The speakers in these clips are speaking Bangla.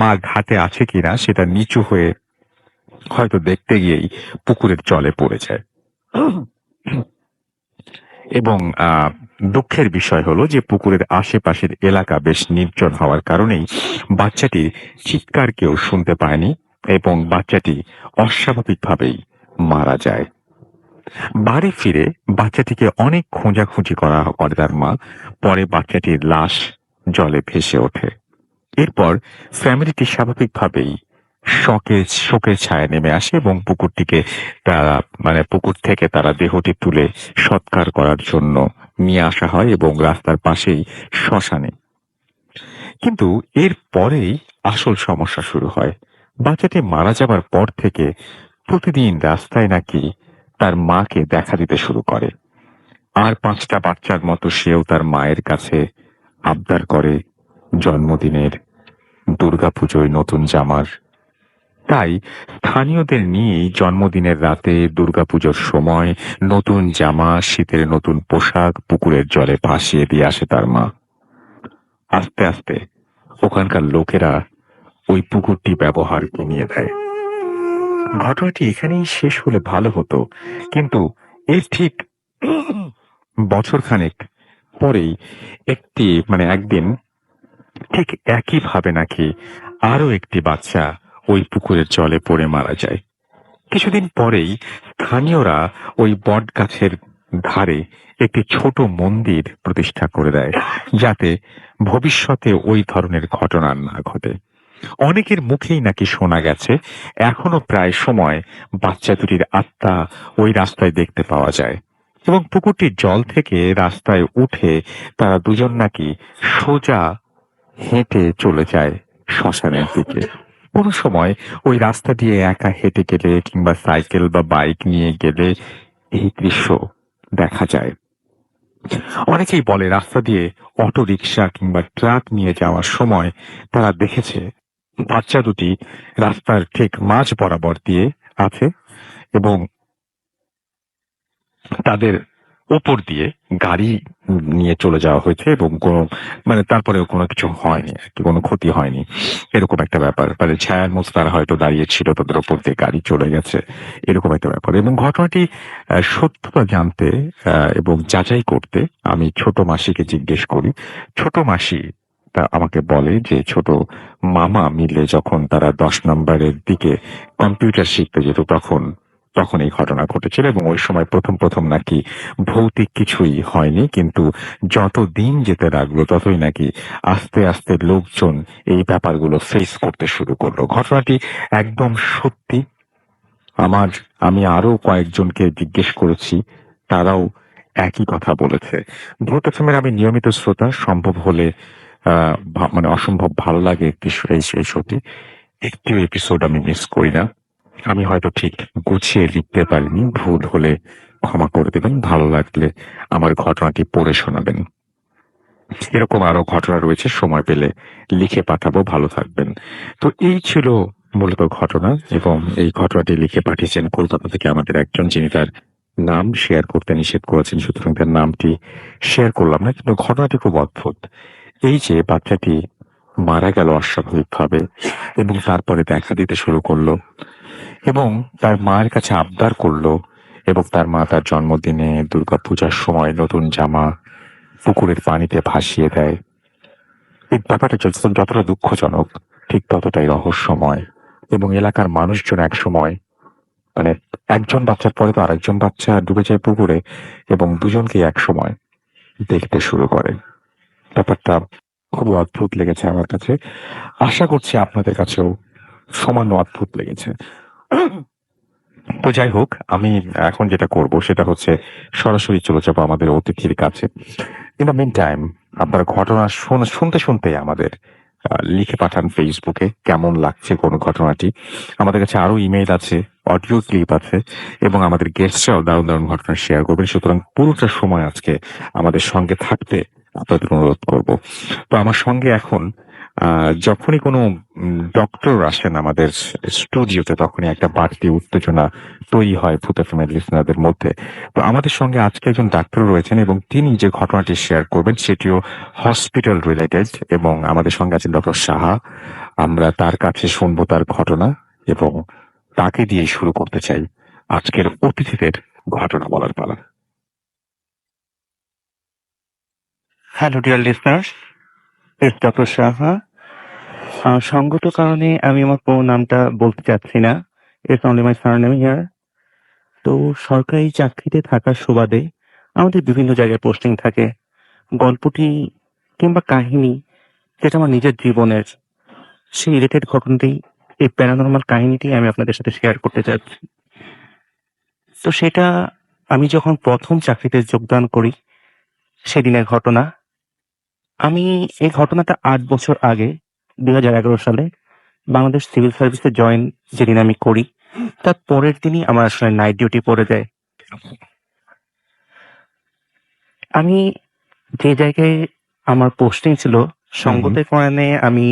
মা ঘাটে আছে কিনা সেটা নিচু হয়ে হয়তো দেখতে গিয়েই পুকুরের জলে পড়ে যায়। এবং দুঃখের বিষয় হলো যে পুকুরের আশেপাশের এলাকা বেশ নির্জন হওয়ার কারণেই বাচ্চাটির চিৎকার কেউ শুনতে পায়নি এবং বাচ্চাটি অস্বাভাবিকভাবেই মারা যায়। বাড়ি ফিরে বাচ্চাটিকে অনেক খোঁজাখুঁজি করে তার মা। পরে বাচ্চাটির লাশ জলে ভেসে ওঠে। এরপর ফ্যামিলিটি স্বাভাবিকভাবেই শোকের ছায়া নেমে আসে এবং পুকুরটিকে তারা পুকুর থেকে তারা দেহটি তুলে সৎকার করার জন্য নিয়ে আসা হয় এবং রাস্তার পাশেই শ্মশানে। কিন্তু এর পরেই আসল সমস্যা শুরু হয়। বাচ্চাটি মারা যাবার পর থেকে প্রতিদিন রাস্তায় নাকি তার মাকে দেখা দিতে শুরু করে। আর 5টা বাচ্চার মতো সেও তার মায়ের কাছে আবদার করে জন্মদিনের, দুর্গাপুজোয় নতুন জামার। তাই স্থানীয়দের নিয়েই জন্মদিনের রাতে, দুর্গাপুজোর সময় নতুন জামা, শীতের নতুন পোশাক পুকুরের জলে ভাসিয়ে দিয়ে আসে তার মা। আস্তে আস্তে ওখানকার লোকেরা ওই পুকুরটি ব্যবহার কমিয়ে দেয়। ঘটনাটি এখানেই শেষ হলে ভালো হতো, কিন্তু এর ঠিক বছরখানেক পরেই একদিন ঠিক একইভাবে নাকি আরো একটি বাচ্চা ওই পুকুরের জলে পড়ে মারা যায়। কিছুদিন পরেই স্থানীয়রা ওই বট গাছের ধারে একটি ছোট মন্দির প্রতিষ্ঠা করে দেয়, যাতে ভবিষ্যতে ওই ধরনের ঘটনা না ঘটে। অনেকের মুখেই নাকি শোনা গেছে এখনো প্রায় সময় বাচ্চা দুটির আত্মা ওই রাস্তায় দেখতে পাওয়া যায় এবং পুকুরটির জল থেকে রাস্তায় উঠে তারা দুজন নাকি সোজা হেঁটে চলে যায় শ্মশানের দিকে। কোনো সময় ওই রাস্তা দিয়ে একা হেঁটে গেলে কিংবা সাইকেল বা বাইক নিয়ে গেলে এই দৃশ্য দেখা যায়। অনেকেই বলে রাস্তা দিয়ে অটো রিক্সা কিংবা ট্রাক নিয়ে যাওয়ার সময় তারা দেখেছে বাচ্চা দুটি রাস্তার ঠিক মাঝ বরাবর দিয়ে আছে এবং তাদের উপর দিয়ে গাড়ি নিয়ে চলে যাওয়া হয়েছে এবং কোনো তারপরেও কোনো কিছু হয়নি আর কি, কোনো ক্ষতি হয়নি, এরকম একটা ব্যাপার। ছায়ার মতো তারা হয়তো দাঁড়িয়ে ছিল, তাদের ওপর দিয়ে গাড়ি চলে গেছে, এরকম একটা ব্যাপার। এবং ঘটনাটি সত্যতা জানতে এবং যাচাই করতে আমি ছোট মাসিকে জিজ্ঞেস করি। ছোট মাসি আমাকে বলে যে ছোট মামা মিলে যখন তারা 10 নম্বরের দিকে কম্পিউটার শিখতে যেত তখন এই ঘটনা ঘটেছিল এবং ওই সময় প্রথম নাকি ভৌতিক কিছুই হয়নি, কিন্তু যত দিন যেতে লাগলো ততই নাকি আস্তে আস্তে লোকজন এই ব্যাপারগুলো ফেস করতে শুরু করলো। ঘটনাটি একদম সত্যি। আমি আরো কয়েকজনকে জিজ্ঞেস করেছি, তারাও একই কথা বলেছে। ভূত এফএমের আমি নিয়মিত শ্রোতা। সম্ভব হলে অসম্ভব ভালো লাগে একটি এই শোটি। একটিও এপিসোড আমি মিস করি না। আমি হয়তো ঠিক গুছিয়ে লিখতে পারিনি, ভুল হলে ক্ষমা করে দেবেন। ভালো লাগলে আমার ঘটনাটি পড়ে শোনাবেন। এরকম আরো ঘটনা রয়েছে, সময় পেলে লিখে পাঠাবো। ভালো থাকবেন। তো এই ছিল মূলত ঘটনা, এবং এই ঘটনাটি লিখে পাঠিয়েছেন কলকাতা থেকে আমাদের একজন, যিনি তার নাম শেয়ার করতে নিষেধ করেছেন, সুতরাং তার নামটি শেয়ার করলাম না। কিন্তু ঘটনাটি খুব অদ্ভুত। এই যে বাচ্চাটি মারা গেল অস্বাভাবিকভাবে এবং তারপরে দেখা দিতে শুরু করলো এবং তার মায়ের কাছে আবদার করলো, এবং তার মা তার জন্মদিনে, দুর্গাপূজার সময় নতুন জামা পুকুরের পানিতে ভাসিয়ে দেয়। এই ব্যাপারটা যতটা দুঃখজনক ঠিক ততটাই রহস্যময়। এবং এলাকার মানুষজন এক সময় একজন বাচ্চার পরে তো আরেকজন বাচ্চা ডুবে যায় পুকুরে, এবং দুজনকে এক সময় দেখতে শুরু করে। ব্যাপারটা খুব অদ্ভুত লেগেছে আমার কাছে। আশা করছি আপনাদের কাছেও সামান্য অদ্ভুত লেগেছে। তো যাই হোক, আমি এখন যেটা করব সেটা হচ্ছে সরাসরি চলে যাবো আমাদের অতিথির কাছে। ইন দ্য মিন টাইম আপনারা ঘটনা শুনতে শুনতে আমাদের লিখে পাঠান ফেসবুকে কেমন লাগছে কোন ঘটনাটি। আমাদের কাছে আরো ইমেইল আছে, অডিও ক্লিপ আছে, এবং আমাদের গেস্টরাও দারুণ দারুণ ঘটনা শেয়ার করবেন। সুতরাং পুরোটা সময় আজকে আমাদের সঙ্গে থাকতে আপনাদের অনুরোধ করব। তো আমার সঙ্গে এখন যখনই কোনো ডক্টর আসেন আমাদের স্টুডিওতে, তখনই একটা বাড়তি উত্তেজনা তৈরি হয় ভূত এফএমের লিসনারদের মধ্যে। তো আমাদের সঙ্গে আজকে একজন ডাক্তার রয়েছেন এবং তিনি যে ঘটনাটি শেয়ার করবেন সেটিও হসপিটাল রিলেটেড, এবং আমাদের সঙ্গে আছেন ডক্টর সাহা। আমরা তার কাছে শুনবো তার ঘটনা এবং তাকে দিয়ে শুরু করতে চাই আজকের অতিথিদের ঘটনা বলার পালা। Hello dear listeners, it's doctor Saha. সঙ্গত কারণে আমি আমার পুরো নামটা বলতে চাচ্ছি না। It's only my surname here. তো সরকারি চাকরিতে থাকার সুবাদে আমাদের বিভিন্ন জায়গায় পোস্টিং থাকে। গল্পটি কিংবা কাহিনী যেটা আমার নিজের জীবনের, সেই রিলেটেড ঘটনাটি, এই প্যারানরমাল কাহিনীটি আমি আপনাদের সাথে শেয়ার করতে চাচ্ছি। তো সেটা আমি যখন প্রথম চাকরিতে যোগদান করি সেদিনের ঘটনা। আমি এই ঘটনাটা ৮ বছর আগে ২০১১ সালে বাংলাদেশ সিভিল সার্ভিসে জয়েন যেদিন আমি করি, তার পরের দিনই আমার আসলে নাইট ডিউটি পড়ে যায়। আমি যে জায়গায় আমার পোস্টিং ছিল, সঙ্গতের কারণে আমি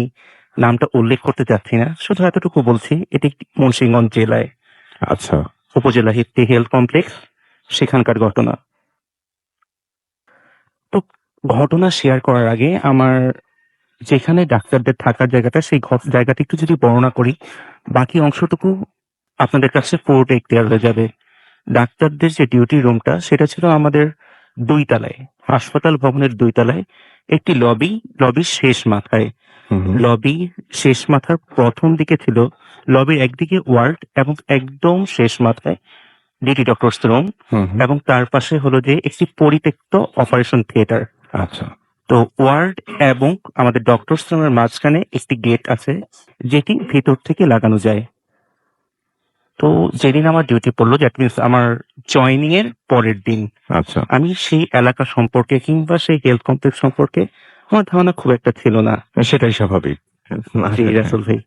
নামটা উল্লেখ করতে চাচ্ছি না। শুধু এতটুকু বলছি, এটি একটি মুন্সিগঞ্জ জেলায় আচ্ছা, উপজেলা একটি হেলথ কমপ্লেক্স, সেখানকার ঘটনা। তো ঘটনা শেয়ার করার আগে আমার যেখানে ডাক্তারদের থাকার জায়গাটা, সেই জায়গাটা একটু যদি বর্ণনা করি, বাকি অংশটুকু আপনাদের কাছে পুরোটাই ক্লিয়ার হয়ে যাবে। ডাক্তারদের যে ডিউটি রুমটা সেটা ছিল আমাদের ২ তলায়, হাসপাতাল ভবনের ২ তলায় একটি লবি, লবির শেষ মাথায়। লবি শেষ মাথার ১ম দিকে ছিল, লবির একদিকে ওয়ার্ড এবং একদম শেষ মাথায় ডিউটি ডক্টরস রুম, এবং তার পাশে হলো যে একটি পরিত্যক্ত অপারেশন থিয়েটার। আচ্ছা, তো ওয়ার্ড এবং আমাদের ডক্টরস রুমের মাঝখানে একটি গেট আছে, যেটি ভেতর থেকে লাগানো যায়। তো যেদিন আমার ডিউটি পড়লো, দ্যাট মিনস আমার জয়েনিং এর পরের দিন, আচ্ছা, আমি সেই এলাকা সম্পর্কে কিংবা সেই হেলথ কমপ্লেক্স সম্পর্কে আমার ধারণা খুব একটা ছিল না। সেটাই স্বাভাবিক। জি রাসেল ভাই।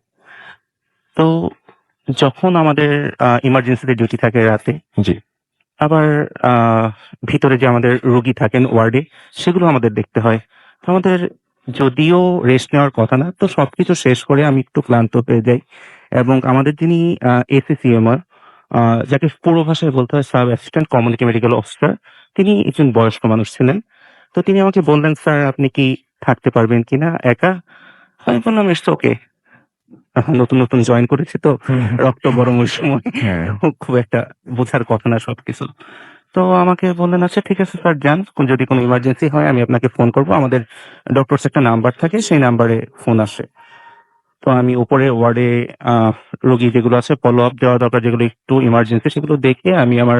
তো যখন আমাদের ইমার্জেন্সিতে ডিউটি থাকে রাতে, জি, আবার ভিতরে যে আমাদের রোগী থাকেন ওয়ার্ডে, সেগুলো আমাদের দেখতে হয়। তো আমাদের যদিও রেস্ট নেওয়ার কথা না, তো সবকিছু শেষ করে আমি একটু ক্লান্ত হয়ে যাই, এবং আমাদের যিনি এসিসিএমআর, যাকে পুরো ভাষায় বলতে হয় sub assistant community medical officer, তিনি একজন বয়স্ক মানুষ ছিলেন। তো তিনি আমাকে বললেন, স্যার আপনি কি থাকতে পারবেন কিনা একা? আমি বললাম, ইটস ওকে। নতুন নতুন জয়েন করেছি তো, রক্ত গরম ওই সময়, হ্যাঁ, খুব একটা বোঝার কথা না সবকিছু। তো আমাকে বললেন, আচ্ছা ঠিক আছে স্যার, যান, যদি কোনো ইমার্জেন্সি হয় আমি আপনাকে ফোন করব। আমাদের ডক্টরস একটা নাম্বার থাকে, সেই নাম্বারে ফোন আসে। তো আমি উপরে ওয়ার্ডে রোগী যেগুলো আছে ফলো আপ দেওয়া দরকার, যেগুলো একটু ইমার্জেন্সি, সেগুলো দেখে আমি আমার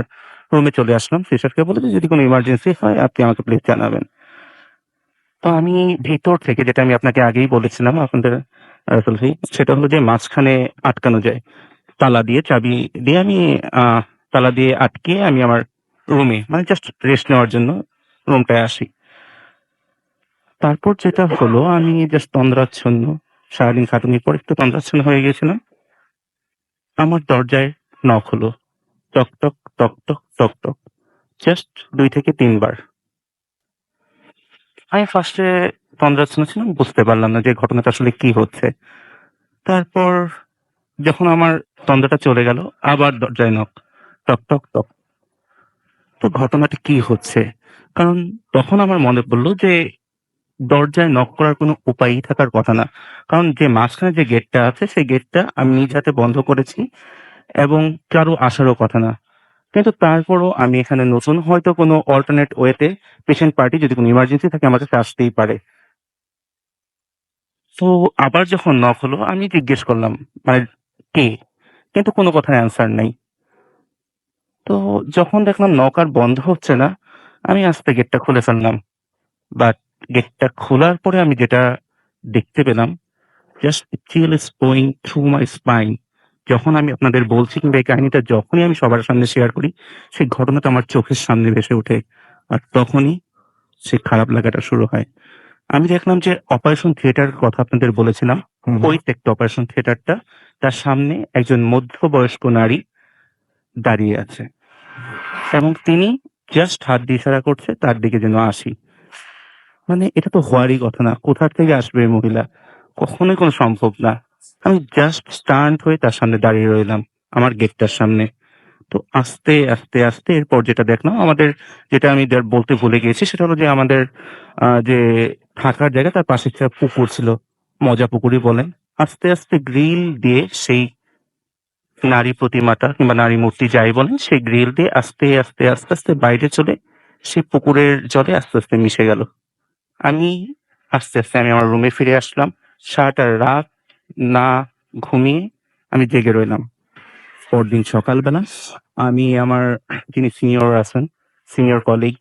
রুমে চলে আসলাম। সিস্টারকে বলে যে যদি কোনো ইমার্জেন্সি হয় আপনি আমাকে প্লিজ জানাবেন। তো আমি ভিতর থেকে, যেটা আমি আপনাকে আগেই বলেছিলাম আপনাদের রাসেল ভাই, সেটা হলো যে মাঝখানে আটকানো যায় তালা দিয়ে, চাবি দিয়ে। আমি তালা দিয়ে আটকে আমি আমার রুমে, মানে জাস্ট রেস্ট নেওয়ার জন্য রুমটায় আসি। তারপর যেটা হলো, আমি জাস্ট তন্দ্রাচ্ছন্ন, সারাদিন খাটুনির পর একটু তন্দ্রাচ্ছন্ন হয়ে গেছিলাম। আমার দরজায় নক হলো, টক টক টক টক টক টক, জাস্ট ২ থেকে ৩ বার। আমি ফার্স্টে তন্দ্রাচ্ছন্ন ছিলাম, বুঝতে পারলাম না যে ঘটনাটা আসলে কি হচ্ছে। তারপর যখন আমার তন্দ্রাটা চলে গেল, আবার দরজায় নক, টক টক টক। তো ঘটনাটা কি হচ্ছে? কারণ তখন আমার মনে পড়ল যে দরজায় নক করার কোনো উপায়ই থাকার কথা না। কারণ যে মাঝখানে যে গেটটা আছে, সেই গেটটা আমি নিজ হাতে বন্ধ করেছি, এবং কারো আসারও কথা না। কিন্তু তারপরও আমি এখানে নতুন, হয়তো কোনো অল্টারনেট ওয়েতে পেশেন্ট পার্টি যদি কোনো ইমার্জেন্সি থাকে আমার কাছে আসতেই পারে। তো আবার যখন নক হলো, আমি জিজ্ঞেস করলাম, মানে কে? কিন্তু কোনো কথার অ্যান্সার নাই। তো যখন দেখলাম নক আর বন্ধ হচ্ছে না, আমি আস্তে গেটটা খুলে ফেললাম। বাট গেটটা খোলার পরে আমি যেটা দেখতে পেলাম, just chill is going through my spine. যখন আমি আপনাদের বলছি, কিংবা এই কাহিনীটা যখনই আমি সবার সামনে শেয়ার করি, সেই ঘটনাটা আমার চোখের সামনে ভেসে ওঠে। আর তখনই সেই খারাপ লাগাটা শুরু হয়। আমি দেখলাম যে অপারেশন থিয়েটার কথা আপনাদের বলেছিলাম, পরিত্যক্ত অপারেশন থিয়েটারটা, তার সামনে একজন মধ্যবয়স্ক নারী দাঁড়িয়ে আছে, এবং তিনি জাস্ট হাত দিয়ে ইশারা করছে তার দিকে যেন আসি। মানে এটা তো হওয়ারই কথা না। কোথা থেকে আসবে এই মহিলা? কখনোই কোনো সম্ভব না। আমি জাস্ট স্টান্ট হয়ে তার সামনে দাঁড়িয়ে রইলাম, আমার গেটটার সামনে। তো আস্তে, আস্তে, আস্তে এরপর যেটা দেখলাম, আমাদের, যেটা আমি বলতে ভুলে গিয়েছি, সেটা হলো যে আমাদের যে থাকার জায়গা, তার পাশে একটা পুকুর ছিল। মজা পুকুরই বলেন। আস্তে আস্তে গ্রিল দিয়ে সেই নারী প্রতিমাটা কিংবা নারী মূর্তি যাই বলেন, সেই গ্রিল দিয়ে আস্তে আস্তে আস্তে আস্তে বাইরে চলে সেই পুকুরের জলে আস্তে আস্তে মিশে গেল। আমি আস্তে আস্তে আমি আমার রুমে ফিরে আসলাম। সারাটা রাত না ঘুমিয়ে আমি জেগে রইলাম। পরদিন সকালবেলা আমি আমার যিনি সিনিয়র আছেন, সিনিয়র কলিগ,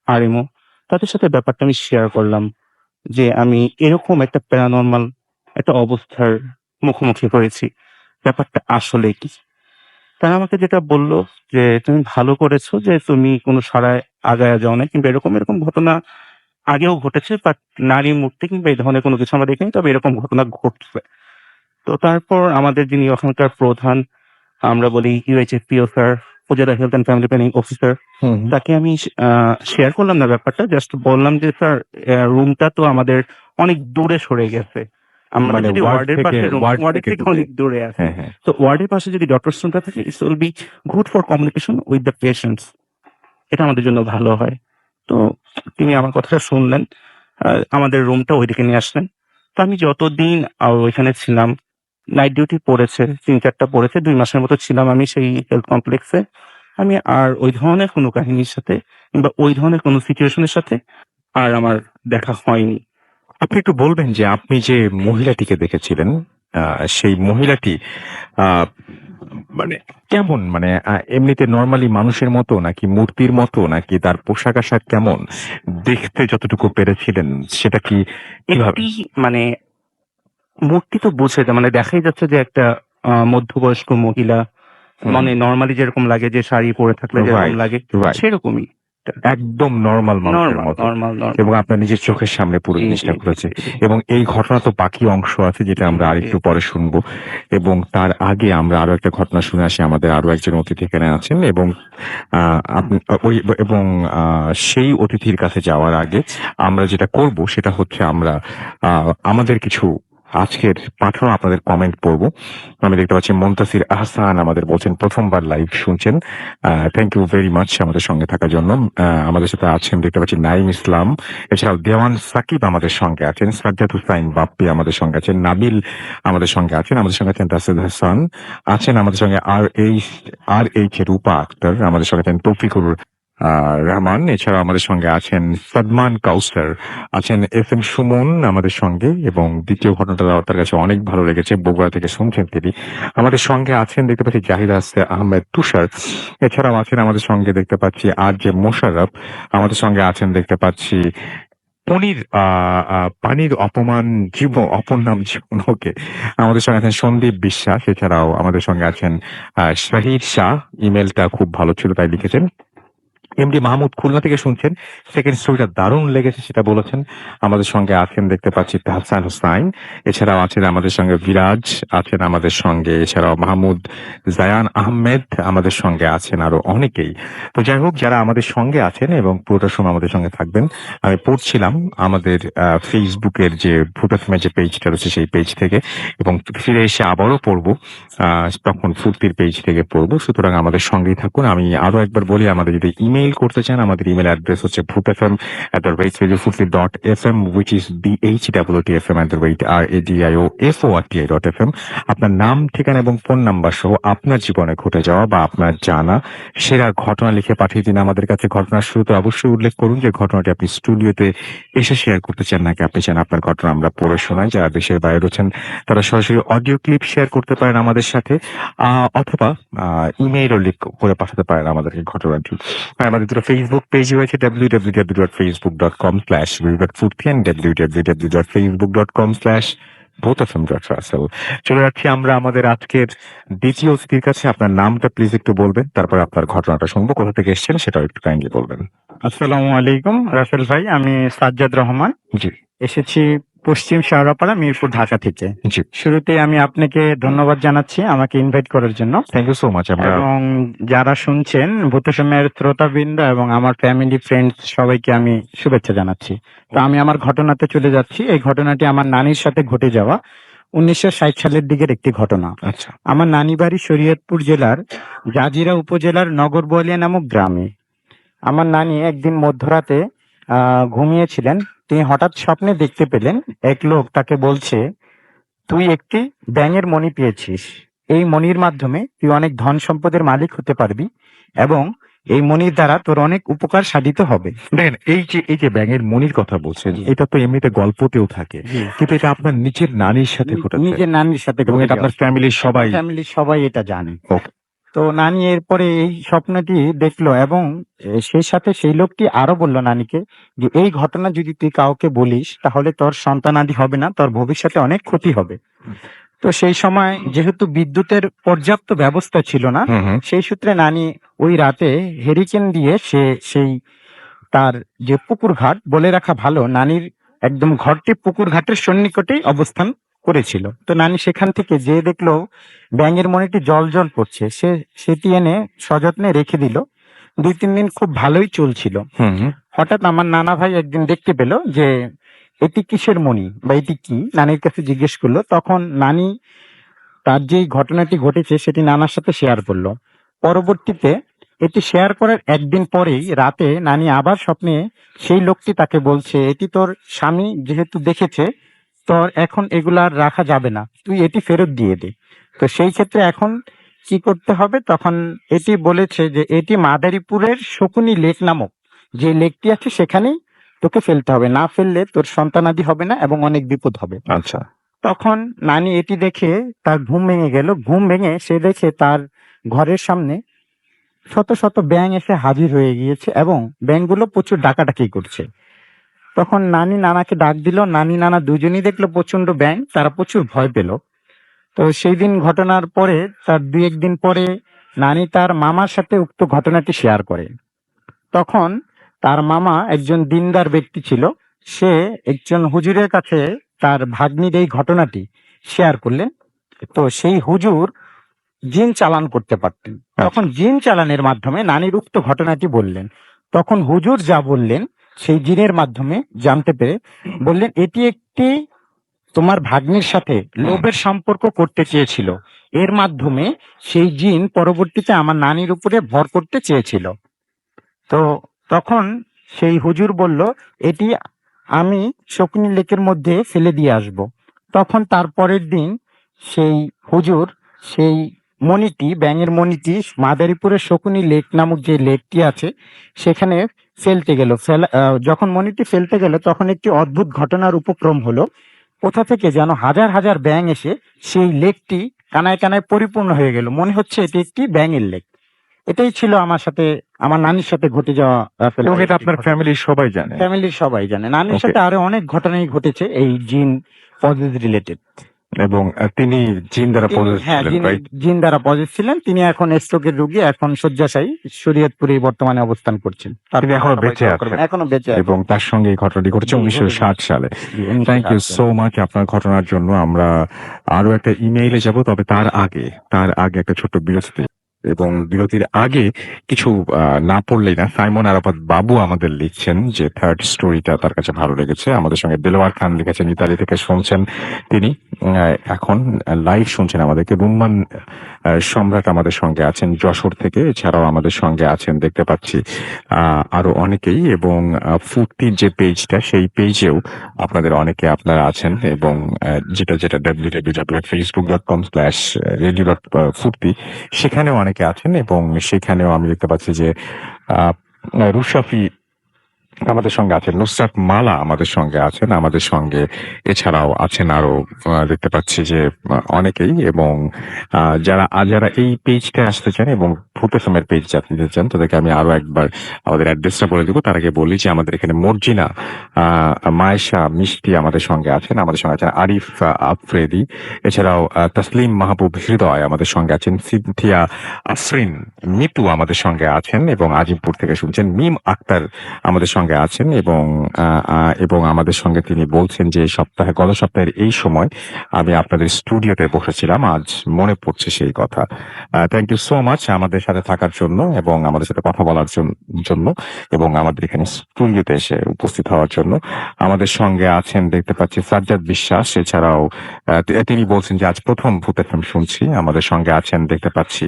আরএমও, তাদের সাথে ব্যাপারটা আমি শেয়ার করলাম যে আমি এরকম একটা প্যারানরমাল একটা অবস্থার মুখোমুখি হয়েছি। ব্যাপারটা আসলে কি? তারা আমাকে যেটা বলল যে, "তুমি ভালো করেছো যে তুমি কোন সাড়ায় আগায়া যাও নাই, কিংবা এরকম, এরকম ঘটনা আগেও ঘটেছে, বাট নারী মূর্তি কিংবা এই ধরনের কোনো কিছু আমরা দেখিনি। তবে এরকম ঘটনা ঘটছে।" তো তারপর আমাদের যিনি ওখানকার প্রধান, আমরা বলি UHFPO sir, Upazila health and family planning officer, হুম, হুম। তাকে আমি শেয়ার করলাম না ব্যাপারটা। জাস্ট বললাম যে, "স্যার, রুমটা তো আমাদের অনেক দূরে সরে গেছে। আমরা মানে যদি ওয়ার্ডের পাশে ওয়ার্ডের থেকে দূরে। অনেক দূরে আছি। হ্যাঁ, হ্যাঁ। তো ওয়ার্ডের পাশে যদি ডক্টরস রুমটা থাকে, it will be good for communication with the patients. এটা আমাদের জন্য ভালো হয়।" তো তিনি আমার কথাটা শুনলেন। আমাদের রুমটা ওইদিকে নিয়ে আসলেন। তো আমি যতদিন ওইখানে ছিলাম, নাইট ডিউটি পড়েছে, ৩-৪ টা পড়েছে। ২ মাসের মতো ছিলাম আমি সেই হেলথ কমপ্লেক্সে। আমি আর ওই ধরনের কোনো কাহিনীর সাথে কিংবা ওই ধরনের কোনো সিচুয়েশন এর সাথে আর আমার দেখা হয়নি। আপনি একটু বলবেন যে আপনি যে মহিলাটিকে দেখেছিলেন, সেই মহিলাটি আ মানে কেমন? মানে এমনিতে নরমালি মানুষের মতো নাকি মূর্তির মতো, নাকি তার পোশাক-আশাক কেমন? দেখতে যতটুকু পেরেছিলেন সেটা কি কিভাবে? একটি মানে মূর্তি তো বুঝে মানে দেখাই যাচ্ছে যে একটা মধ্যবয়স্ক মহিলা, হুম। মানে নরমালি যেরকম লাগে যে শাড়ি পরে থাকলে যেরকম রাইট, লাগে রাইট। সেরকমই। একদম নরমাল মানুষের নরমাল, মতো। নরমাল, এবং নরমাল। আপনার নিজের চোখের সামনে পুরো জি, জি, জিনিসটা জি, ঘটেছে। জি, এবং এই ঘটনা তো বাকি অংশ আছে যেটা জি, আমরা জি, আরেকটু জি। পরে শুনবো। এবং তার আগে আমরা আরো একটা ঘটনা শুনে আসি। আমাদের আরো একজন অতিথি এখানে আছেন এবং আপনি ওই এবং সেই অতিথির কাছে যাওয়ার আগে আমরা যেটা করব সেটা হচ্ছে আমরা আমাদের কিছু আজকের পাঠানো আপনাদের কমেন্ট পড়বো। আমি দেখতে পাচ্ছি মুনতাসির আহসান আমাদের বলছেন প্রথমবার লাইভ শুনছেন। থ্যাংক ইউ ভেরি মাচ আমাদের সঙ্গে থাকার জন্য। আমাদের সাথে আছেন দেখতে পাচ্ছি নাঈম ইসলাম, এছাড়াও দেওয়ান সাকিব আমাদের সঙ্গে আছেন, সাজ্জাদ হুসাইন বাপ্পি আমাদের সঙ্গে আছেন, নাবিল আমাদের সঙ্গে আছেন, আমাদের সঙ্গে আছেন রাশেদ হাসান, আছেন আমাদের সঙ্গে আর এইচ রূপা আক্তার, আমাদের সঙ্গে আছেন তৌফিকুর রহমান, এছাড়াও আমাদের সঙ্গে আছেন সাদমান কাউসার, আছেন এফএম সুমন আমাদের সঙ্গে। এবং দ্বিতীয় ঘটনাটা তার কাছে অনেক ভালো লেগেছে, বগুড়া থেকে শুনছেন তিনি। আমাদের সঙ্গে আছেন দেখতে পাচ্ছি জাহিদ আহমেদ তুষার, এছাড়াও আছেন আমাদের সঙ্গে দেখতে পাচ্ছি আর জে মোশাররফ, আমাদের সঙ্গে আছেন দেখতে পাচ্ছি পানির অপর নাম জীবন, ওকে। আমাদের সঙ্গে আছেন সন্দীপ বিশ্বাস, এছাড়াও আমাদের সঙ্গে আছেন শাহিদ শাহ। ইমেলটা খুব ভালো ছিল তাই লিখেছেন। এমডি মাহমুদ খুলনা থেকে শুনছেন, সেকেন্ড স্টোরিটা দারুণ লেগেছে সেটা বলেছেন। আমাদের সঙ্গে আছেন দেখতে পাচ্ছি তাহসান হুসাইন, এছাড়াও আছেন আমাদের সঙ্গে বিরাজ, আছেন আমাদের সঙ্গে এছাড়াও মাহমুদ জায়ান আহমেদ, আমাদের সঙ্গে আছেন আরো অনেকেই। তো যাই হোক, যারা আমাদের সঙ্গে আছেন এবং পুরোটা সময় আমাদের সঙ্গে থাকবেন, আমি পড়ছিলাম আমাদের ফেসবুকের যে ভূতাত্মের যে পেজটা রয়েছে সেই পেজ থেকে, এবং ফিরে এসে আবারও পড়বো তখন ফুর্তির পেজ থেকে পড়বো। সুতরাং আমাদের সঙ্গেই থাকুন। আমি আরো একবার বলি, আমাদের যদি ইমেইল করতে চান, আমাদের ইমেল অ্যাড্রেস হচ্ছে bhutfm@radiofurti.fm, which is bhutfm@radiofurti.fm। আপনার নাম, ঠিকানা এবং ফোন নাম্বার সহ আপনার জীবনে ঘটে যাওয়া বা আপনার জানা সেরা ঘটনা লিখে পাঠিয়ে দিন আমাদের কাছে। ঘটনার শুরুতে অবশ্যই উল্লেখ করুন যে ঘটনাটি আপনি স্টুডিওতে এসে শেয়ার করতে চান নাকি আপনি চান আপনার ঘটনা আমরা পড়ে শোনাই। যারা দেশের বাইরে রয়েছেন তারা সরাসরি অডিও ক্লিপ শেয়ার করতে পারেন আমাদের সাথে, অথবা ইমেইলও লিখ করে পাঠাতে পারেন আমাদেরকে ঘটনাটি। আর আমাদের দুটো ফেসবুক পেজ রয়েছে, www.facebook.com/vivatfurti and www.facebook.com/bothfm.russell। চলে যাচ্ছি আমরা আমাদের আজকের দ্বিতীয় অতিথির কাছে। আপনার নামটা প্লিজ একটু বলবেন, তারপর আপনার ঘটনাটা শুনবো। কোথা থেকে এসেছেন সেটাও একটু কাইন্ডলি বলবেন। আসসালামু আলাইকুম রাসেল ভাই, আমি সাজ্জাদ রহমান, জি, এসেছি পশ্চিম শেওড়াপাড়া, মিরপুর, ঢাকা থেকে। জি। শুরুতেই আমি আপনাকে ধন্যবাদ জানাচ্ছি আমাকে ইনভাইট করার জন্য, থ্যাংক ইউ সো মাচ। আমরা এবং যারা শুনছেন ভূতসময়ের শ্রোতাবৃন্দ এবং আমার ফ্যামিলি ফ্রেন্ডস সবাইকে আমি শুভেচ্ছা জানাচ্ছি। তো আমি আমার ঘটনাতে চলে যাচ্ছি। এই ঘটনাটি আমার নানির সাথে ঘটে যাওয়া 1960 সালের দিকের একটি ঘটনা। আচ্ছা, আমার নানি বাড়ি শরীয়তপুর জেলার জাজিরা উপজেলার নগর বোয়ালিয়া নামক গ্রামে। আমার নানি একদিন মধ্যরাতে ঘুমিয়েছিলেন। তিনি হঠাৎ স্বপ্নে দেখতে পেলেন এক লোক তাকে বলছে, তুই একটি ব্যাঙের মণি পেয়েছিস। এই মণির মাধ্যমে তুই অনেক ধন সম্পদের মালিক হতে পারবি এবং এই মণির দ্বারা তোর অনেক উপকার সাধিত হবে। দেখেন এই যে ব্যাঙের মনির কথা বলছেন, জি। এটা তো এমনিতে গল্পতেও থাকে, কিন্তু এটা আপনার নিজের নানির সাথে ঘটেছে নিজের নানির সাথে এবং এটা আপনার ফ্যামিলির সবাই। ফ্যামিলির সবাই এটা জানে। Okay. তো নানি এরপরে এই স্বপ্নটি দেখলো এবং সেই সাথে সেই লোকটি আরো বলল নানিকে যে এই ঘটনা যদি তুই কাউকে বলিস তাহলে তোর সন্তানাদি হবে না, তোর ভবিষ্যতে অনেক ক্ষতি হবে। তো সেই সময় যেহেতু বিদ্যুতের পর্যাপ্ত ব্যবস্থা ছিল না, হুম হুম। সেই সূত্রে নানি ওই রাতে হেরিকেন দিয়ে সেই তার যে পুকুর ঘাট বলে রাখা ভালো, নানির একদম ঘরটি পুকুর ঘাটের সন্নিকটেই অবস্থান করেছিল। তো নানি সেখান থেকে যে দেখলো ব্যাঙের মনিটি জল জল পড়ছে, সেটি এনে সযত্নে রেখে দিল। 2-3 দিন খুব ভালোই চলছিল। হুম হুম। হঠাৎ আমার নানা ভাই একদিন দেখতে পেল যে এটি কিসের মণি বা এটি কি, নানির কাছে জিজ্ঞেস করলো। তখন নানি তার যেই ঘটনাটি ঘটেছে সেটি নানার সাথে শেয়ার করলো। পরবর্তীতে এটি শেয়ার করার একদিন পরেই রাতে নানি আবার স্বপ্নে সেই লোকটি তাকে বলছে, এটি তোর স্বামী যেহেতু দেখেছে, তোর এখন এগুলা আর রাখা যাবে না, তুই এটি ফেরত দিয়ে দে। তো সেই ক্ষেত্রে এখন কি করতে হবে? তখন এটি বলেছে যে এটি মাদারীপুরের শকুনি লেক নামক যে লেকটি আছে সেখানেই তোকে ফেলতে হবে, না ফেললে তোর সন্তানাদি হবে না এবং অনেক বিপদ হবে। আচ্ছা। তখন নানি এটি দেখে তার ঘুম ভেঙে গেল। ঘুম ভেঙে সে দেখে তার ঘরের সামনে শত শত ব্যাঙ এসে হাজির হয়ে গিয়েছে এবং ব্যাঙগুলো প্রচুর ডাকাডাকি করছে। তখন নানি নানাকে ডাক দিল। নানি নানা দুজনেই দেখলো প্রচন্ড ব্যাঙ, তারা প্রচুর ভয় পেল। তো সেই দিন ঘটনার পরে তার 2-1 দিন পরে নানি তার মামার সাথে উক্ত ঘটনাটি শেয়ার করে। তখন তার মামা একজন দিনদার ব্যক্তি ছিল, সে একজন হুজুরের কাছে তার ভাগ্নির এই ঘটনাটি শেয়ার করলেন। তো সেই হুজুর জিন চালান করতে পারতেন। তখন জিন চালানের মাধ্যমে নানির উক্ত ঘটনাটি বললেন। তখন হুজুর যা বললেন সেই জিনের মাধ্যমে জানতে পেরে বললেন, এটি একটি তোমার ভাগ্নির সাথে লোভের সম্পর্ক করতে চেয়েছিল, এর মাধ্যমে সেই জিন পরবর্তীতে আমার নানির উপরে ভর করতে চেয়েছিল। তো তখন সেই হুজুর বলল, এটি আমি শকুনি লেকের মধ্যে ফেলে দিয়ে আসব। তখন তার পরের দিন সেই হুজুর সেই মণিটি, ব্যাঙের মণিটি মাদারীপুরের শকুনি লেক নামক যে লেকটি আছে সেখানে ফেলতে গেল। যখন মণিটি ফেলতে গেল তখন একটি অদ্ভুত ঘটনার উপক্রম হলো। কোথা থেকে যেন হাজার হাজার ব্যাঙ এসে সেই লেকটি কানায় কানায় পরিপূর্ণ হয়ে গেল। মনে হচ্ছে এটি একটি ব্যাঙের লেক। এটাই ছিল আমার সাথে, আমার নানির সাথে ঘটে যাওয়া এবং এটা আপনার ফ্যামিলির সবাই জানে। ফ্যামিলির সবাই জানে। নানির Okay. সাথে আরো অনেক ঘটনাই ঘটেছে এই জিন পজেস রিলেটেড। এবং তিনি জিন দ্বারা হ্যাঁ, পরিচিত, রাইট? জিন দ্বারা পজেস ছিলেন। তিনি এখন স্ট্রোকের রোগী, এখন শয্যাশায়ী, শরীয়তপুরে বর্তমানে অবস্থান করছেন। তিনি এখনো বেঁচে আছেন এখনো বেঁচে আছেন। এবং তার সঙ্গে এই ঘটনাটি ঘটেছে জি, 1960 সালে। জি, থ্যাংক ইউ সো মাচ আপনার ঘটনার জন্য। আমরা আরো একটা ইমেইলে যাব, তবে তার আগে একটা ছোট্ট বিরতি, এবং বিরতির আগে কিছু না পড়লেই না। সাইমন আরাফাত বাবু আমাদের লিখছেন যে থার্ড স্টোরিটা তার কাছে ভালো লেগেছে। আমাদের সঙ্গে দেলোয়ার খান লিখেছেন, ইতালি থেকে শুনছেন তিনি, এখন লাইভ শুনছেন আমাদেরকে। রুম্মান সম্রাট আমাদের সঙ্গে আছেন যশোর থেকে, এছাড়াও আমাদের সঙ্গে আছেন দেখতে পাচ্ছি আরো অনেকেই, এবং ফুর্তির যে পেজটা সেই পেজেও আপনাদের অনেকে আপনারা আছেন, এবং যেটা www.facebook.com/radio.ফুর্তি, সেখানেও অনেকে আছেন, এবং সেখানেও আমি দেখতে পাচ্ছি যে রুশাফি আমাদের সঙ্গে আছেন, নুসরাত মালা আমাদের সঙ্গে আছেন, আমাদের সঙ্গে এছাড়াও আছেন আরো দেখতে পাচ্ছি যে অনেকেই, এবং যারা এই পেজটা আসতে চান এবং ভূত এফএমের পেজ যেতে চান তাদেরকে আমি আরো একবার আমাদের অ্যাড্রেসটা বলে দেবো। তার আগে বলি যে আমাদের এখানে মর্জিনা, মায়েশা, মিষ্টি আমাদের সঙ্গে আছেন, আরিফ আফ্রেদি, এছাড়াও তসলিম মাহবুব হৃদয় আমাদের সঙ্গে আছেন, সিনথিয়া আফরিন, মিতু আমাদের সঙ্গে আছেন, এবং আজিমপুর থেকে শুনছেন মিম আক্তার আমাদের সঙ্গে আছেন, এবং আমাদের সঙ্গে তিনি বলছেন যে গত সপ্তাহের এই সময় আমি আপনাদের স্টুডিওতে বসেছিলাম, আজ মনে পড়ছে সেই কথা। থ্যাংক ইউ সো মাচ আমাদের সাথে থাকার জন্য এবং আমাদের সাথে কথা বলার জন্য এবং আমাদের এখানে স্টুডিওতে এসে উপস্থিত হওয়ার জন্য। আমাদের সঙ্গে আছেন দেখতে পাচ্ছি সাজ্জাদ বিশ্বাস, এছাড়াও তিনি বলছেন যে আজ প্রথম ভূত এফএম শুনছি। আমাদের সঙ্গে আছেন দেখতে পাচ্ছি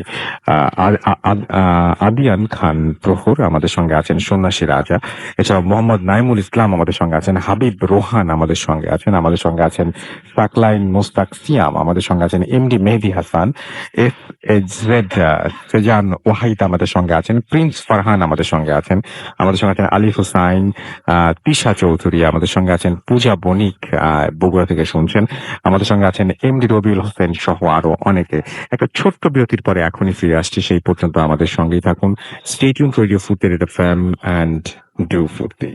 আদিয়ান খান প্রহর, আমাদের সঙ্গে আছেন সন্ন্যাসী রাজা, এছাড়া মোহাম্মদ নাইমুল ইসলাম আমাদের সঙ্গে আছেন, হাবিব রোহান আমাদের সঙ্গে আছেন সাকলাইন মোস্তাক সিয়াম, আমাদের সঙ্গে আছেন এমডি মেহেদী হাসান, এস জেড সেজান ওয়াহিদ আমাদের সঙ্গে আছেন, প্রিন্স ফারহান আমাদের সঙ্গে আছেন আলিফ হুসাইন, তিশা চৌধুরী আমাদের সঙ্গে আছেন, পূজা বণিক বগুড়া থেকে শুনছেন, আমাদের সঙ্গে আছেন এমডি রবিউল হোসেন সহ আরো অনেকে। একটা ছোট্ট বিরতির পরে এখনই ফিরে আসছি, সেই পর্যন্ত আমাদের সঙ্গেই থাকুন। স্টে টিউন রেডিও ফুর্তি রেড এফএম অ্যান্ড ডু ফুর্তি।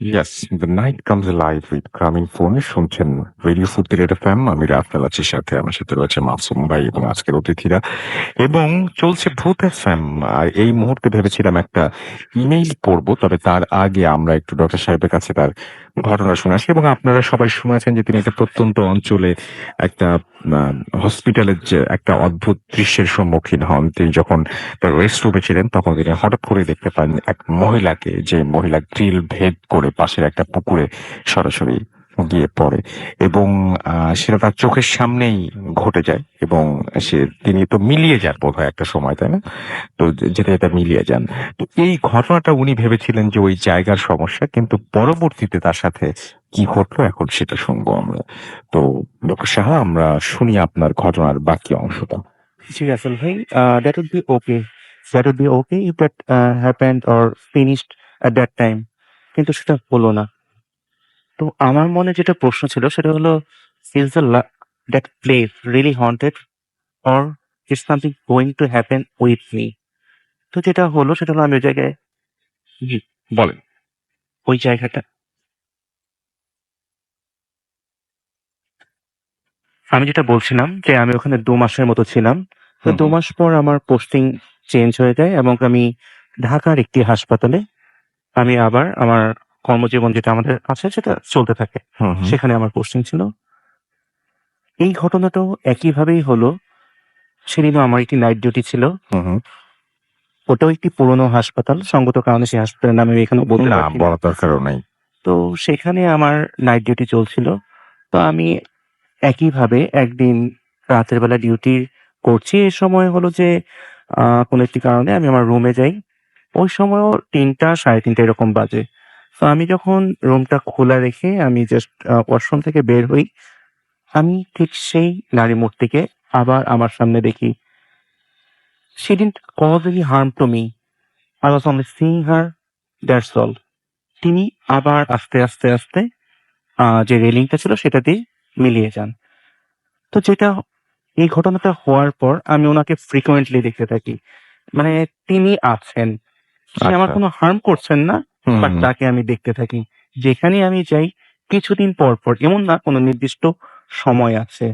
Yes, the night comes alive with coming phone শুনছেন রেডিও ফুর্তি রেড এফএম। আমি রাফেল আছি সাথে, আমার সাথে রয়েছে মাসুম ভাই এবং আজকের অতিথিরা, এবং চলছে ভূত এফএম। এই মুহূর্তে ভেবেছিলাম একটা ইমেইল পড়বো, তবে তার আগে আমরা একটু ডক্টর সাহেবের কাছে তার ঘটনা শুনেছি, এবং আপনারা সবাই শুনেছেন যে তিনি একটা প্রত্যন্ত অঞ্চলে একটা হসপিটালের যে একটা অদ্ভুত দৃশ্যের সম্মুখীন হন। তিনি যখন তার রেস্ট রুমে ছিলেন তখন তিনি হঠাৎ করে দেখতে পান এক মহিলাকে, যে মহিলা গ্রিল ভেদ করে পাশের একটা পুকুরে সরাসরি গিয়ে পড়ে, এবং সেটা তার চোখের সামনেই ঘটে যায়, এবং তিনি তো মিলিয়ে যান বোধ হয় একটা সময়, তাই না? তো যেটা যেটা মিলিয়ে যান। তো এই ঘটনাটা উনি ভেবেছিলেন যে ওই জায়গার সমস্যা, কিন্তু পরবর্তীতে তার সাথে কি ঘটলো এখন সেটা শুনবো আমরা। তো ডক্টর সাহা, আমরা শুনি আপনার ঘটনার বাকি অংশটা। জি রাসেল ভাই, that would be okay, if that happened or finished at that time, কিন্তু সেটা হলো না। তো আমার মনে যেটা প্রশ্ন ছিল সেটা হলো, is that place really haunted, or is something going to happen with me? তো যেটা হলো সেটা হলো, আমি ওই জায়গায়, জি বলেন। ওই জায়গাটা আমি যেটা বলছিলাম যে আমি ওখানে ২ মাসের মতো ছিলাম। তো ২ মাস পর আমার পোস্টিং চেঞ্জ হয়ে যায় এবং আমি ঢাকার একটি হাসপাতালে আমি আবার আমার কর্মজীবন যেটা আমাদের আছে সেটা চলতে থাকে। সেখানে আমার পোস্টিং ছিল। এই ঘটনাটাও একইভাবেই হলো। সেদিনও আমার একটি নাইট ডিউটি ছিল। ওটাও একটি পুরনো হাসপাতাল। সঙ্গত কারণে সেই হাসপাতালের নাম আমি এখানে বলতে না, পারছি না। বলার দরকারও নাই। তো সেখানে আমার নাইট ডিউটি চলছিল। তো আমি একইভাবে একদিন রাতের বেলা ডিউটি করছি। এ সময় হলো যে কোনো একটি কারণে আমি আমার রুমে যাই। ওই সময়ও ৩টা ৩:৩০ এরকম বাজে। তো আমি যখন রুমটা খোলা রেখে আমি জাস্ট ওয়াশরুম থেকে বের হই, আমি ঠিক সেই নারী মূর্তিকে আবার আমার সামনে দেখি। She didn't cause any harm to me. I was only seeing her, that's all. তিনি আবার আস্তে, যে রেলিংটা ছিল সেটা দিয়ে মিলিয়ে যান। তো যেটা এই ঘটনাটা হওয়ার পর আমি উনাকে ফ্রিকোয়েন্টলি দেখতে থাকি। মানে তিনি আছেন। সে আমার আচ্ছা। কোনো হার্ম করছেন না, বাট তাকে আমি দেখতে থাকি। যেখানেই আমি যাই কিছুদিন পর, এমন না কোনো নির্দিষ্ট সময় আছে।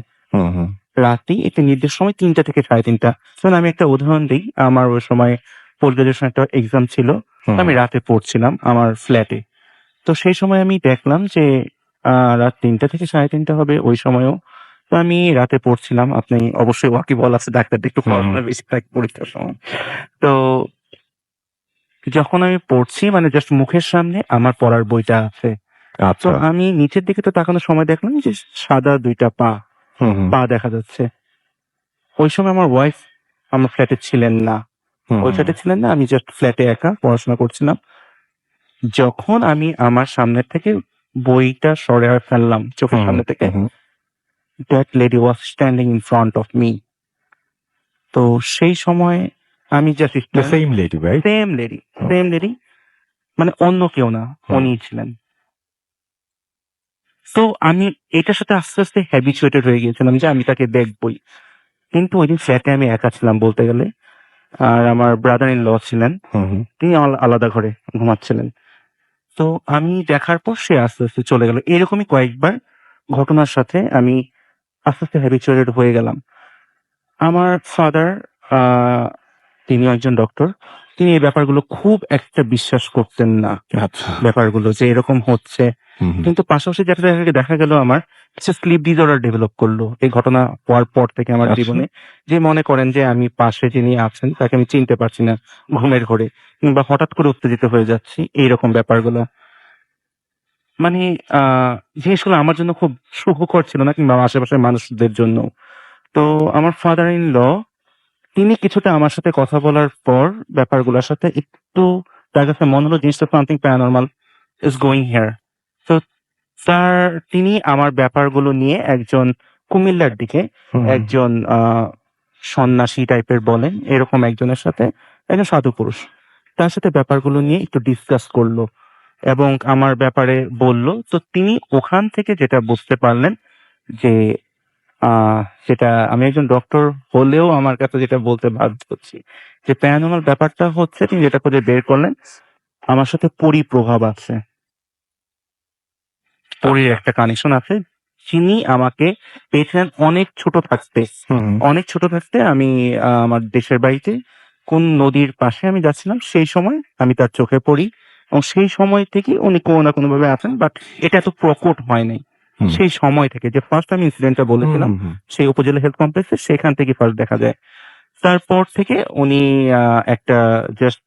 রাতেই একটি নির্দিষ্ট সময় ৩টা থেকে ৩:৩০। যেমন আমি একটা উদাহরণ দিই, আমার ওই সময় পোস্ট গ্রাজুয়েশন একটা এক্সাম ছিল। তো আমি রাতে পড়ছিলাম আমার ফ্ল্যাটে। তো সেই সময় আমি দেখলাম যে রাত ৩টা থেকে ৩:৩০ হবে ওই সময়ও। তো আমি রাতে পড়ছিলাম। আপনি অবশ্যই ওয়াকিবহাল আছে, ডাক্তারদের একটু পড়াশোনা বেশি থাকে পরীক্ষার সময়। তো যখন আমি পড়ছি মানে জাস্ট মুখের সামনে আমার পড়ার বইটা আছে। তো আচ্ছা। আমি নিচের দিকে তো তাকানোর সময় দেখলাম যে সাদা ২টা পা দেখা যাচ্ছে। ওই সময় আমার ওয়াইফ আমার ফ্ল্যাটে ছিলেন না। ওই ফ্ল্যাটে ছিলেন না, আমি জাস্ট ফ্ল্যাটে একা পড়াশোনা করছিলাম। যখন আমি আমার সামনে থেকে বইটা সরিয়ে ফেললাম চোখের সামনে থেকে, that lady was standing in front of me. তো সেই সময় আমি just The same lady, right? Same lady, মানে অন্য কেউ না, উনিই ছিলেন। তো আমি এটার সাথে আস্তে হ্যাবিচুয়েটেড হয়ে গিয়েছিলাম যে আমি তাকে দেখবই। কিন্তু ওইদিন ফ্ল্যাটে আমি একা ছিলাম বলতে গেলে। আর আমার ব্রাদার ইন ল ছিলেন। তিনি আলাদা ঘরে ঘুমাচ্ছিলেন। তো আমি দেখার পর সে আস্তে চলে গেল। এরকমই কয়েকবার ঘটনার সাথে আমি আস্তে হ্যাবিচুয়েটেড হয়ে গেলাম। আমার ফাদার তিনিও একজন ডক্টর। তিনি এই ব্যাপারগুলো খুব একটা বিশ্বাস করতেন না। আচ্ছা। ব্যাপারগুলো যে এরকম হচ্ছে। কিন্তু পাশাপাশি যেটা দেখা গেল আমার স্লিপ ডিসঅর্ডার ডেভেলপ করলো এই ঘটনা হওয়ার পর থেকে আমার জীবনে। যে মনে করেন যে আমি পাশে যিনি আছেন তাকে আমি চিনতে পারছি না ঘুমের ঘোরে, কিংবা হঠাৎ করে উত্তেজিত হয়ে যাচ্ছি, এইরকম ব্যাপারগুলো। মানে জিনিসগুলো আমার জন্য খুব সুখকর ছিল না, কিংবা আমার আশেপাশের মানুষদের জন্য। তো আমার ফাদার ইন ল তিনি কিছুটা আমার সাথে কথা বলার পর ব্যাপারগুলোর সাথে একটু তার কাছে মনে হলো জিনিসটা something paranormal is going here. তো তিনি আমার ব্যাপারগুলো নিয়ে একজন কুমিল্লার দিকে হুম। একজন সন্ন্যাসী টাইপের বলেন এরকম একজনের সাথে, একজন সাধু পুরুষ, তার সাথে ব্যাপারগুলো নিয়ে একটু ডিসকাস করলো এবং আমার ব্যাপারে বলল। তো তিনি ওখান থেকে যেটা বুঝতে পারলেন যে সেটা আমি একজন ডক্টর হলেও আমার কাছে যেটা বলতে বাধ্য হচ্ছি যে প্যারানর্মাল ব্যাপারটা হচ্ছে, তিনি যেটা খুঁজে বের করলেন আমার সাথে পরিপ্রভাব আছে, পরির একটা কানেকশন আছে। যিনি আমাকে পেয়েছিলেন অনেক ছোট থাকতে। হুম। অনেক ছোট থাকতে আমি আমার দেশের বাড়িতে কোন নদীর পাশে আমি যাচ্ছিলাম, সেই সময় আমি তার চোখে পড়ি এবং সেই সময় থেকে উনি কোনো না কোনো ভাবে আছেন, বাট এটা এত প্রকট হয় নাই। হুম। সেই সময় থেকে যে ফার্স্ট আমি ইনসিডেন্টটা বলেছিলাম হুম, হুম, সেই উপজেলা হেলথ কমপ্লেক্সে, সেখান থেকে ফার্স্ট দেখা যায়। তারপর থেকে উনি একটা জাস্ট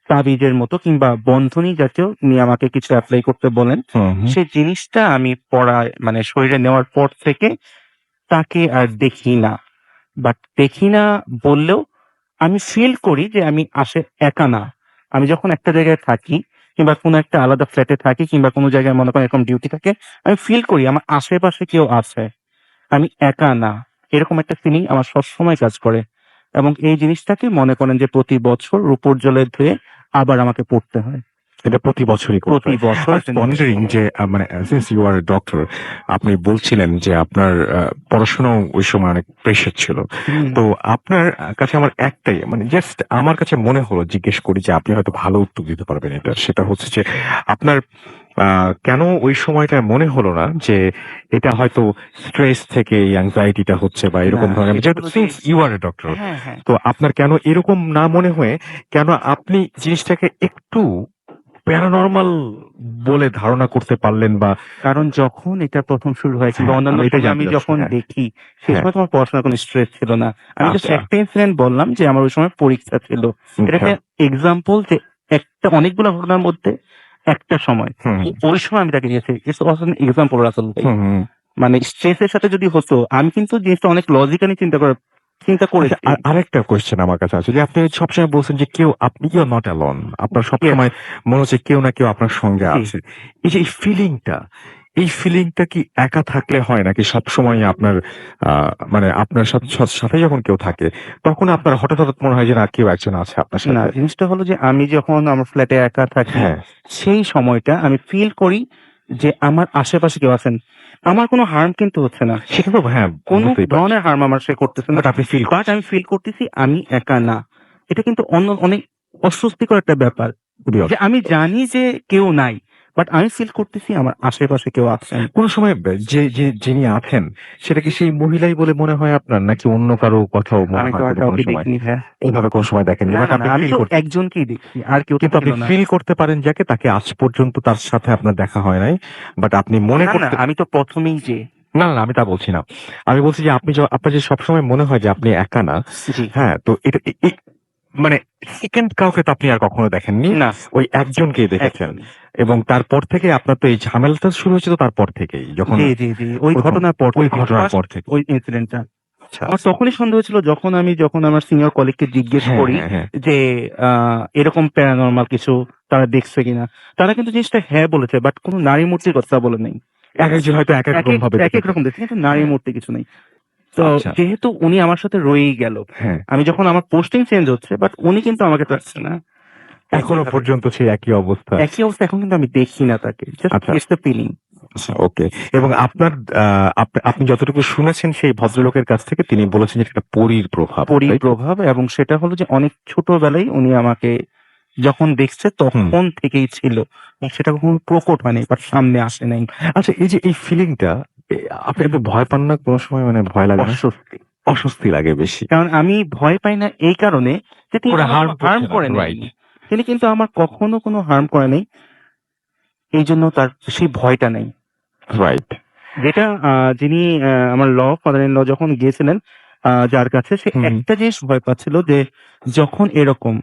তাবিজের মতো কিংবা বন্ধনী জাতীয় উনি আমাকে কিছু অ্যাপ্লাই করতে বলেন। হুম, হুম। সেই জিনিসটা আমি পড়ায় মানে শরীরে নেওয়ার পর থেকে তাকে আর দেখি না। বাট দেখি না বললেও আমি ফিল করি যে আমি একা না। আমি যখন একটা জায়গায় থাকি কিংবা কোনো একটা আলাদা ফ্ল্যাটে থাকি কিংবা কোনো জায়গায় মনে করেন এরকম ডিউটি থাকে, আমি ফিল করি আমার আশেপাশে কেউ আছে। আমি একা না। এরকম একটা ফিলিং আমার সবসময় কাজ করে। এবং এই জিনিসটাকে মনে করেন যে প্রতি বছর রূপোর জলে ধুয়ে আবার আমাকে পড়তে হয়। এটা প্রতি বছরই করতে প্রতি হয়। বছর I was wondering যে মানে সিন্স ইউ আর ডক্টর, আপনি বলছিলেন যে আপনার পড়াশোনাও ওই সময় অনেক প্রেশার ছিল। হুম। তো আপনার কাছে আমার একটাই মানে জাস্ট আমার কাছে মনে হলো জিজ্ঞেস করি যে আপনি হয়তো ভালো উত্তর দিতে পারবেন এটা। সেটা হচ্ছে যে আপনার কেন ওই সময়টা মনে হলো না যে এটা হয়তো স্ট্রেস থেকে এই অ্যাংজাইটিটা হচ্ছে বা এরকম না, ধরনের, এটা যেহেতু হলো যে since you are a doctor, হ্যাঁ, হ্যাঁ। তো আপনার কেন এরকম না মনে হয়ে কেন আপনি জিনিসটাকে একটু প্যারানরমাল বলে ধারণা করতে পারলেন বা কারণ যখন এটা ১ম শুরু হয় কিংবা হ্যাঁ, অন্যান্য আমি এটাই সময় জানতে আমি চাচ্ছি। যখন হ্যাঁ, দেখি, সেই হ্যাঁ। সময় তো আমার পড়াশোনার কোনো স্ট্রেস ছিল না। আমি জাস্ট আচ্ছা, একটা ইনসিডেন্ট বললাম যে আমার ওই সময় পরীক্ষা ছিল। এটা আচ্ছা। একটা এক্সাম্পল যে একটা অনেকগুলো ঘটনার মধ্যে একটা সময়। হুম, ওই সময় আমি তাকে নিয়েছি। It's also an example Rasel ভাই। হুম, হুম। মানে স্ট্রেসের সাথে যদি হতো, আমি কিন্তু জিনিসটা অনেক লজিক্যালি চিন্তা আচ্ছা, করেছি। আরেকটা কোয়েশ্চেন আমার কাছে আছে যে আপনি সবসময় বলছেন যে কেউ আপনি ইউ আর নট অ্যালোন। আপনার Yes, সবসময় মনে হচ্ছে কেউ না কেউ আপনার সঙ্গে জি। আছে। এই ফিলিংটা কি একা থাকলে হয় নাকি সবসময় আপনার মানে আপনার সাথে যখন কেউ থাকে তখন আপনার হঠাৎ মনে হয় যে না কেউ একজন আছে আপনার না, সাথে? জিনিসটা হলো যে আমি যখন আমার ফ্ল্যাটে একা থাকি, হ্যাঁ, সেই সময়টা আমি ফিল করি যে আমার আশেপাশে কেউ আছেন। আমার কোনো হার্ম কিন্তু হচ্ছে না। সেটা তো হ্যাঁ, কোনো বুঝতেই পারছি। ধরনের হার্ম আমার সে করতেছে না। বাট আপনি ফিল বাট আমি ফিল করতেছি আমি একা না। এটা কিন্তু অনেক অস্বস্তিকর একটা ব্যাপার। খুবই যে আমি জানি যে কেউ নাই। বাট আমি ফিল করতেছি আমার আশেপাশে কেউ আছেন। কোন সময় যিনি আছেন সেটা কি সেই মহিলাই বলে মনে হয় আপনার নাকি অন্য কারো কথাও মনে আমি তো হয় আর কোনো কাউকে সময়? দেখিনি ভাইয়া। এইভাবে কোন সময় দেখেননি। না, বাট না, না, আপনি আমি ফিল তো করতে একজনকেই দেখছি। আর কেউ তো কিন্তু আপনি ছিল না। ফিল করতে পারেন যাকে তাকে আজ পর্যন্ত তার সাথে আপনার দেখা হয় নাই। বাট আপনি মনে না, না, করতে আমি তো ১ম এই যে না, আমি তা বলছি না। আমি বলছি যে আপনার যে সবসময় মনে হয় যে আপনি একা না। জি। হ্যাঁ, তো এটা মানে সেকেন্ড কাউকে তো আপনি আর কখনো দেখেননি। না, ওই একজনকেই দেখেছেন। একদমই। এবং তারপর থেকে আপনার তো এই ঝামেলাটা শুরু হয়েছে তো তারপর থেকেই। যখন জি। ওই ১ম ঘটনার পর ওই থেকে ঘটনার ফার্স্ট পর থেকে। ওই ইনসিডেন্টটা। আচ্ছা, আমার আচ্ছা। তখনই সন্দেহ ছিল যখন আমার সিনিয়র কলিগকে জিজ্ঞেস হ্যাঁ, করি হ্যাঁ, হ্যাঁ। যে এরকম প্যারানরমাল কিছু তারা দেখছে কিনা। তারা কিন্তু জিনিসটা হ্যাঁ বলেছে, বাট কোন নারী মূর্তির কথা বলে নাই। একেকজন হয়তো একেক রকম ভাবে একেক দেখেছে। রকম দেখছে, কিন্তু নারী হ্যাঁ, মূর্তি কিছু নেই। তো আচ্ছা। যেহেতু উনি আমার সাথে রয়েই গেল, হ্যাঁ, আমি যখন আমার পোস্টিং চেঞ্জ হচ্ছে, বাট উনি কিন্তু আমাকে পাচ্ছে না। এখনো একইভাবে পর্যন্ত সেই একই অবস্থা। একই অবস্থা, এখন কিন্তু আমি দেখি না তাকে। জাস্ট আচ্ছা, ইটস দ্য ফিলিং। আচ্ছা, ওকে। এবং আপনার আপনি যতটুকু শুনেছেন সেই ভদ্রলোকের কাছ থেকে তিনি বলেছেন যে এটা একটা পরীর প্রভাব, তাই তো? প্রভাব, এবং সেটা হলো যে অনেক ছোটবেলায় উনি আমাকে যখন দেখছে হুম। তখন থেকেই ছিল। এবং সেটা কখনো প্রকট হয়নি, বাট সামনে আসে নাই। আচ্ছা, এই যে এই ফিলিংটা আপনি ভয় পান না কোনো সময়, মানে ভয় লাগে না? অস্বস্তি। অস্বস্তি লাগে বেশি। কারণ আমি ভয় পাই না এই কারণে যে তিনি ওরা আমাকে হার্ম কোনো হার্ম করছে না। করে নাই। রাইট, তিনি কিন্তু আমার কখনো কোনো হার্ম করে নাই। এইজন্য তার সেই ভয়টা নেই। রাইট। যেটা যিনি আমার ফাদার ইন ল যখন গিয়েছিলেন যার কাছে, সে হুম, একটা জিনিস ভয় পাচ্ছিল যে যখন এরকম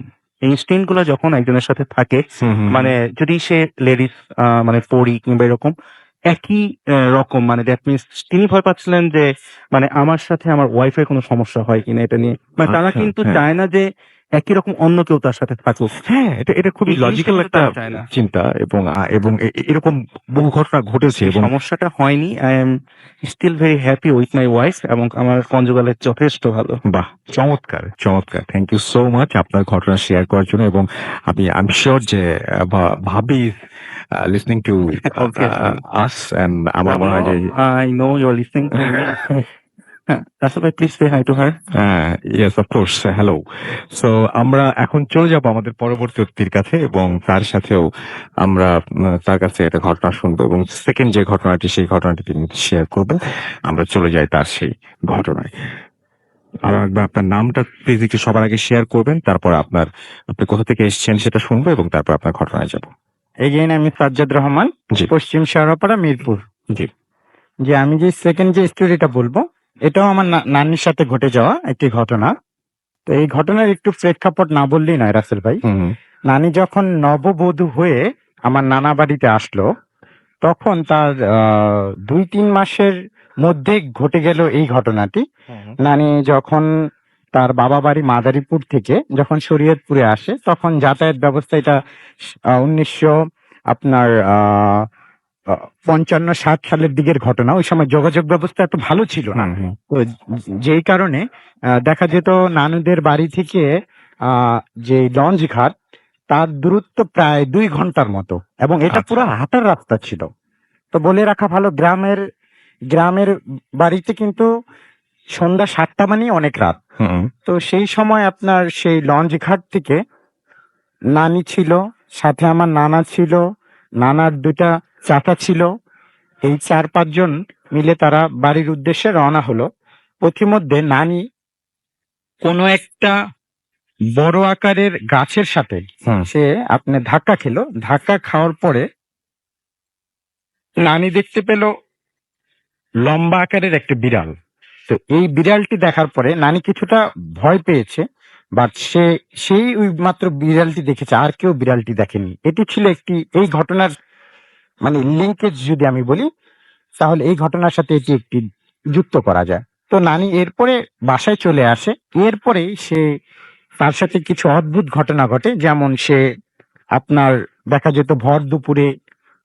ইনস্টিংক্ট গুলো যখন একজনের সাথে থাকে, মানে যদি সে লেডিস মানে পরি কিংবা এরকম একই রকম, মানে দ্যাট মিনস তিনি ভয় পাচ্ছিলেন যে মানে আমার সাথে আমার ওয়াইফের কোনো সমস্যা হয় কিনা এটা নিয়ে, মানে তারা আচ্ছা, কিন্তু হ্যাঁ। চায় না যে একই রকম অন্য কেউ তার সাথে থাকুক। হ্যাঁ, এটা খুবই এই জিনিসটা লজিক্যাল কিন্তু একটা তারা চায় না। চিন্তা, এবং এরকম বহু ঘটনা ঘটেছে এই এবং সমস্যাটা হয়নি। I am still very happy with my wife এবং আমার কনজুগালের যথেষ্ট ভালো। বাহ! চমৎকার, চমৎকার। থ্যাংক ইউ সো মাচ আপনার ঘটনা শেয়ার করার জন্য এবং আই এম সিউর যে ভাবি listening to Obviously. Us and আমার মনে হয় যে I know you're listening to me. That's why please say hi to her. Yes of course, hello. So আমরা এখন চলে যাব আমাদের পরবর্তী অতিথির কাছে এবং তার সাথেও আমরা তার কাছে একটা ঘটনা শুনবো এবং সেকেন্ড যে ঘটনাটি সেই ঘটনাটি তিনি শেয়ার করবেন। আমরা চলে যাই তার সেই ঘটনায়। আর একবার আপনার নামটা প্লিজ একটু সবার আগে শেয়ার করবেন, তারপর আপনি কোথা থেকে এসেছেন সেটা শুনবো এবং তারপর আপনার ঘটনায় যাব। এগেইন আমি সাজ্জাদ রহমান, জি। পশ্চিম শেওড়াপাড়া, মিরপুর। জি। যে আমি যে সেকেন্ড যে স্টোরিটা বলবো, এটাও আমার নানির সাথে ঘটে যাওয়া একটি ঘটনা। তো এই ঘটনার একটু প্রেক্ষাপট না বললেই নয় রাসেল ভাই। নানি যখন নববধূ হয়ে আমার নানা বাড়িতে আসলো, তখন তার 2-3 মাসের মধ্যে ঘটে গেল এই ঘটনাটি। নানি যখন তার বাবা বাড়ি মাদারীপুর থেকে যখন শরীয়তপুরে আসে, তখন যাতায়াত ব্যবস্থা এটা 1900 আপনার 55-60 সালের দিকের ঘটনা। ওই সময় যোগাযোগ ব্যবস্থা এত ভালো ছিল না। তো যেই কারণে দেখা যেত নানুদের বাড়ি থেকে যে লঞ্চ ঘাট, তার দূরত্ব প্রায় 2 ঘন্টার মতো এবং এটা আচ্ছা। পুরো হাঁটার রাস্তা ছিল। তো বলে রাখা ভালো, গ্রামের বাড়িতে কিন্তু সন্ধ্যা 7টা মানে অনেক রাত। তো সেই সময় আপনার সেই লঞ্চ ঘাট থেকে নানি ছিল, সাথে আমার নানা ছিল, নানার 2টা চাচা ছিল। এই 4-5 জন মিলে তারা বাড়ির উদ্দেশ্যে রওনা হলো। পথিমধ্যে নানি কোনো একটা বড় আকারের গাছের সাথে সে আপনি ধাক্কা খেলো। ধাক্কা খাওয়ার পরে নানি দেখতে পেল লম্বা আকারের একটা বিড়াল। তো এই বিড়ালটি দেখার পরে নানি কিছুটা ভয় পেয়েছে, বাট সেই ওই মাত্র বিড়ালটি দেখেছে, আর কেউ বিড়ালটি দেখেনি। এটি ছিল এই ঘটনার মানে লিঙ্কেজ যদি আমি বলি, তাহলে এই ঘটনার সাথে এটি একটি যুক্ত করা যায়। তো নানি এরপরে বাসায় চলে আসে। এরপরে তার সাথে কিছু অদ্ভুত ঘটনা ঘটে, যেমন সে আপনার দেখা যেত ভর দুপুরে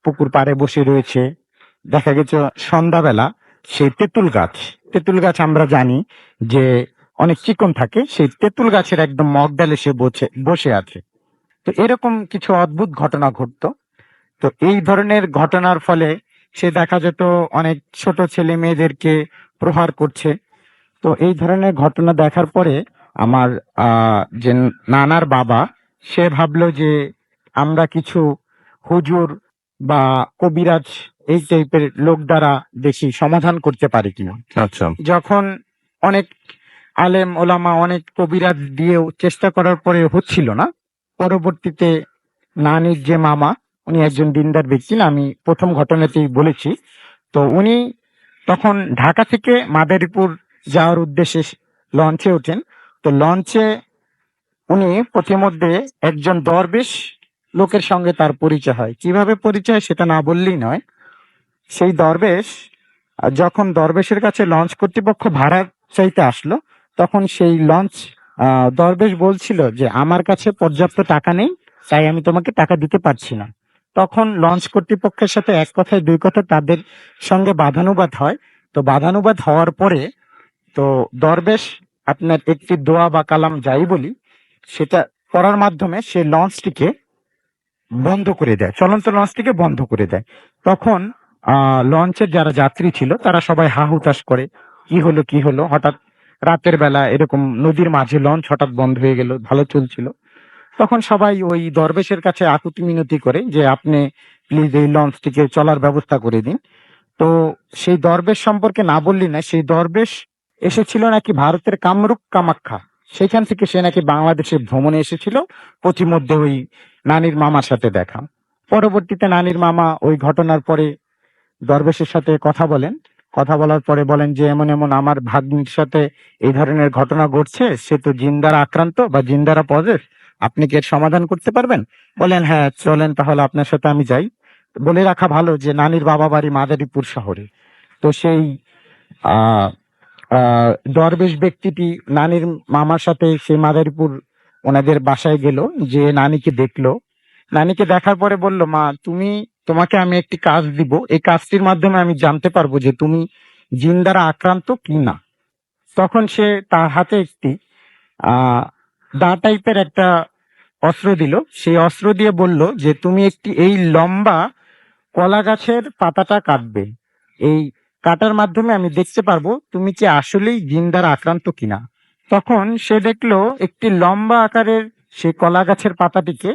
পুকুর পাড়ে বসে রয়েছে। দেখা গেছে সন্ধ্যাবেলা সেই তেঁতুল গাছ আমরা জানি যে অনেক চিকন থাকে, সেই তেঁতুল গাছের একদম মগডালে সে বসে আছে। তো এরকম কিছু অদ্ভুত ঘটনা ঘটতো। তো এই ধরনের ঘটনার ফলে সে দেখা যেত অনেক ছোট ছেলে মেয়েদেরকে প্রহার করছে। তো এই ধরনের ঘটনা দেখার পরে আমার যে নানার বাবা, সে ভাবলো যে আমরা কিছু হুজুর বা কবিরাজ এই টাইপের লোক দ্বারা দেখি সমাধান করতে পারি কিনা। আচ্ছা। যখন অনেক আলেম ওলামা, অনেক কবিরাজ দিয়েও চেষ্টা করার পরে হচ্ছিল না, পরবর্তীতে নানির যে মামা, উনি একজন দিনদার ব্যক্তি, না আমি প্রথম ঘটনাতেই বলেছি। তো উনি তখন ঢাকা থেকে মাদারীপুর যাওয়ার উদ্দেশ্যে লঞ্চে ওঠেন। তো লঞ্চে উনি প্রতিমধ্যে একজন দরবেশ লোকের সঙ্গে তার পরিচয় হয়। কিভাবে পরিচয় সেটা না বললেই নয়। সেই দরবেশ যখন দরবেশের কাছে লঞ্চ কর্তৃপক্ষ ভাড়া চাইতে আসলো, তখন সেই দরবেশ বলছিল যে আমার কাছে পর্যাপ্ত টাকা নেই, তাই আমি তোমাকে টাকা দিতে পারছি না। তখন লঞ্চ কর্তৃপক্ষের সাথে এক কথায় 2 কথা তাদের সঙ্গে বাদানুবাদ হয়। তো বাদানুবাদ হওয়ার পরে তো দরবেশ আপনার একটি দোয়া বা কালাম যাই বলি, সেটা করার মাধ্যমে সে লঞ্চটিকে বন্ধ করে দেয়, চলন্ত লঞ্চটিকে বন্ধ করে দেয়। তখন লঞ্চের যারা যাত্রী ছিল তারা সবাই হা হুতাশ করে, কি হলো, হঠাৎ রাতের বেলা এরকম নদীর মাঝে লঞ্চ হঠাৎ বন্ধ হয়ে গেল, ভালো চলছিল। তখন সবাই ওই দরবেশের কাছে আকুতি মিনতি করে যে আপনি প্লিজ এই লঞ্চটিকে চলার ব্যবস্থা করে দিন। তো সেই দরবেশ সম্পর্কে না বললি না, সেই দরবেশ এসেছিল নাকি ভারতের কামরূপ কামাখ্যা, সেখান থেকে সে নাকি বাংলাদেশে ভ্রমণে এসেছিল। প্রতিমধ্যে ওই নানির মামার সাথে দেখা। পরবর্তীতে নানির মামা ওই ঘটনার পরে দরবেশের সাথে কথা বলার পরে বলেন যে এমন এমন আমার ভাগ্নির সাথে এই ধরনের ঘটনা ঘটছে, সে তো জিন দ্বারা আক্রান্ত বা জিন দ্বারা পজেস, আপনি কি এর সমাধান করতে পারবেন? বলেন, হ্যাঁ চলেন তাহলে আপনার সাথে আমি যাই। বলে রাখা ভালো যে নানির বাবা বাড়ি মাদারীপুর শহরে। তো সেই আহ আহ দরবেশ ব্যক্তিটি নানির মামার সাথে সেই মাদারীপুর ওনাদের বাসায় গেল, যে নানিকে দেখলো। নানিকে দেখার পরে বলল, মা তোমাকে আমি একটি কাজ দিব, এই কাজটির মাধ্যমে আমি জানতে পারবো যে তুমি জিন দ্বারা আক্রান্ত কি না। তখন সে তার হাতে একটি আহ দা টাইপের একটা অস্ত্র দিল। সেই অস্ত্র দিয়ে বলল যে তুমি একটি এই লম্বা কলা গাছের পাতাটা কাটবে। এই কাটার মাধ্যমে আমি দেখতে পারবো তুমি কি আসলেই জিন দ্বারা আক্রান্ত কিনা। তখন সে দেখলো একটি লম্বা আকারের সেই কলা গাছের পাতাটিকে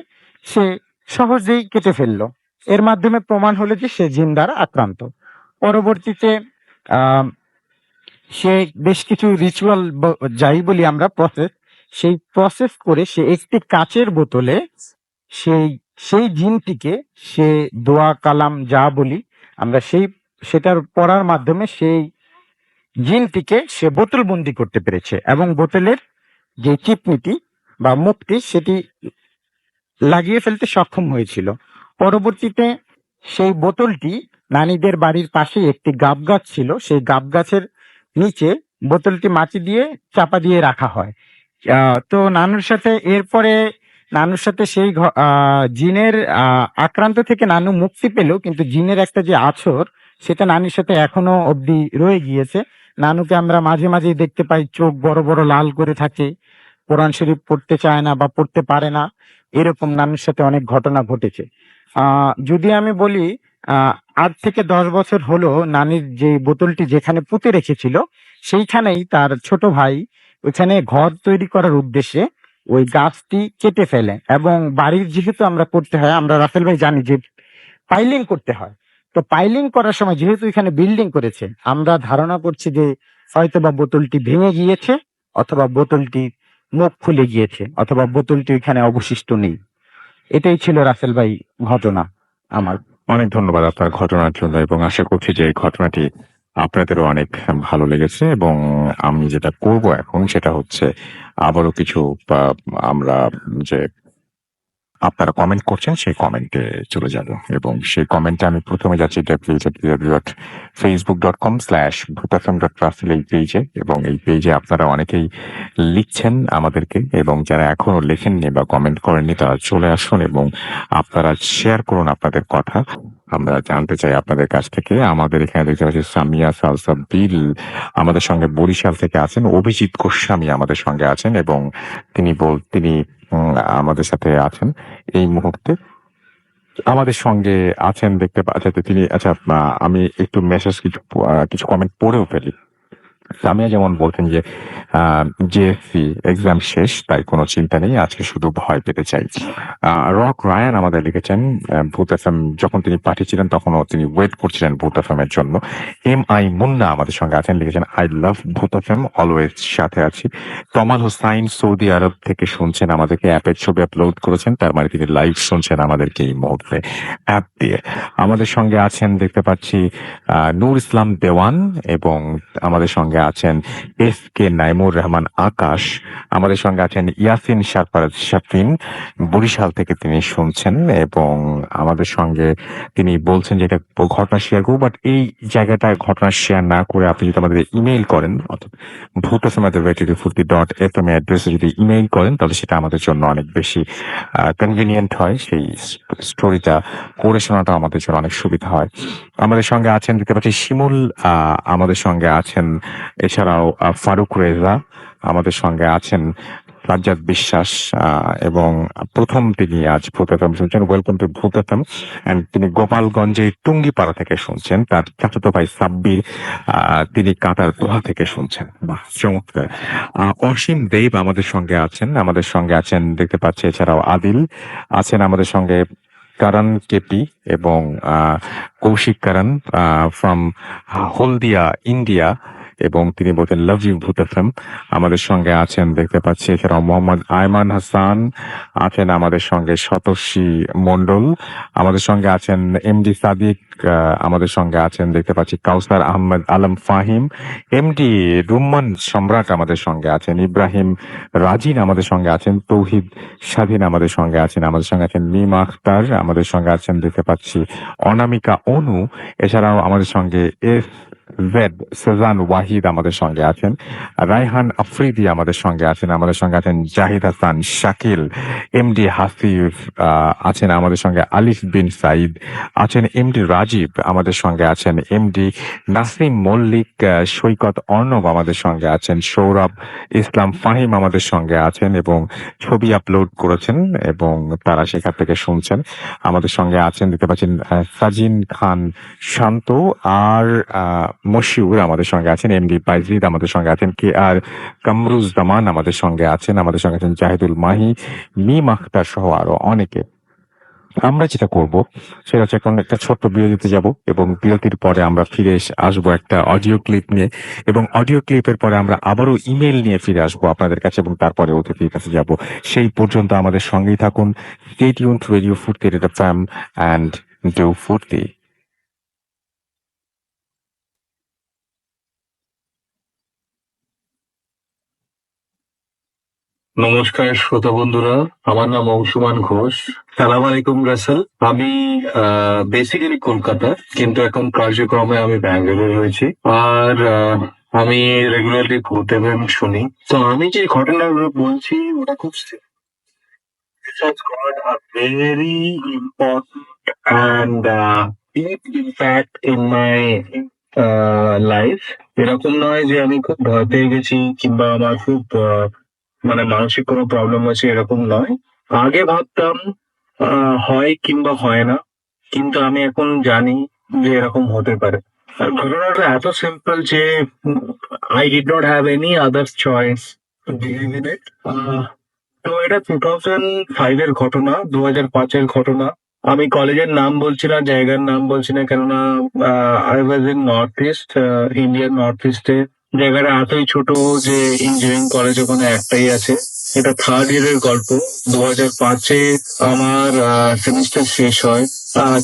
সে সহজেই কেটে ফেললো। এর মাধ্যমে প্রমাণ হলো যে সে জিন দ্বারা আক্রান্ত। পরবর্তীতে আহ সে বেশ কিছু রিচুয়াল যাই বলি আমরা প্রসেস, সেই প্রসেস করে সে একটি কাচের বোতলে সেই সেই জিনটিকে সে দোয়া কালাম যা বলি আমরা সেটার পড়ার মাধ্যমে সেই জিনটিকে সে বোতলবন্দি করতে পেরেছে, এবং বোতলের যে চিপনিটি বা মুখটি সেটি লাগিয়ে ফেলতে সক্ষম হয়েছিল। পরবর্তীতে সেই বোতলটি নানীদের বাড়ির পাশে একটি গাব গাছ ছিল, সেই গাব গাছের নিচে বোতলটি মাটি দিয়ে চাপা দিয়ে রাখা হয়। তো নানুর সাথে সেই জিনের আক্রান্ত থেকে নানু মুক্তি পেল, কিন্তু জিনের একটা যে আছর সেটা নানির সাথে এখনো অবধি রয়ে গিয়েছে। নানুকে আমরা মাঝে মাঝে দেখতে পাই চোখ বড় বড় লাল করে থাকে, কোরআন শরীফ পড়তে চায় না বা পড়তে পারে না। এরকম নানুর সাথে অনেক ঘটনা ঘটেছে। যদি আমি বলি, আহ 8 থেকে 10 বছর হলো নানির যে বোতলটি যেখানে পুঁতে রেখেছিল সেইখানেই তার ছোট ভাই ওইখানে ঘর তৈরি করার উদ্দেশ্যে ওই গাছটি কেটে ফেলে, এবং বাড়ির যেহেতু আমরা করতে হয়, আমরা রাসেল ভাই জানি যে পাইলিং করতে হয়। তো পাইলিং করার সময় যেহেতু এখানে বিল্ডিং করেছে, আমরা ধারণা করছি যে হয়তোবা বোতলটি ভেঙে গিয়েছে, অথবা বোতলটি মুখ খুলে গিয়েছে, অথবা বোতলটি এখানে অবশিষ্ট নেই। এটাই ছিল রাসেল ভাই ঘটনা আমার। অনেক ধন্যবাদ আপনার ঘটনার জন্য, এবং আশা করছি যে এই ঘটনাটি আপনাদেরও অনেক ভালো লেগেছে। এবং আমি যেটা করব এখন সেটা হচ্ছে আবারও কিছু আমরা যে আপনারা কমেন্ট করছেন সেই কমেন্টে চলে যাব, এবং সেই কমেন্টে আমি প্রথমে যাচ্ছি www.facebook.com/bhutafm.russell এই পেজে, এবং এই পেজে আপনারা অনেকেই লিখছেন আমাদেরকে, এবং যারা এখনো লেখেননি বা কমেন্ট করেননি তারা চলে আসুন এবং আপনারা শেয়ার করুন আপনাদের কথা। আমরা জানতে চাই আপনাদের কাছ থেকে। আমাদের এখানে দেখতে পাচ্ছি সামিয়া সালসাবিল আমাদের সঙ্গে বরিশাল থেকে আছেন, অভিজিৎ গোস্বামী আমাদের সঙ্গে আছেন, এবং তিনি আমাদের সাথে আছেন এই মুহূর্তে। আমাদের সঙ্গে আছেন দেখতে তিনি আমি একটু মেসেজ কিছু কমেন্ট পড়েও ফেলি। সামিয়া যেমন বলতেন যে জিএসসি এক্সাম শেষ, তাই কোনো চিন্তা নেই, আজকে শুধু ভয় পেতে চাই। রক রায়ান আমাদের লিখেছেন ভূত এফএম যখন তিনি পাঠিয়েছিলেন তখনও তিনি ওয়েট করছিলেন ভূত এফএম এর জন্য। MI মুন্না আমাদের সঙ্গে আছেন, লিখেছেন আই লাভ ভূত এফএম, অলওয়েজ সাথে আছি। তমাল হোসাইন সৌদি আরব থেকে শুনছেন আমাদেরকে, অ্যাপের ছবি আপলোড করেছেন, তার মানে তিনি লাইভ শুনছেন আমাদেরকে এই মুহূর্তে অ্যাপ দিয়ে। আমাদের সঙ্গে আছেন দেখতে পাচ্ছি নূর ইসলাম দেওয়ান, এবং আমাদের সঙ্গে আছেন SK নাইমুর রহমান আকাশ, আমাদের সঙ্গে আছেন ইয়াসিন শারফারাজ শাফিন, বরিশাল থেকে তিনি শুনছেন, এবং আমাদের সঙ্গে তিনি বলছেন যে এটা ঘটনা শেয়ার করবো, বাট এই জায়গাটায় ঘটনা শেয়ার না করে আপনি যদি আমাদের ইমেইল করেন, অর্থাৎ ভূতফুর্তি.fm অ্যাড্রেসে যদি ইমেইল করেন তাহলে সেটা আমাদের জন্য অনেক বেশি কনভিনিয়েন্ট হয়, সেই স্টোরিটা পড়ে শোনাটা আমাদের জন্য অনেক সুবিধা হয়। আমাদের সঙ্গে আছেন দেখতে পাচ্ছি শিমুল, আমাদের সঙ্গে আছেন এছাড়াও ফারুক রেজা, আমাদের সঙ্গে আছেন রাজ্জাক বিশ্বাস, এবং প্রথম তিনি আজ ভূত এফএম শুনছেন, ওয়েলকাম টু ভূত এফএম। এন্ড তিনি গোপালগঞ্জের টুঙ্গিপাড়া থেকে শুনছেন, তার চাচাতো ভাই সাব্বির তিনি কাটার দোহা থেকে শুনছেন। বাহ, চমৎকার। অসীম দেব আমাদের সঙ্গে আছেন দেখতে পাচ্ছি, এছাড়াও আদিল আছেন আমাদের সঙ্গে, কারণ কেপি এবং কৌশিক কারণ ফ্রম হলদিয়া ইন্ডিয়া, এবং তিনি বলতেন লাভ ইউ ভূত এফএম। আমাদের সঙ্গে আছেন দেখতে পাচ্ছি এছাড়াও মোহাম্মদ আয়মান হাসান আছেন আমাদের সঙ্গে, শতর্ষি মন্ডল আমাদের সঙ্গে আছেন, এমডি সাদিক আমাদের সঙ্গে আছেন দেখতে পাচ্ছি, কাউসার আহমেদ আলম ফাহিম, এমডি রুম্মান সম্রাট আমাদের সঙ্গে আছেন, ইব্রাহিম রাজিন আমাদের সঙ্গে আছেন, তৌহিদ স্বাধীন আমাদের সঙ্গে আছেন, আমাদের সঙ্গে আছেন মিম আখতার আমাদের সঙ্গে আছেন দেখতে পাচ্ছি, অনামিকা অনু, এছাড়াও আমাদের সঙ্গে এস জেড সেজান ওয়াহিদ আমাদের সঙ্গে আছেন, রায়হান আফ্রিদি আমাদের সঙ্গে আছেন, আমাদের সঙ্গে আছেন জাহিদ হাসান শাকিল, এমডি হাসিফ আছেন আমাদের সঙ্গে, আলিফ বিন সাইদ আছেন, এমডি রাজীব আমাদের সঙ্গে আছেন, এমডি নাসিম মল্লিক, সৈকত অর্ণব আমাদের সঙ্গে আছেন, সৌরভ ইসলাম ফাহিম আমাদের সঙ্গে আছেন এবং ছবি আপলোড করেছেন এবং তারা সেখান থেকে শুনছেন। আমাদের সঙ্গে আছেন দেখতে পাচ্ছেন সাজিন খান শান্ত আর মশিউর আমাদের সঙ্গে আছেন, এমডি বাইজিদ আমাদের সঙ্গে আছেন, কে আর কামরুজ্জামান আমাদের সঙ্গে আছেন, আমাদের সঙ্গে আছেন জাহিদুল মাহি, মিম আখতার সহ আরো অনেকে। আমরা যেটা করব সেটা হচ্ছে এখন একটা ছোট্ট বিরতিতে যাব এবং বিরতির পরে আমরা ফিরে আসবো একটা অডিও ক্লিপ নিয়ে এবং অডিও ক্লিপের পরে আমরা আবারও ইমেল নিয়ে ফিরে আসবো আপনাদের কাছে এবং তারপরে অতিথির কাছে যাব। সেই পর্যন্ত আমাদের সঙ্গেই থাকুন। স্টে টিউনড টু রেডিও ফুর্তি এফএম এন্ড ডু ফুর্তি। নমস্কার শ্রোতা বন্ধুরা, আমার নাম অংশুমান ঘোষ। সালাম আলাইকুম রাসেল। আমি বেসিক্যালি কলকাতা, কিন্তু এখন কার্যক্রমে আমি ব্যাঙ্গালোরে রয়েছি। আর আমি রেগুলারলি ভূত এফএম শুনি। তো আমি যে ঘটনাগুলো বলছি ওটা খুব it has got a very important and deep impact in my life. এরকম নয় যে আমি খুব ভয় পেয়ে গেছি কিংবা আমার খুব মানে মানসিক কোনো প্রবলেম আছে, এরকম নয়। আগে ভাবতাম হয় কিংবা হয় না, কিন্তু আমি এখন জানি যে এরকম হতে পারে। আর ঘটনাটা এত সিম্পল যে I did not have any others choice to believe in it. তো এটা 2005 এর ঘটনা, 2005-এর ঘটনা। আমি কলেজের নাম বলছি না, জায়গার নাম বলছি না, কেননা I was in north east, Indian north ইস্টে। জায়গাটা এতই ছোট যে ইঞ্জিনিয়ারিং কলেজ ওখানে একটাই আছে। এটা থার্ড ইয়ারের গল্প। 2005-এ আমার সেমিস্টার শেষ হয়।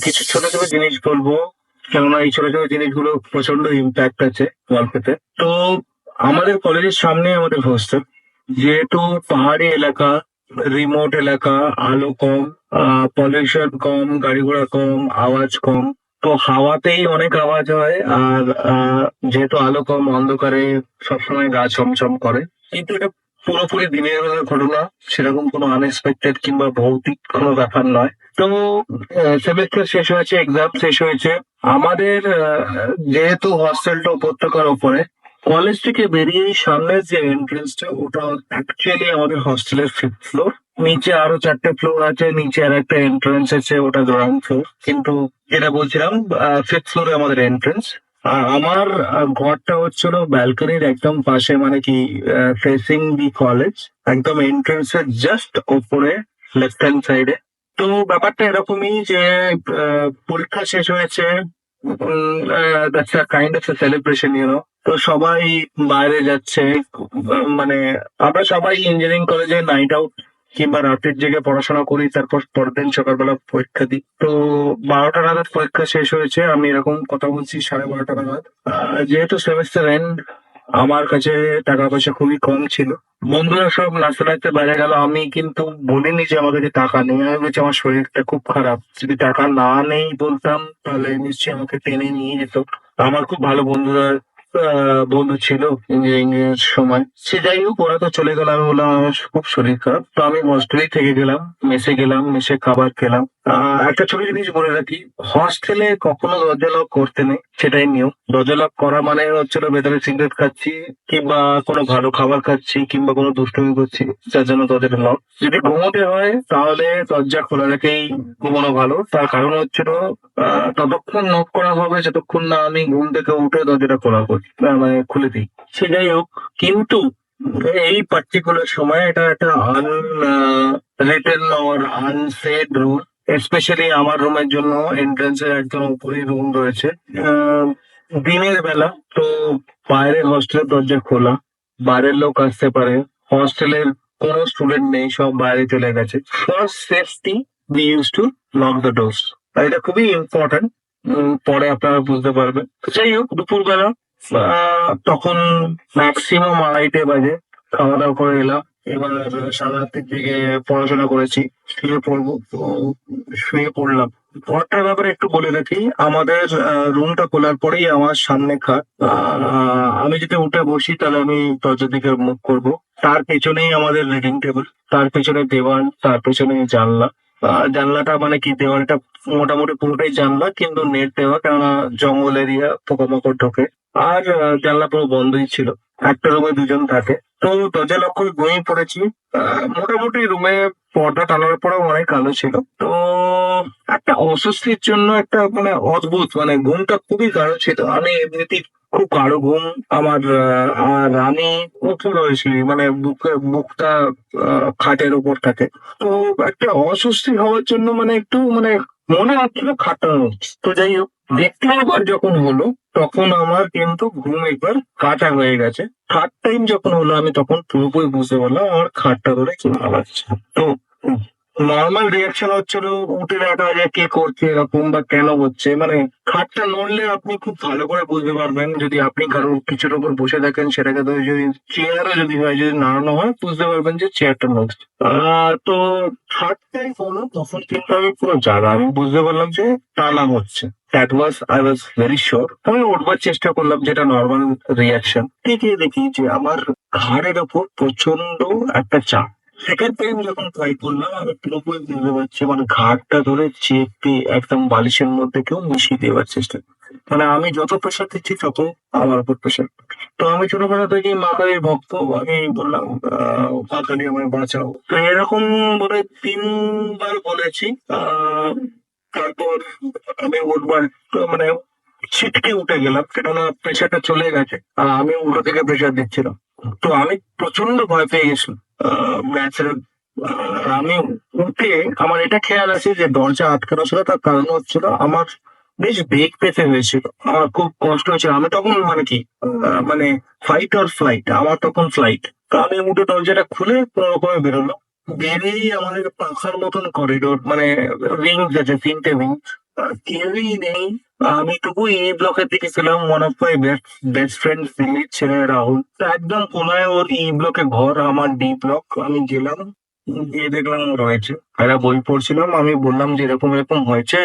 কিছু ছোট ছোট জিনিস বলবো, কেননা এই ছোট ছোট জিনিসগুলো প্রচন্ড ইম্প্যাক্ট আছে গল্পেতে। তো আমাদের কলেজের সামনে আমাদের হোস্টেল। যেহেতু পাহাড়ি এলাকা, রিমোট এলাকা, আলো কম, পলিউশন কম, গাড়ি ঘোড়া কম, আওয়াজ কম, তো হাওয়াতেই অনেক আওয়াজ হয়। আর যেহেতু আলো কম, অন্ধকারে সবসময় গা ছমছম করে। কিন্তু এটা পুরোপুরি দিনের বেলার ঘটনা, সেরকম কোনো আনএক্সপেক্টেড কিংবা ভৌতিক কোনো ব্যাপার নয়। তো সেমিস্টার শেষ হয়েছে, এক্সাম শেষ হয়েছে আমাদের। যেহেতু হস্টেলটা উপত্যকার উপরে, কলেজ থেকে বেরিয়ে সামনের যে এন্ট্রেন্সটা, ওটা অ্যাকচুয়ালি আমাদের হস্টেলের 5th ফ্লোর। নিচে আরো 4টে ফ্লোর আছে, নিচে আর একটা এন্ট্রেন্স আছে, ওটা গ্রাউন্ড ফ্লোর। কিন্তু যেটা বলছিলাম, 5th ফ্লোরে আমাদের এন্ট্রেন্স। আর আমার ঘরটা হচ্ছিল ব্যালকনির একদম পাশে, মানে কি ফেসিং দি কলেজ, একদম এন্ট্রেন্সের জাস্ট ওপরে লেফট হ্যান্ড সাইডে। তো ব্যাপারটা এরকমই যে পরীক্ষা শেষ হয়েছে, that's a kind of celebration, তো সবাই বাইরে যাচ্ছে। মানে আমরা সবাই ইঞ্জিনিয়ারিং কলেজে নাইট আউট কিংবা রাতের জেগে পড়াশোনা করি, তারপর পরের দিন সকালবেলা পরীক্ষা দিই। তো 12টা নাগাদ পরীক্ষা শেষ হয়েছে, আমি এরকম কথা বলছি 12:30 নাগাদ। যেহেতু সেমিস্টার এন্ড, আমার কাছে টাকা পয়সা খুবই কম ছিল। বন্ধুরা সব নাচতে নাচতে বাইরে গেল, আমি কিন্তু বলিনি যে আমার কাছে টাকা নেই। আমি বলছি আমার শরীরটা খুব খারাপ, যদি টাকা না নেই বলতাম তাহলে নিশ্চয়ই আমাকে টেনে নিয়ে যেত। আমার খুব ভালো বন্ধু ছিল ইঞ্জিনিয়ারিং এর সময়। সে যাই হোক, ওরা তো চলে গেল। আমি বললাম আমার খুব শরীর খারাপ, তো আমি হস্টেলেই থেকে গেলাম, মেসে গেলাম, মেসে খাবার খেলাম। একটা ছোট জিনিস বলে রাখি, হস্টেলে কখনো দরজা লক করতে নেই, সেটাই নিয়ম। দরজা লক করা মানে হচ্ছিল ভেতরে সিগারেট খাচ্ছি কিংবা কোনো ভালো খাবার খাচ্ছি কিংবা কোনো দুষ্টুমি করছি, যার জন্য দরজাটা লক। যদি ঘুমোতে হয় তাহলে দরজা খোলা রেখেই ঘুমানো ভালো। তার কারণ হচ্ছিল ততক্ষণ নক করা হবে যতক্ষণ না আমি ঘুম থেকে উঠে দরজাটা খোলা করি, মানে খুলে দিই। সে যাই হোক, কিন্তু এই পার্টিকুলার সময় এটা একটা written or unsaid rule. Specially আমার রুমের জন্য এন্ট্রান্সের একদম উপরেই রুম রয়েছে। দিনের বেলা, তো বাইরে হস্টেলের দরজা খোলা, বাইরের লোক আসতে পারে, হস্টেলের কোনো স্টুডেন্ট নেই, সব বাইরে চলে গেছে। For safety we use to lock the doors. এটা খুবই ইম্পর্টেন্ট, পরে আপনারা বুঝতে পারবেন। তো যাই হোক, দুপুরবেলা তখন ম্যাক্সিমাম 2:30 বাজে, খাওয়া দাওয়া করে এলাম। এবার সাড়ে 8টার দিকে পড়াশোনা করেছি, শুয়ে পড়বো, তো শুয়ে পড়লাম। ঘরটার ব্যাপারে একটু বলে রাখি, আমাদের রুমটা খোলার পরেই আমার সামনে খাট। আমি যদি উঠে বসি তাহলে আমি দরজার দিকে মুখ করব। তার পেছনেই আমাদের রিডিং টেবিল, তার পেছনে দেওয়াল, তার পেছনে জানলা। জানলাটা মানে কি, দেওয়ালটা মোটামুটি পুরোটাই জানলা, কিন্তু নেট দেওয়া, কেননা জঙ্গল এরিয়া, পোকামাকড় ঢোকে। আর জানলা পুরো বন্ধই ছিল। একটা রুমে দুজন থাকে। তো দরজা লক করে ঘুমিয়ে পড়েছি। মোটামুটি রুমে পর্দা টানার পরেও অনেক আলো ছিল। তো একটা অস্বস্তির জন্য একটা মানে অদ্ভুত, মানে ঘুমটা খুবই গাঢ় ছিল। আমি এমনিতেই খুব গাঢ় ঘুম আমার। আর আমি উঠে রয়েছি, মানে মুখটা খাটের উপর থাকে। তো একটা অস্বস্তি হওয়ার জন্য মানে একটু মানে মনে হচ্ছিল খাটানো হচ্ছে। তো যাই হোক, দ্বিতীয় বার যখন হলো তখন আমার কিন্তু ঘুম একবার কাটা হয়ে গেছে। থার্ড টাইম যখন হলো আমি তখন পুরোপুরি বুঝতে পারলাম আমার খাটটা ধরে কি লাগছে। তো নর্মাল রিয়াকশন হচ্ছিল উঠে দেখা যে কে করছে এরকম বা কেন হচ্ছে, মানে খাটটা নড়লে আপনি খুব ভালো করে বুঝতে পারবেন। যদি আপনি কারোর কিছুর উপর বসে থাকেন, সেটাকে তো যদি চেয়ারও যদি হয়, যদি নাড়ানো হয়, বুঝতে পারবেন যে চেয়ারটা নড়ছে। তো থার্ড টাইম হলো তখন কিন্তু আমি পুরো জায়গা, আমি বুঝতে পারলাম যে টানা হচ্ছে। I was very sure. আমি উঠবার চেষ্টা করলাম, যেটা নর্মাল রিয়াকশন। দেখি যে আমার ঘাড়ের ওপর প্রচন্ড একটা চাপ। সেকেন্ড টাইম যখন ট্রাই করলাম, আমি পুরোপুরি বুঝতে পারছি মানে ঘাড়টা ধরে চেপে একদম বালিশের মধ্যে কেউ মিশিয়ে দেওয়ার চেষ্টা করছে। মানে আমি যত প্রেশার দিচ্ছি তত আমার উপর প্রেশার। তো আমি ছোটবেলা থেকে মা কালীর ভক্ত। আমি বললাম, মা কালী আমায় বাঁচাও। তো এরকম বলে 3 বার বলেছি। তারপর আমি উঠবার মানে ছিটকে উঠে গেলাম, কেননা প্রেশারটা চলে গেছে। আমি উল্টো থেকে প্রেশার দিচ্ছিলাম। তো আমি প্রচন্ড ভয় পেয়ে গেছিলাম। ন্যাচারাল। আমি উঠে আমার এটা খেয়াল আছে যে দরজা আটকানো ছিল, তার কারণ হচ্ছিল আমার বেশ বেগ পেতে হয়েছিল। আমার খুব কষ্ট হয়েছিল। আমি তখন মানে কি, মানে ফাইট অর ফ্লাইট, আমার তখন ফ্লাইট। তো আমি উঠে দরজাটা খুলে কোনো রকমে বেরোলাম। বেরিয়েই আমাদের পাখার মতন করিডোর, মানে রিংস আছে, 3টে রিংস। কেউই নেই। আমি টুকু ই ব্লকের দিকে ছিলাম। One of my best friend দিল্লির ছেলে রাহুল, তো একদম কোনায় ওর ই ব্লকে ঘর, আমার ডি ব্লক। আমি গেলাম, গিয়ে দেখলাম ও রয়েছে। একটা বই পড়ছিলাম। আমি বললাম যে এরকম এরকম হয়েছে।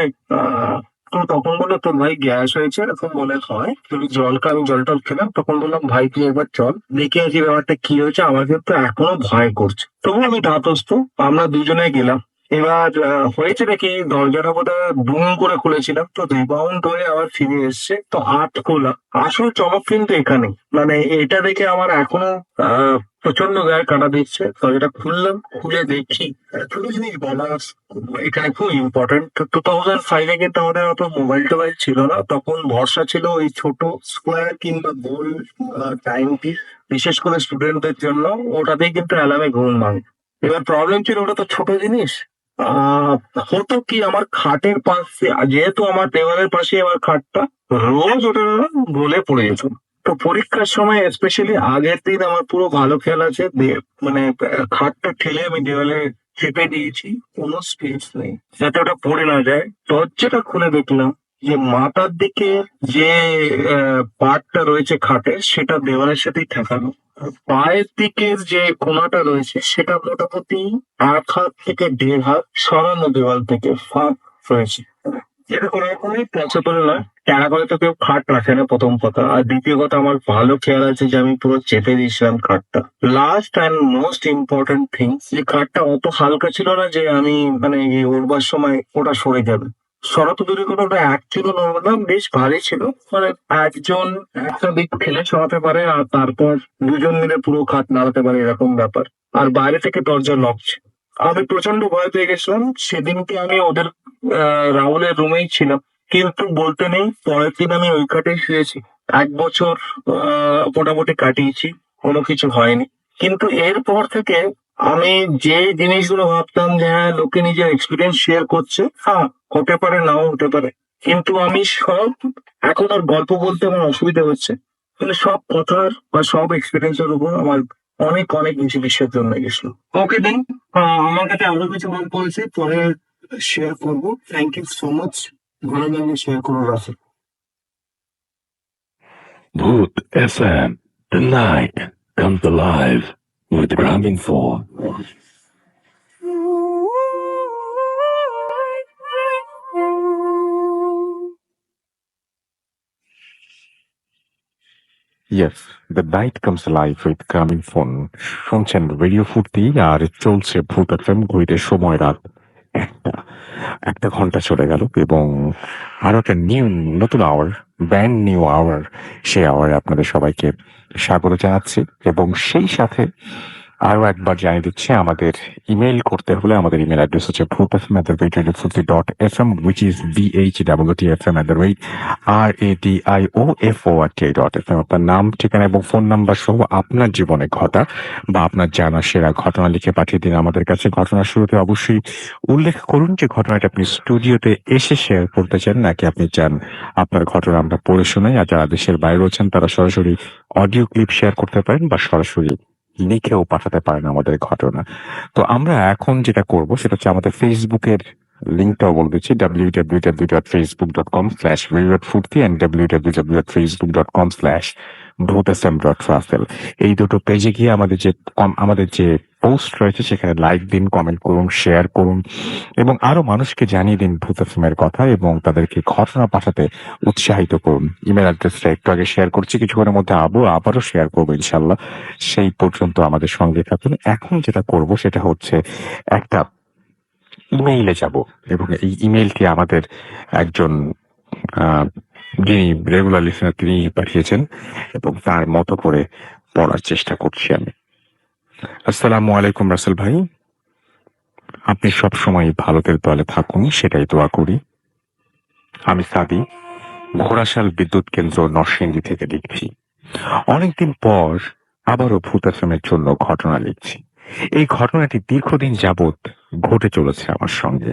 তো তখন বললো তোর ভাই গ্যাস হয়েছে, এরকম বলে হয় তুমি জল খা। আমি জল টল খেলাম। তখন বললাম ভাই তুই একবার চল দেখে আসি ব্যাপারটা কি হয়েছে, আমার কিন্তু এখনো ভয় করছে। তবু আমি ধাতস্থ। আমরা দুজনে গেলাম। এবার হয়েছে নাকি, দরজাটা বোধহয় দুম করে খুলেছিলাম, তো রিবাউন্ড হয়ে আবার ফিরে এসছে, তো আট খোলা। আসল চমক কিন্তু এখানে, মানে এটা দেখে আমার এখনো প্রচন্ড গায়ে কাটা দিচ্ছে। দরজাটা খুললাম, খুলে দেখি দুটো জিনিস বলা এখানে খুব ইম্পর্টেন্ট। 2005-এ কিন্তু আমাদের অত মোবাইল টোবাইল ছিল না। তখন ভরসা ছিল ওই ছোট স্কোয়ার কিংবা গোল টাইম পিস, বিশেষ করে স্টুডেন্টদের জন্য। ওটাতেই কিন্তু অ্যালার্মে ঘুম ভাঙে। এবার প্রবলেম ছিল ওটা তো ছোট জিনিস। আহ হতো কি, আমার খাটের পাশে, যেহেতু আমার দেওয়ালের পাশে আমার খাটটা, রোজ ওটা গলে পড়ে যেত। তো পরীক্ষার সময় স্পেশালি আগের দিন আমার পুরো ভালো খেয়াল আছে, মানে খাটটা ঠেলে আমি দেওয়ালে চেপে দিয়েছি, কোনো স্পেস নেই যাতে ওটা পড়ে না যায়। দরজাটা খুলে দেখলাম যে মাথার দিকে যে পার্টটা রয়েছে খাটের, সেটা দেওয়ালের সাথেই ঠেকানো। আর পায়ের দিকের যে কোনাটা রয়েছে সেটা মোটামুটি 1 হাত থেকে 1.5 হাত সরানো দেওয়াল থেকে ফাঁক রয়েছে। এটা কোনো রকমই পসিবল নয়। টাকা করে তো কেউ খাট রাখে না, প্রথম কথা। আর দ্বিতীয় কথা, আমার ভালো খেয়াল আছে যে আমি পুরো চেপে দিয়েছিলাম খাটটা। Last and most important thing, যে খাটটা অত হালকা ছিল না যে আমি মানে উড়বার সময় ওটা সরে যাবে। সরাতো দূরের কথা, ওটা এক ছিল না, বেশ ভারী ছিল। মানে একজন একটা দিক ঠেলে সরাতে পারে, আর তারপর দুজন মিলে পুরো খাট নাড়াতে পারে, এরকম ব্যাপার। আর বাইরে থেকে দরজা লক ছিল। আমি প্রচন্ড ভয় পেয়ে গেছিলাম। সেদিনকে আমি ওদের রাহুলের রুমেই ছিলাম। কিন্তু বলতে নেই, পরের দিন আমি ওই খাটেই শুয়েছি। 1 বছর মোটামুটি কাটিয়েছি, কোনো কিছু হয়নি। কিন্তু এরপর থেকে আমি যে জিনিসগুলো ভাবতাম যে হ্যাঁ লোকে নিজের এক্সপিরিয়েন্স শেয়ার করছে, হ্যাঁ হতে পারে নাও হতে পারে, কিন্তু আমি সব এখন আর গল্প বলতে আমার অসুবিধা হচ্ছে, কিন্তু সব কথার বা সব এক্সপিরিয়েন্সের উপর আমার অনেক অনেক বেশি বিশ্বাস জন্মে গেছিল। ওকে দেন, আমার কাছে আরো কিছু মনে পড়েছে, পরে শেয়ার করবো। থ্যাংক ইউ সো মাচ, ভালো লাগলে শেয়ার করবো Rasel. Booth FM, the night comes alive with Graminphone. Yes, the night comes live with coming phone. শুনছেন রেডিও ফুর্তি, আর চলছে ভূত এফএম। ঘড়িতে সময় রাত 1টা। 1টা ঘন্টা চলে গেল এবং আরো একটা নতুন আওয়ার, ব্র্যান্ড নিউ আওয়ার, সেই আওয়ারে আপনাদের সবাইকে স্বাগত জানাচ্ছি। এবং সেই সাথে আরো একবার জানিয়ে দিচ্ছি, আমাদের ইমেল করতে হলে আমাদের ইমেল অ্যাড্রেস হচ্ছে bhutfm@radiofurti.fm, which is bhutfm@radiofurti.fm। আপনার নাম, ঠিকানা এবং ফোন নাম্বার সহ আপনার জীবনে ঘটা বা আপনার জানা সেরা ঘটনা লিখে পাঠিয়ে দিন আমাদের কাছে। ঘটনার শুরুতে অবশ্যই উল্লেখ করুন যে ঘটনাটা আপনি স্টুডিওতে এসে শেয়ার করতে চান, নাকি আপনি চান আপনার ঘটনা আমরা পড়ে শোনাই। আর যারা দেশের বাইরে রয়েছেন তারা সরাসরি অডিও ক্লিপ শেয়ার করতে পারেন বা সরাসরি লিখেও পাঠাতে পারেন আমাদের ঘটনা। তো আমরা এখন যেটা করব সেটা হচ্ছে আমাদের ফেসবুকের লিঙ্কটাও বলে দিচ্ছি, www.facebook.com/radiofurti and www.facebook.com/bhutfm.raffle। এই দুটো পেজে গিয়ে আমাদের যে পোস্ট রয়েছে সেখানে লাইক দিন, কমেন্ট করুন, শেয়ার করুন এবং আরো মানুষকে জানিয়ে দিন ভূত এফএমের কথা এবং তাদেরকে ঘটনা পাঠাতে উৎসাহিত করুন। ইমেল অ্যাড্রেসটা একটু আগে শেয়ার করছি, কিছুক্ষণের মধ্যে আবারও শেয়ার করবো ইনশাল্লাহ। সেই পর্যন্ত আমাদের সঙ্গে থাকুন। এখন যেটা করব সেটা হচ্ছে একটা ইমেইলে যাব এবং এই ইমেইলটি আমাদের একজন যিনি রেগুলার লিসেনার তিনি পাঠিয়েছেন এবং তার মতো করে পড়ার চেষ্টা করছি আমি। আসসালামু আলাইকুম রাসেল ভাই, আপনি সবসময় ভারতের দলে থাকুন, সেটাই দোয়া করি। আমি সাদি, ঘোড়াশাল বিদ্যুৎ কেন্দ্র নরসিংদী থেকে লিখছি। অনেকদিন পর আবারও ভূত এফএমের জন্য ঘটনা লিখছি। এই ঘটনাটি দীর্ঘদিন যাবৎ ঘটে চলেছে আমার সঙ্গে।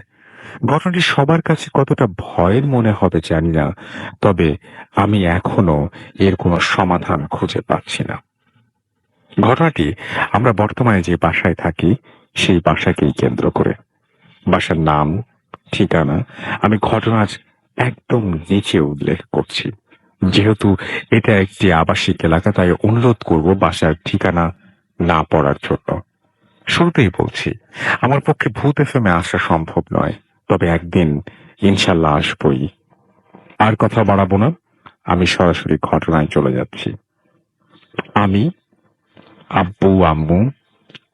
ঘটনাটি সবার কাছে কতটা ভয়ের মনে হবে জানি না, তবে আমি এখনো এর কোনো সমাধান খুঁজে পাচ্ছি না। ঘটনাটি আমরা বর্তমানে যে বাসায় থাকি সেই বাসাকেই কেন্দ্র করে। বাসার নাম, ঠিকানা আমি ঘটনার একদম নিচে উল্লেখ করছি। যেহেতু এটা একটি আবাসিক এলাকা, তাই অনুরোধ করব বাসার ঠিকানা না পড়ার জন্য। শুরুতেই বলছি, আমার পক্ষে ভূত এফএমে আসা সম্ভব নয়, তবে একদিন ইনশাল্লাহ আসবই। আর কথা বাড়াবো না, আমি সরাসরি ঘটনায় চলে যাচ্ছি। আমি, আব্বু, আম্মু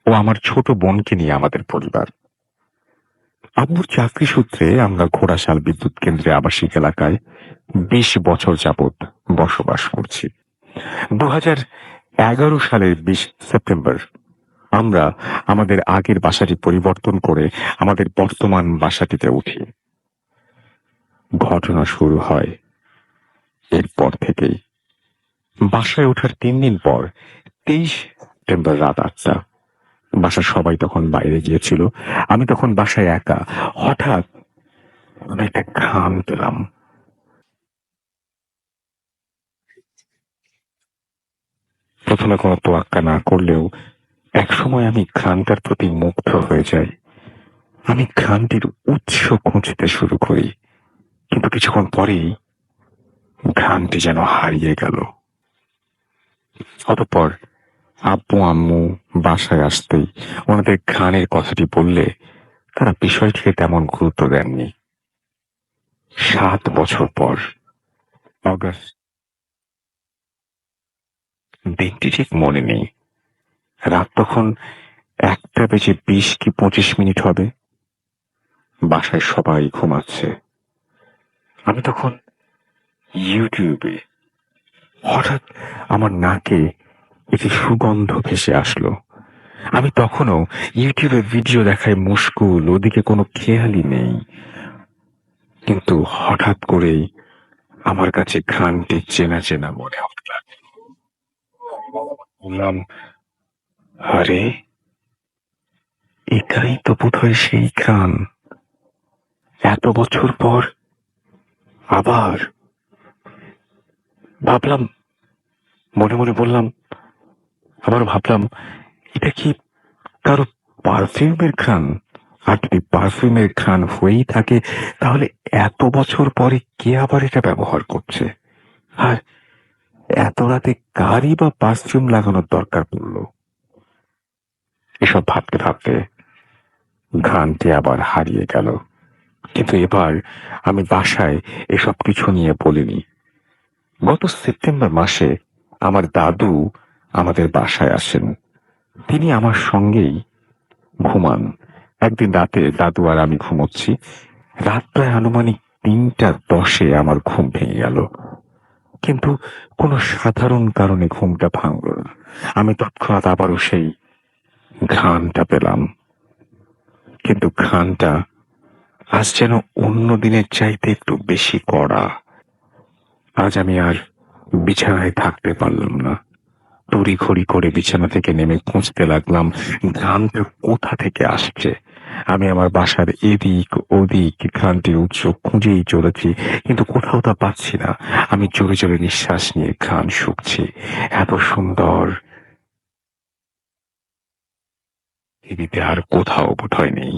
ও আমার ছোট বোনকে নিয়ে আমাদের পরিবার। আব্বুর চাকরি সূত্রে আমরা ঘোড়াশাল বিদ্যুৎ কেন্দ্রে আবাসিক এলাকায় 20 বছর যাবৎ বসবাস করছি। 2011 সালের 20 সেপ্টেম্বর আমরা আমাদের আগের বাসাটি পরিবর্তন করে আমাদের বর্তমান বাসাটিতে উঠি। ঘটনা শুরু হয় এরপর থেকেই। বাসায় ওঠার 3 দিন পর 23 সেপ্টেম্বর রাত 8টা, বাসার সবাই তখন বাইরে গিয়েছিল। আমি তখন বাসায় একা। হঠাৎ আমি একটা ঘ্রাণ পেলাম। প্রথমে কোনো তোয়াক্কা না করলেও একসময় আমি ঘ্রাণটার প্রতি মুগ্ধ হয়ে যাই। আমি ঘ্রাণটির উৎস খুঁজতে শুরু করি, কিন্তু কিছুক্ষণ পরেই ঘ্রাণটি যেন হারিয়ে গেল। অতঃপর আব্বু আম্মু বাসায় আসতেই ওনাদের ঘ্রাণের কথাটি বললে তারা বিষয়টিকে তেমন গুরুত্ব দেননি। 7 বছর পর অগাস্ট, দিনটি ঠিক মনে নেই, রাত তখন 1:20 কি 25 মিনিট হবে। বাসায় সবাই ঘুমাচ্ছে। আমি তখন ইউটিউবে, হঠাৎ আমার নাকে একটি সুগন্ধ ভেসে আসলো। আমি তখনও ইউটিউবে ভিডিও দেখায় মুশকুল, ওদিকে কোনো খেয়ালই নেই। কিন্তু হঠাৎ করেই আমার কাছে ঘ্রাণটি চেনা চেনা মনে হতে লাগে। বললাম, আরে এটাই তো বোধহয় সেই ঘ্রাণ। এত বছর পর আবার ভাবলাম, মনে মনে বললাম, আবার ভাবলাম, এটা কি কারো পারফিউমের ঘ্রাণ? আর যদি পারফিউমের ঘ্রাণ হয়েই থাকে, তাহলে এত বছর পরে কে আবার এটা ব্যবহার করছে? আর এত রাতে কারই বা পারফিউম লাগানোর দরকার পড়লো? এসব ভাবতে ভাবতে ঘ্রাণটি আবার হারিয়ে গেল। কিন্তু এবার আমি বাসায় এসব কিছু নিয়ে বলিনি। গত সেপ্টেম্বর মাসে আমার দাদু আমাদের বাসায় আসেন। তিনি আমার সঙ্গেই ঘুমান। একদিন রাতে দাদু আর আমি ঘুমোচ্ছি। রাত প্রায় আনুমানিক ৩:১০ আমার ঘুম ভেঙে গেল। কিন্তু কোনো সাধারণ কারণে ঘুমটা ভাঙল না। আমি তৎক্ষণাৎ আবারও সেই ঘ্রাণটা পেলাম। কিন্তু ঘ্রাণটা আজ যেন অন্য দিনের চাইতে একটু বেশি কড়া। আজ আমি আর বিছানায় থাকতে পারলাম না। তড়িঘড়ি করে বিছানা থেকে নেমে খুঁজতে লাগলাম ঘ্রাণটা কোথা থেকে আসছে। আমি আমার বাসার এদিক ওদিক ঘ্রাণটির উৎস খুঁজেই চলেছি, কিন্তু কোথাও তা পাচ্ছি না। আমি জোরে জোরে নিঃশ্বাস নিয়ে ঘ্রাণ শুকছি। এত সুন্দর পৃথিবীতে আর কোথাও বোধহয় নেই।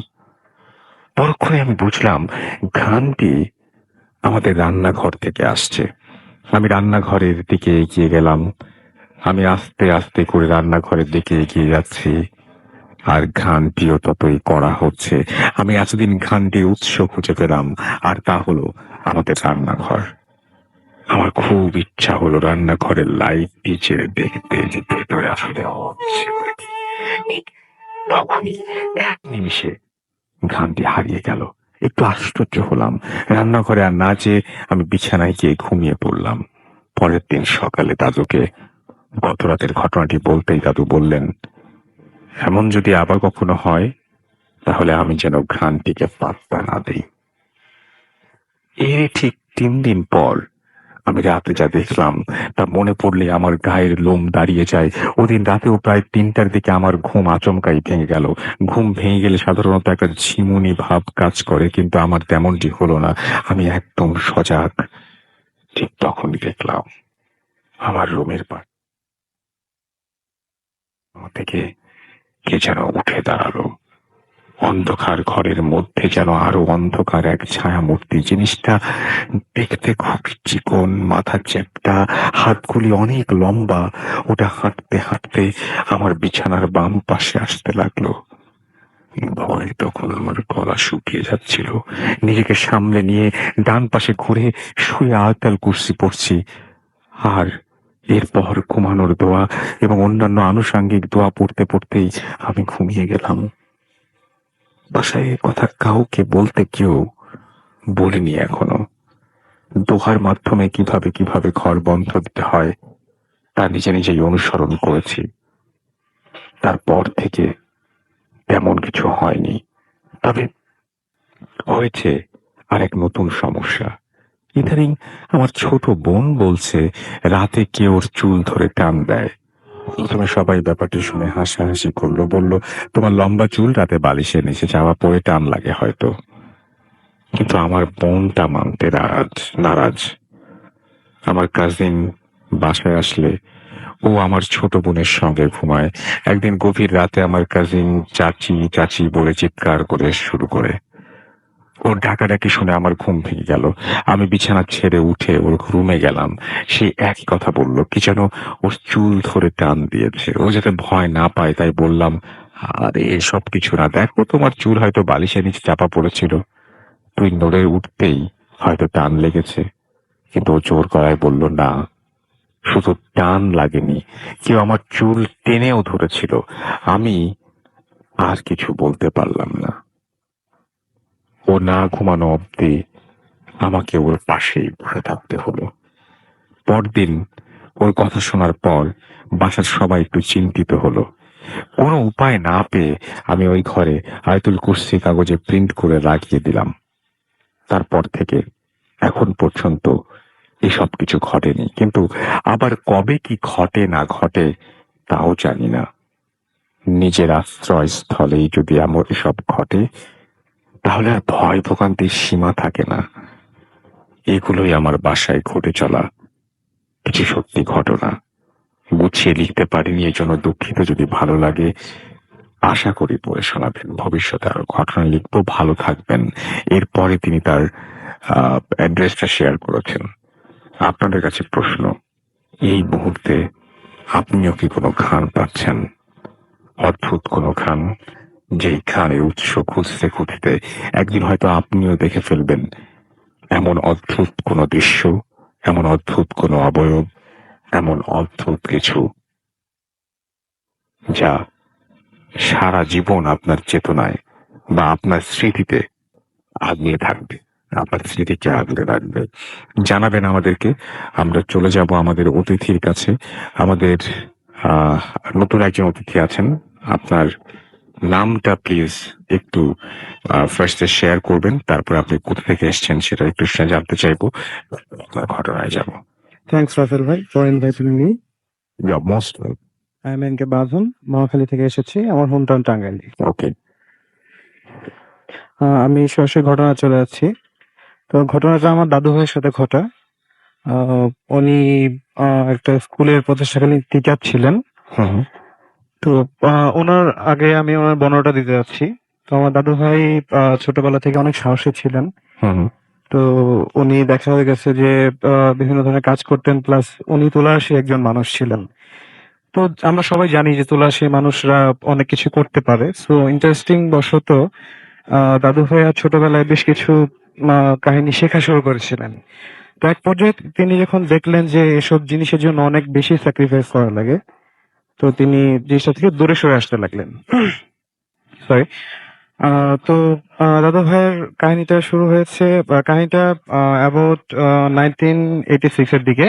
পরক্ষণে আমি বুঝলাম ঘ্রাণটি আমাদের রান্নাঘর থেকে আসছে। আমি রান্নাঘরের দিকে এগিয়ে গেলাম। আমি আস্তে আস্তে করে রান্নাঘরের দিকে এগিয়ে যাচ্ছি, আর ঘ্রাণটিও ততই কড়া হচ্ছে। আমি এতদিন ঘ্রাণটির উৎস খুঁজে পেলাম, আর তা হলো আমাদের রান্নাঘর। আমার খুব ইচ্ছা হলো রান্নাঘরের লাইটটি ছেড়ে দেখতে যে ভেতরে আসলে হচ্ছে কি। ঠিক তখনই এক নিমিষে ঘ্রাণটি হারিয়ে গেল। একটু আশ্চর্য হলাম। রান্নাঘরে আর না যেয়ে আমি বিছানায় গিয়ে ঘুমিয়ে পড়লাম। পরের দিন সকালে দাদুকে গত রাতের ঘটনাটি বলতেই দাদু বললেন, এমন যদি আবার কখনো হয়, তাহলে আমি যেন ঘ্রাণটিকে পাত্তা না দেই। এর ঠিক ৩ দিন পর আমি রাতে যা দেখলাম তা মনে পড়লে আমার গায়ের লোম দাঁড়িয়ে যায়। ওদিন রাতেও প্রায় ৩টার দিকে আমার ঘুম আচমকাই ভেঙে গেল। ঘুম ভেঙে গেলে সাধারণত একটা ঝিমুনি ভাব কাজ করে, কিন্তু আমার তেমনটি হলো না। আমি একদম সজাগ। ঠিক তখনই দেখলাম আমার রুমের পাশ থেকে কে যেন উঠে দাঁড়ালো। অন্ধকার ঘরের মধ্যে যেন আরো অন্ধকার এক ছায়া মূর্তি। জিনিসটা দেখতে খুব চিকন, মাথা চ্যাপ্টা, হাতগুলি অনেক লম্বা। ওটা হাঁটতে হাঁটতে আমার বিছানার বাম পাশে আসতে লাগলো। ভয়ে তখন আমার গলা শুকিয়ে যাচ্ছিল। নিজেকে সামলে নিয়ে ডান পাশে ঘুরে শুয়ে আয়তাল কুরসি পড়ছি। আর এরপর ঘুমানোর দোয়া এবং অন্যান্য আনুষাঙ্গিক দোয়া পড়তে পড়তেই আমি ঘুমিয়ে গেলাম। বাসায় এ কথা কাউকে বলতে কেউ বলিনি এখনো। দোহার মাধ্যমে কিভাবে কিভাবে ঘর বন্ধ দিতে হয় তা নিজে নিজেই অনুসরণ করেছি। তারপর থেকে তেমন কিছু হয়নি। তবে হয়েছে আরেক নতুন সমস্যা। ইদানিং আমার ছোট বোন বলছে রাতে কেউ ওর চুল ধরে টান দেয়। প্রথমে সবাই ব্যাপারটি শুনে হাসাহাসি করলো, বলল, তোমার লম্বা চুল রাতে বালিশের নিচে চাপা পড়ে টান লাগে হয়তো। কিন্তু আমার বোনটা মানতে নারাজ। আমার কাজিন বাসায় আসলে ও আমার ছোট বোনের সঙ্গে ঘুমায়। একদিন গভীর রাতে আমার কাজিন চাচি চাচি বলে চিৎকার করে শুরু করে। ওর ডাকাডাকি শুনে আমার ঘুম ভেঙে গেল। আমি বিছানা ছেড়ে উঠে ওর রুমে গেলাম। সে একই কথা বলল, কি যেন ওর চুল ধরে টান দিয়েছে। ও যাতে ভয় না পায় তাই বললাম, আরে এসব কিছু না, দেখো তোমার চুল হয়তো বালিশের নিচে চাপা পড়েছিল, তুই নড়ে উঠতেই হয়তো টান লেগেছে। কিন্তু ও জোর গলায় বলল, না, শুধু টান লাগেনি, কেউ আমার চুল টেনেও ধরেছিল। আমি আর কিছু বলতে পারলাম না। ও না ঘুমানো অব্দি আমাকে ওর পাশেই বসে থাকতে হলো। পরদিন ওর কথা শোনার পর বাসার সবাই একটু চিন্তিত হলো। কোনো উপায় না পেয়ে আমি ওই ঘরে আয়াতুল কুরসি কাগজে প্রিন্ট করে লাগিয়ে দিলাম। তারপর থেকে এখন পর্যন্ত এসব কিছু ঘটেনি, কিন্তু আবার কবে কি ঘটে না ঘটে তাও জানি না। নিজের আশ্রয়স্থলেই যদি এমন এসব ঘটে, তাহলে আর ভয় ভোগান্তির সীমা থাকে না। এগুলোই আমার বাসায় ঘটে চলা কিছু সত্যি ঘটনা। গুছিয়ে লিখতে পারিনি, এই জন্য দুঃখিত। যদি ভালো লাগে আশা করি পড়ে শোনাবেন। ভবিষ্যতে আরো ঘটনা লিখবো। ভালো থাকবেন। এরপরে তিনি তার অ্যাড্রেসটা শেয়ার করেছেন। আপনাদের কাছে প্রশ্ন, এই মুহূর্তে আপনিও কি কোনো খান পাচ্ছেন? অদ্ভুত কোনো খান, যেই খানের উৎস খুঁজতে খুঁজতে একদিন হয়তো আপনিও দেখে ফেলবেন এমন অদ্ভুত কোনো দৃশ্য, এমন অদ্ভুত কোনো অবয়ব, এমন অদ্ভুত কিছু যা সারা জীবন আপনার চেতনায় বা আপনার স্মৃতিতে আগলে থাকবে, আপনার স্মৃতিকে আগলে রাখবে। জানাবেন আমাদেরকে। আমরা চলে যাব আমাদের অতিথির কাছে। আমাদের নতুন একজন অতিথি আছেন। আপনার নামটা প্লিজ একটু ফার্স্টে শেয়ার করবেন, তারপর আপনি কোথা থেকে এসেছেন সেটা একটু জানতে চাইবো। আপনার ঘটনায় যাব। Thanks, Rafael bhai, for inviting me. Most I am NK Badhon, Mohakhali থেকে এসেছি। আমার হোম টাউন টাঙ্গাইল। ওকে। আমি সরাসরি ঘটনা চলে যাচ্ছি। তো ঘটনাটা আমার দাদু ভাইয়ের সাথে ঘটা। উনি একটা স্কুলের প্রতিষ্ঠাকালীন টিচার ছিলেন। হুম তো ওনার আগে আমি ওনার বর্ণনাটা দিতে যাচ্ছি। তো আমার দাদু ভাই ছোটবেলা থেকে অনেক সাহসী ছিলেন। হুম তো উনি দেখা হয়ে গেছে যে বিভিন্ন ধরনের কাজ করতেন, প্লাস উনি তুলারাশি একজন মানুষ ছিলেন। তো আমরা সবাই জানি যে তুলারাশি মানুষরা অনেক কিছু করতে পারে। সো ইন্টারেস্টিং বশত দাদু ভাইয়া ছোটবেলায় বেশ কিছু কাহিনী শেখা শুরু করেছিলেন। তো এক পর্যায়ে তিনি যখন দেখলেন যে এসব জিনিসের জন্য অনেক বেশি স্যাক্রিফাইস করা লাগে, তো তিনি জিনিসটা থেকে দূরে সরে আসতে লাগলেন। সরি। তো দাদু ভাইয়ের কাহিনীটা শুরু হয়েছে, কাহিনীটা অ্যাবাউট 1986 এর দিকে।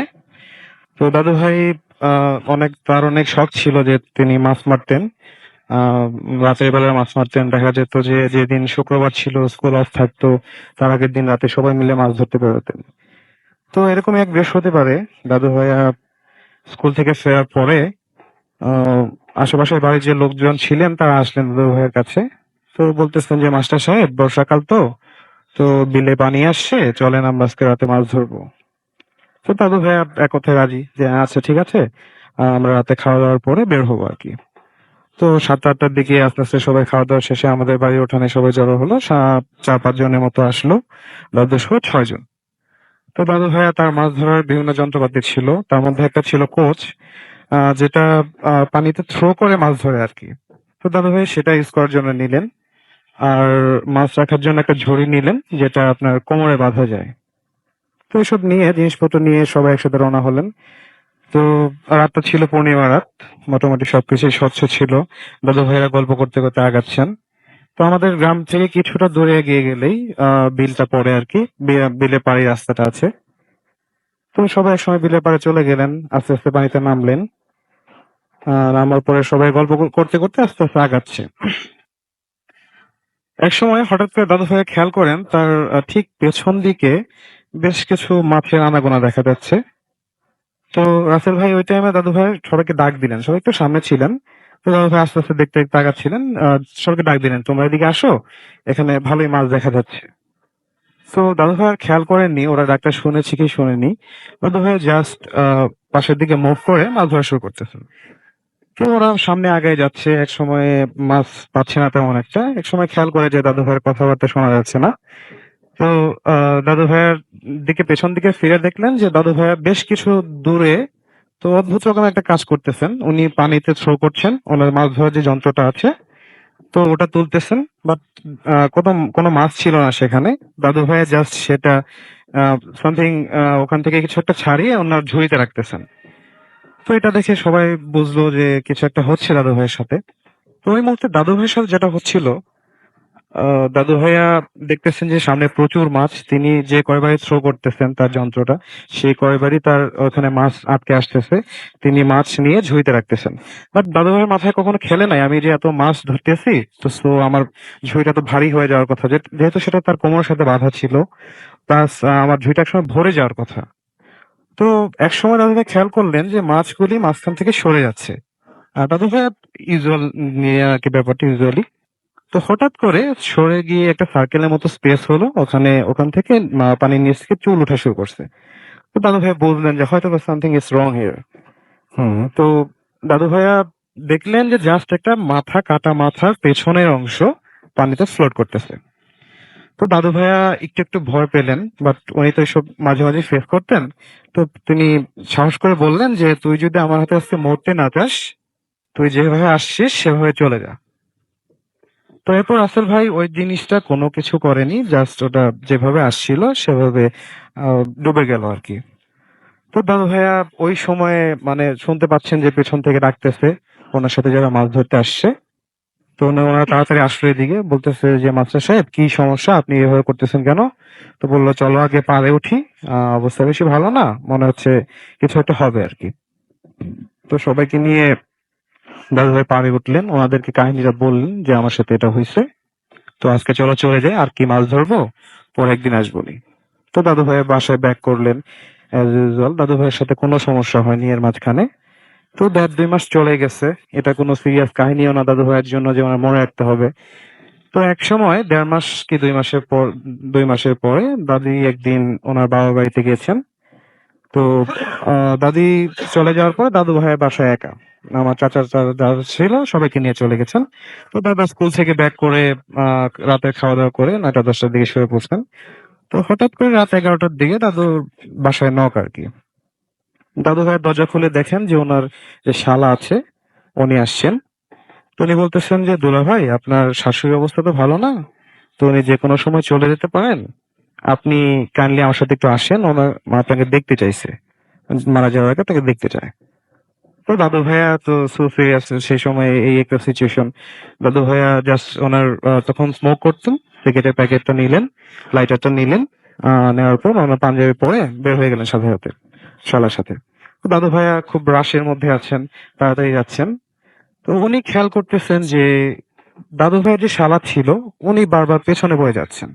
তো দাদু ভাই তার অনেক শখ ছিল যে তিনি মাছ মারতেন। রাতের বেলায় মাছ মারতেন। দেখা যেত যে যেদিন শুক্রবার ছিল, স্কুল অফ থাকতো, তার আগের দিন রাতে সবাই মিলে মাছ ধরতে বেরোতেন। তো এরকম এক বৃহস্পতিবারে দাদু ভাইয়া স্কুল থেকে ফেরার পরে আশেপাশের বাড়ির যে লোকজন ছিলেন তারা আসলেন দাদু ভাইয়ের কাছে। তো বলতেছেন যে মাস্টার সাহেব, বর্ষাকাল তো বিলে পানি আসছে, চলেন আমরা আজকে রাতে মাছ ধরবো। তো দাদু ভাইয়া এক কথায় রাজি যে আচ্ছা ঠিক আছে, আমরা রাতে খাওয়া দাওয়ার পরে বের হবো আর কি। তো 7-8টার দিকে আস্তে আস্তে সবাই খাওয়া দাওয়া শেষে আমাদের বাড়ির উঠানে সবাই জড়ো হলো। 4-5 জনের মতো আসলো, দাদু সহ 6 জন। তো দাদু ভাইয়া তার মাছ ধরার বিভিন্ন যন্ত্রপাতি ছিল, তার মধ্যে একটা ছিল কোচ, যেটা পানিতে থ্রো করে মাছ ধরে আর কি। তো দাদু ভাই সেটা ইউজ করার জন্য নিলেন। আর মাছ রাখার জন্য একটা ঝুড়ি নিলেন, যেটা আপনার কোমরে বাঁধা যায়। তো এসব নিয়ে জিনিসপত্র নিয়ে সবাই একসাথে রওনা হলেন। তো রাতটা ছিল পূর্ণিমা রাত, মোটামুটি সবকিছুই স্বচ্ছ ছিল। দাদু ভাইয়েরা গল্প করতে করতে আগাচ্ছেন। তো আমাদের গ্রাম থেকে কিছুটা দূরে এগিয়ে গেলেই বিলটা পড়ে আর কি। বিলে পাড়ি রাস্তাটা আছে। তো সবাই একসময় বিলের পাড়ে চলে গেলেন, আস্তে আস্তে পানিতে নামলেন। নামার পরে সবাই গল্প করতে করতে আস্তে আস্তে আগাচ্ছে। এক সময় হঠাৎ করে দাদু ভাই খেয়াল করেন তার ঠিক পেছন দিকে বেশ কিছু মাছের আনাগোনা দেখা যাচ্ছে। তো রাসেল ভাই ওই টাইমে দাদু ভাই সবাইকে ডাক দিলেন, সবাই একটু সামনে ছিলেন। তো দাদু ভাই আস্তে আস্তে দেখতে দেখতে আগাচ্ছিলেন, সবাইকে ডাক দিলেন, তোমরা এদিকে আসো, এখানে ভালোই মাছ দেখা যাচ্ছে। তো দাদু ভাই আর খেয়াল করেননি ওরা ডাকটা শুনেছি কি শুনেনি। দাদু ভাই জাস্ট পাশের দিকে মুভ করে মাছ ধরা শুরু করতেছেন। তো ওরা সামনে আগায় যাচ্ছে, এক সময় মাছ পাচ্ছে না তেমন একটা। এক সময় খেয়াল করে যে দাদু ভাইয়ের কথাবার্তা শোনা যাচ্ছে না। তো দাদু ভাইয়ের দিকে পেছন দিকে ফিরে দেখলেন যে দাদু ভাইয়া বেশ কিছু দূরে তো অদ্ভুত রকম একটা কাজ করতেছেন। উনি পানিতে থ্রো করছেন, ওনার মাছ ধরার যে যন্ত্রটা আছে, তো ওটা তুলতেছেন। বাট কোনো মাছ ছিল না সেখানে। দাদু ভাইয়া জাস্ট সেটা সামথিং ওখান থেকে কিছু একটা ছাড়িয়ে ওনার ঝুড়িতে রাখতেছেন। তো এটা দেখে সবাই বুঝলো যে কিছু একটা হচ্ছে দাদু ভাইয়ের সাথে। তো ওই মুহূর্তে দাদু ভাইয়ের সাথে যেটা হচ্ছিল, দাদু ভাইয়া দেখতেছেন যে সামনে প্রচুর মাছ। তিনি যে কয়বারই থ্রো করতেছেন তার যন্ত্রটা, সেই কয়বারই তার ওখানে মাছ আটকে আসতেছে। তিনি মাছ নিয়ে ঝুড়িতে রাখতেছেন। বাট দাদু ভাইয়ের মাথায় কখনো খেলে নাই আমি যে এত মাছ ধরতেছি, তো সো আমার ঝুড়িটা তো ভারী হয়ে যাওয়ার কথা, যেহেতু সেটা তার কোমরের সাথে বাঁধা ছিল। প্লাস আমার ঝুড়িটা একসময় ভরে যাওয়ার কথা। তো এক সময় দাদু ভাই খেয়াল করলেন যে মাছগুলি মাঝখান থেকে সরে যাচ্ছে। দাদু ভাই ইউজুয়াল নিয়ে আর কি ব্যাপারটা ইউজুয়ালি। তো হঠাৎ করে সরে গিয়ে একটা সার্কেলের মতো স্পেস হলো, ওখান থেকে পানির নিচ থেকে চুল ওঠা শুরু করছে। তো দাদু ভাইয়া বুঝলেন যে হয়তো সামথিং ইজ রং হিয়ার। তো দাদু ভাইয়া দেখলেন যে জাস্ট একটা কাটা মাথার পেছনের অংশ পানিতে ফ্লোট করতেছে। তো দাদু ভাইয়া একটু একটু ভয় পেলেন, বাট উনি তো এসব মাঝে মাঝে ফেস করতেন। তো তিনি সাহস করে বললেন যে তুই যদি আমার হাতে আজকে মরতে না চাস, তুই যেভাবে আসছিস সেভাবে চলে যা। তো এরপর রাসেল ভাই ওই জিনিসটা কোনো কিছু করেনি, জাস্ট ওটা যেভাবে আসছিল সেভাবে ডুবে গেল আর কি। তো দাদু ভাইয়া ওই সময়ে মানে শুনতে পাচ্ছেন যে পেছন থেকে ডাকতেছে ওনার সাথে যারা মাছ ধরতে আসছে। তো ওনারা তাড়াতাড়ি আসলো এদিকে, বলতেছে যে মাস্টার সাহেব কি সমস্যা, আপনি এভাবে করতেছেন কেন? তো বললো চলো আগে পাড়ে উঠি, অবস্থা বেশি ভালো না, মনে হচ্ছে কিছু একটা হবে আর কি। তো সবাইকে নিয়ে দাদু ভাই পাড়ে উঠলেন, ওনাদেরকে কাহিনীটা বললেন যে আমার সাথে এটা হয়েছে, তো আজকে চলো চলে যাই, আর কি মাছ ধরবো, পরে একদিন আসবোনি। তো দাদু ভাই বাসায় ব্যাক করলেন অ্যাজ ইউজুয়াল। দাদু ভাইয়ের সাথে কোনো সমস্যা হয়নি এর মাঝখানে। তো 1.5-2 মাস চলে গেছে, এটা কোনো সিরিয়াস কাহিনীও না দাদু ভাইয়ের জন্য যে আমার মনে রাখতে হবে। তো এক সময় 1.5 মাস কি 2 মাসের পর, 2 মাসের পরে দাদি একদিন ওনার বাবার বাড়িতে গেছেন। তো দাদি চলে যাওয়ার পর দাদু ভাই বাসায় একা, আমার চাচা যারা ছিল সবাইকে নিয়ে চলে গেছেন। তো দাদা স্কুল থেকে ব্যাক করে রাতে খাওয়া দাওয়া করে 9টা-10টার দিকে শুয়ে পড়ছেন। তো হঠাৎ করে রাত 11টার দিকে দাদুর বাসায় নক আর কি। দাদু ভাইয়ের দরজা খুলে দেখেন যে ওনার যে শালা আছে উনি আসছেন। তো উনি বলতেছেন যে দুলা ভাই আপনার শাশুড়ির অবস্থা তো ভালো না, তো উনি যে কোনো সময় চলে যেতে পারেন, আপনি কাইন্ডলি আমার সাথে একটু আসেন, ওনার মা আপনাকে দেখতে চাইছে, মারা যাওয়ার আগে তাকে দেখতে চায়। তো দাদু ভাইয়া তো সো সিরিয়াস সেই সময় এই একটা সিচুয়েশন। দাদু ভাইয়া জাস্ট ওনার তখন স্মোক করতেন, সিগারেটের প্যাকেটটা নিলেন, লাইটারটা নিলেন, নেওয়ার পর ওনার পাঞ্জাবি পরে বের হয়ে গেলেন সাথে সাথে শালার সাথে। তো দাদু ভাইয়া খুব রাশের মধ্যে আছেন, তাড়াতাড়ি যাচ্ছেন। তো উনি খেয়াল করতেছেন যে দাদু ভাইয়ের যে শালা ছিল উনি বারবার পেছনে বয়ে যাচ্ছেন।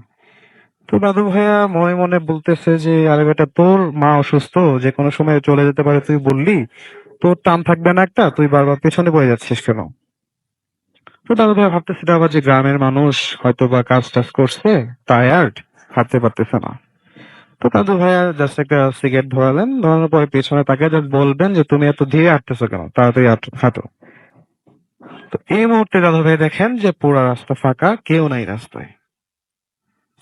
তো দাদু ভাইয়া মনে মনে বলতেছে যে আরে বেটা তোর মা অসুস্থ, যে কোনো সময় চলে যেতে পারে, তুই বললি তোর টান থাকবে না একটা, তুই বারবার পেছনে বয়ে যাচ্ছিস কেন? তো দাদু ভাই ভাবতেছে এটা আবার যে গ্রামের মানুষ হয়তো বা কাজ টাজ করছে, টায়ার্ড, হাঁটতে পারতেছে না। তো দাদু ভাইয়া জাস্ট একটা সিগারেট ধরালেন, ধরানোর পরে পেছনে তাকে জাস্ট বলবেন যে তুমি এত ধীরে হাঁটতেছো কেন, তাড়াতাড়ি হাঁটো। তো এই মুহূর্তে দাদু ভাই দেখেন যে পুরো রাস্তা ফাঁকা, কেউ নাই রাস্তায়।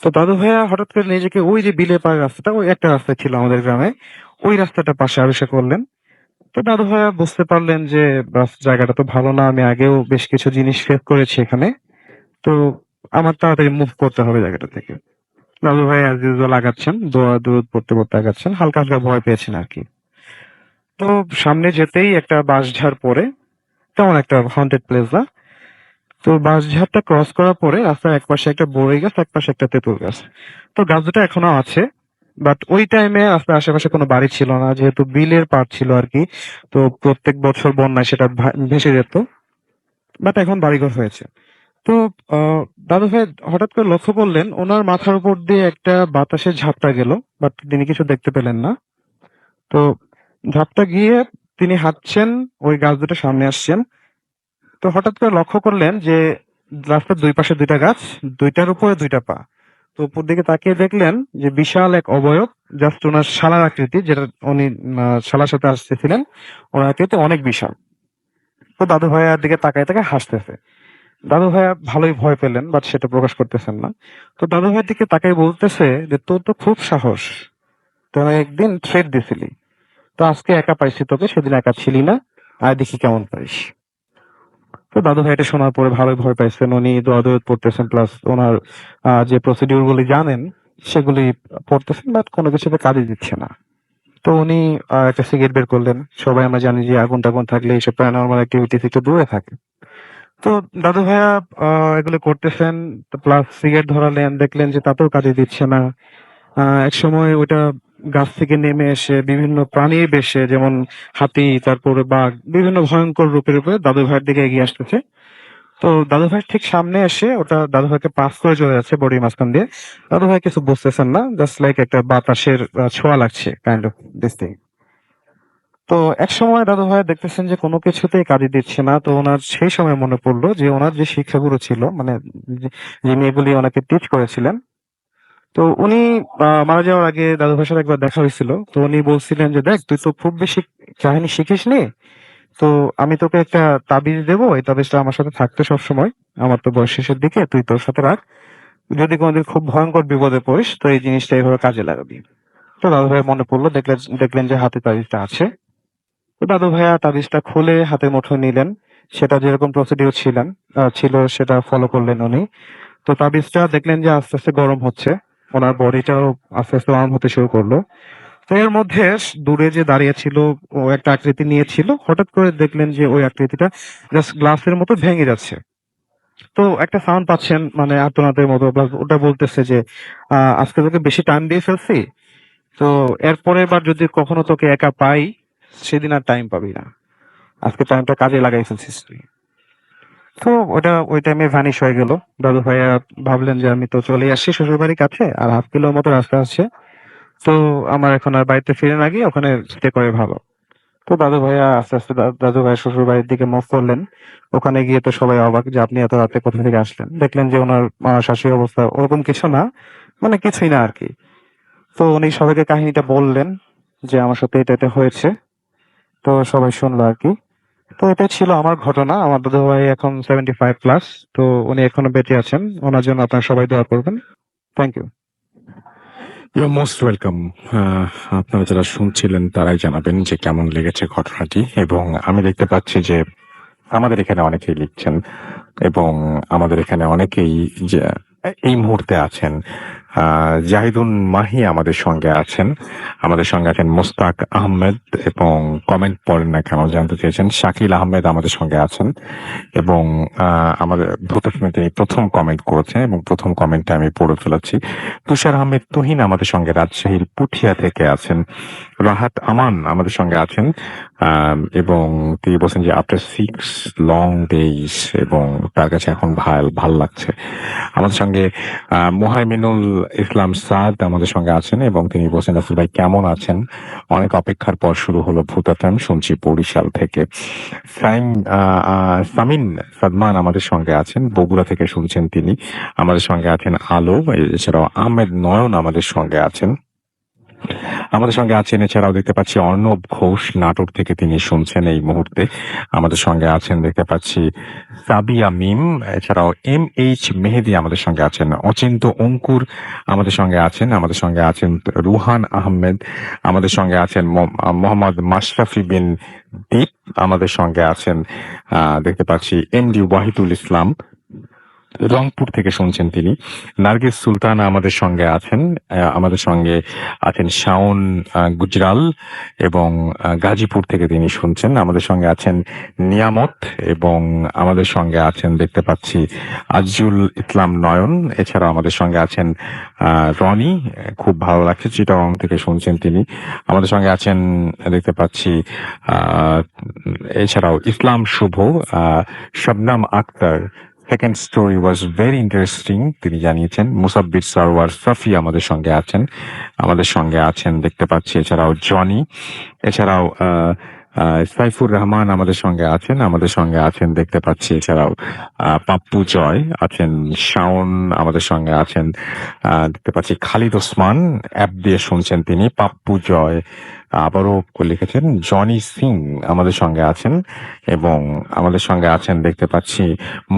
তো দাদু ভাইয়া হঠাৎ করে নিজেকে ওই যে বিলে পাড়ের রাস্তাটা, ওই একটা রাস্তা ছিল আমাদের গ্রামে, ওই রাস্তাটা পাশে আবিষ্কার করলেন। তো দাদু ভাইয়া বুঝতে পারলেন যে জায়গাটা তো ভালো না, আমি আগেও বেশ কিছু জিনিস ফেস করেছি এখানে, তো আমার তাড়াতাড়ি মুভ করতে হবে জায়গাটা থেকে। দাদু ভাই অ্যাজ ইউজুয়াল আগাচ্ছেন, দোয়া দূর পড়তে পড়তে আগাচ্ছেন, হালকা হালকা ভয় পেয়েছেন আর কি। তো সামনে যেতেই একটা বাঁশঝাড় পড়ে, তেমন একটা হন্টেড প্লেস না। তো বাঁশঝাড়টা ক্রস করার পরে রাস্তার একপাশে একটা বড়ই গাছ, একপাশে একটা তেঁতুল গাছ। তো গাছ দুটো এখনো আছে, বাট ওই টাইমে রাস্তার আশেপাশে কোনো বাড়ি ছিল না, যেহেতু বিলের পাড় ছিল আর কি। তো প্রত্যেক বছর বন্যায় সেটা ভেসে যেত, বাট এখন বাড়িঘর হয়েছে। তো আহ, দাদু ভাই হঠাৎ করে লক্ষ্য করলেন ওনার মাথার উপর দিয়ে একটা বাতাসের ঝাপটা গেল, বাট তিনি কিছু দেখতে পেলেন না। তো ঝাপটা গিয়ে তিনি হাঁটছেন, ওই গাছ দুটো সামনে আসছেন। তো হঠাৎ করে লক্ষ্য করলেন যে রাস্তার দুই পাশে দুইটা গাছ, দুইটার উপরে দুইটা পা। তো উপর দিকে তাকিয়ে দেখলেন যে বিশাল এক অবয়ব, জাস্ট ওনার শালার আকৃতি, যেটা উনি শালার সাথে আসতেছিলেন, ওনার আকৃতি অনেক বিশাল। তো দাদু ভাইয়ার দিকে তাকায় তাকায় হাসতেছে। দাদু ভাইয়া ভালোই ভয় পেলেন, বাট সেটা প্রকাশ করতেছেন না। তো দাদু ভাইয়ের দিকে তাকাই বলতেছে যে তোর তো খুব সাহস, তোরা একদিন থ্রেট দিছিলি, তো আজকে একা পাইছি তোকে, সেদিন একা ছিলি না, আর দেখি কেমন পাইস। তো দাদু ভাই এটা শোনার পরে ভালোই ভয় পাইছেন, উনি দোয়া দোয়া পড়তেছেন, প্লাস ওনার যে প্রসিডিউর গুলি জানেন সেগুলি পড়তেছেন, বাট কোনো কিছুতে কাজে দিচ্ছে না। তো উনি একটা সিগারেট বের করলেন। সবাই আমরা জানি যে আগুন টাগুন থাকলে এইসব প্যারানরমাল অ্যাক্টিভিটিস একটু দূরে থাকে। তো দাদু ভাইয়া এগুলো করতেছেন, প্লাস সিগারেট ধরালেন, দেখলেন যে তাতেও কাজে দিচ্ছে না। এক সময় ওইটা গাছ থেকে নেমে এসে বিভিন্ন প্রাণীর বেশে, যেমন হাতি, তারপরে বাঘ, বিভিন্ন ভয়ঙ্কর রূপের উপরে দাদু ভাইয়ের দিকে এগিয়ে আসতেছে। তো দাদু ভাই ঠিক সামনে এসে ওটা দাদু ভাইকে পাস করে চলে যাচ্ছে বডির মাঝখান দিয়ে। দাদু ভাই কিছু বুঝতেছেন না, জাস্ট লাইক একটা বাতাসের ছোঁয়া লাগছে, কাইন্ড অফ দিস থিং। তো একসময় দাদু ভাই দেখতেছেন যে কোনো কিছুতেই কাজে দিচ্ছে না। তো ওনার সেই সময় মনে পড়লো যে ওনার যে শিক্ষাগুরু ছিল মানে যে যিনি এগুলি ওনাকে টিচ করেছিলেন। তো উনি মারা যাওয়ার আগে দাদু ভাইয়ের সাথে একবার দেখা হয়েছিল। তো উনি বলছিলেন যে, "দেখ তুই তো খুব বেশি কাহিনী শিখিসনি। তো আমি তোকে একটা তাবিজ দেবো। এই তাবিজটা আমার সাথে থাকতে সবসময়। আমার তো বয়স শেষের দিকে তুই তোর সাথে রাখ। যদি কোনোদিন খুব ভয়ংকর বিপদে পড়িস তো এই জিনিসটা এভাবে কাজে লাগাবি।" তো দাদু ভাইয়ের মনে পড়লো দেখলেন যে হাতে তাবিজটা আছে। তো দাদু ভাইয়া তাবিজটা খুলে হাতের মুঠোয় নিলেন। সেটা যেরকম প্রসিডিউর ছিল সেটা ফলো করলেন উনি। তো তাবিজটা দেখলেন যে আস্তে, আস্তে গরম হচ্ছে। উনার বডিটাও আস্তে, আস্তে ওয়ার্ম হতে শুরু করলো। তো এর মধ্যে দূরে যে দাঁড়িয়ে ছিল ও একটা আকৃতি নিয়েছিল। হঠাৎ করে দেখলেন যে ওই আকৃতিটা জাস্ট গ্লাসের মতো ভেঙে যাচ্ছে। তো একটা সাউন্ড পাচ্ছেন মানে আর্তনাদের মতো প্লাস ওটা বলতেছে যে, "আজকে তোকে বেশি টাইম দিয়ে ফেলছি। তো এর পরের বার যদি কখনো তোকে একা পাই সেদিন আর টাইম পাবি না। আজকে টাইমটা কাজে লাগাই ফেলছিস তুই।" তো ওটা ওই টাইমে ভ্যানিশ হয়ে গেল। দাদু ভাইয়া ভাবলেন যে আমি তো চলেই আসছি শ্বশুরবাড়ির কাছে আর 1/2 কিলোর মতো রাস্তা আছে। তো আমার এখন আর বাড়িতে ফিরে না গিয়ে ওখানে স্টে করে ভালো। তো দাদু ভাইয়া আস্তে, আস্তে দাদু ভাইয়ের শ্বশুরবাড়ির দিকে মুভ করলেন। ওখানে গিয়ে তো সবাই অবাক যে আপনি এত রাতে কোথা থেকে আসলেন? দেখলেন যে উনার শাশুড়ির অবস্থা ওরকম কিছু না। মানে কিছুই না আরকি। তো উনি সবাইকে কাহিনীটা বললেন যে আমার সাথে এটা হয়েছে। তো সবাই শুনলো আরকি। তো এটাই ছিল আমার ঘটনা। আমার দাদু ভাই এখন 75 প্লাস। তো উনি এখনো বেঁচে আছেন। উনার জন্য আপনারা সবাই দোয়া করবেন। Thank you. You most welcome. আপনারা যারা শুনছিলেন তারাই জানাবেন যে কেমন লেগেছে ঘটনাটি, এবং আমি দেখতে পাচ্ছি যে আমাদের এখানে অনেকেই লিখছেন এবং আমাদের এখানে অনেকেই যে এই মুহূর্তে আছেন। জাহিদুন মাহি আমাদের সঙ্গে আছেন, আমাদের সঙ্গে আছেন মোস্তাক আহমেদ, এবং কমেন্ট পড়েন না কেন জানতে চেয়েছেন। শাকিল আহমেদ আমাদের সঙ্গে আছেন, এবং আমাদের ভূতফিল্মে তিনি প্রথম কমেন্ট করেছেন এবং প্রথম কমেন্টটা আমি পড়ে ফেলেছি। তুষার আহমেদ তুহিন আমাদের সঙ্গে রাজশাহীর পুঠিয়া থেকে আছেন। রাহাত আমান আমাদের সঙ্গে আছেন, এবং তিনি বলছেন যে আফটার 6 লং ডেজ, এবং তার কাছে এখন ভাল লাগছে। আমাদের সঙ্গে মোহাইমিনুল ইসলাম সাদ আমাদের সঙ্গে আছেন, এবং তিনি বলছেন রাসেল ভাই কেমন আছেন, অনেক অপেক্ষার পর শুরু হলো ভূত এফএম, শুনছি বরিশাল থেকে। সামিন সাদমান আমাদের সঙ্গে আছেন, বগুড়া থেকে শুনছেন তিনি। আমাদের সঙ্গে আছেন আলো, এছাড়াও আহমেদ নয়ন আমাদের সঙ্গে আছেন। আমাদের সঙ্গে আছেন এছাড়াও দেখতে পাচ্ছি অর্ণব ঘোষ নাটোর থেকে, তিনি শুনছেন এই মুহূর্তে। আমাদের সঙ্গে আছেন দেখতে পাচ্ছি সাবিয়া মিম, এছাড়াও MH মেহেদি আমাদের সঙ্গে আছেন। অচিন্ত অঙ্কুর আমাদের সঙ্গে আছেন। আমাদের সঙ্গে আছেন রুহান আহমেদ, আমাদের সঙ্গে আছেন মোহাম্মদ মাশরাফি বিন দীপ, আমাদের সঙ্গে আছেন দেখতে পাচ্ছি MD ওয়াহিদুল ইসলাম, রংপুর থেকে শুনছেন তিনি। নার্গিস সুলতানা আমাদের সঙ্গে আছেন। আমাদের সঙ্গে আছেন শাওন গুজরাল, এবং গাজীপুর থেকে তিনি শুনছেন। আমাদের সঙ্গে আছেন নিয়ামত, এবং আমাদের সঙ্গে আছেন দেখতে পাচ্ছি আজিজুল ইসলাম নয়ন, এছাড়াও আমাদের সঙ্গে আছেন রনি, খুব ভালো লাগছে চিটাগং থেকে শুনছেন তিনি। আমাদের সঙ্গে আছেন দেখতে পাচ্ছি এছাড়াও Islam Shuvo, Shabnam Akter, second story was very interesting তিনি জানিয়েছেন। মুসাব্বির সারওয়ার সাফি আমাদের সঙ্গে আছেন। আমাদের সঙ্গে আছেন দেখতে পাচ্ছি এছাড়াও জনি, এছাড়াও সাইফুর রহমান আমাদের সঙ্গে আছেন। আমাদের সঙ্গে আছেন দেখতে পাচ্ছি এছাড়াও পাপ্পু জয় আছেন, শাওন আমাদের সঙ্গে আছেন, দেখতে পাচ্ছি খালিদ ওসমান অ্যাপ দিয়ে শুনছেন তিনি। পাপ্পু জয় আবারও লিখেছেন, জনি সিং আমাদের সঙ্গে আছেন, এবং আমাদের সঙ্গে আছেন দেখতে পাচ্ছি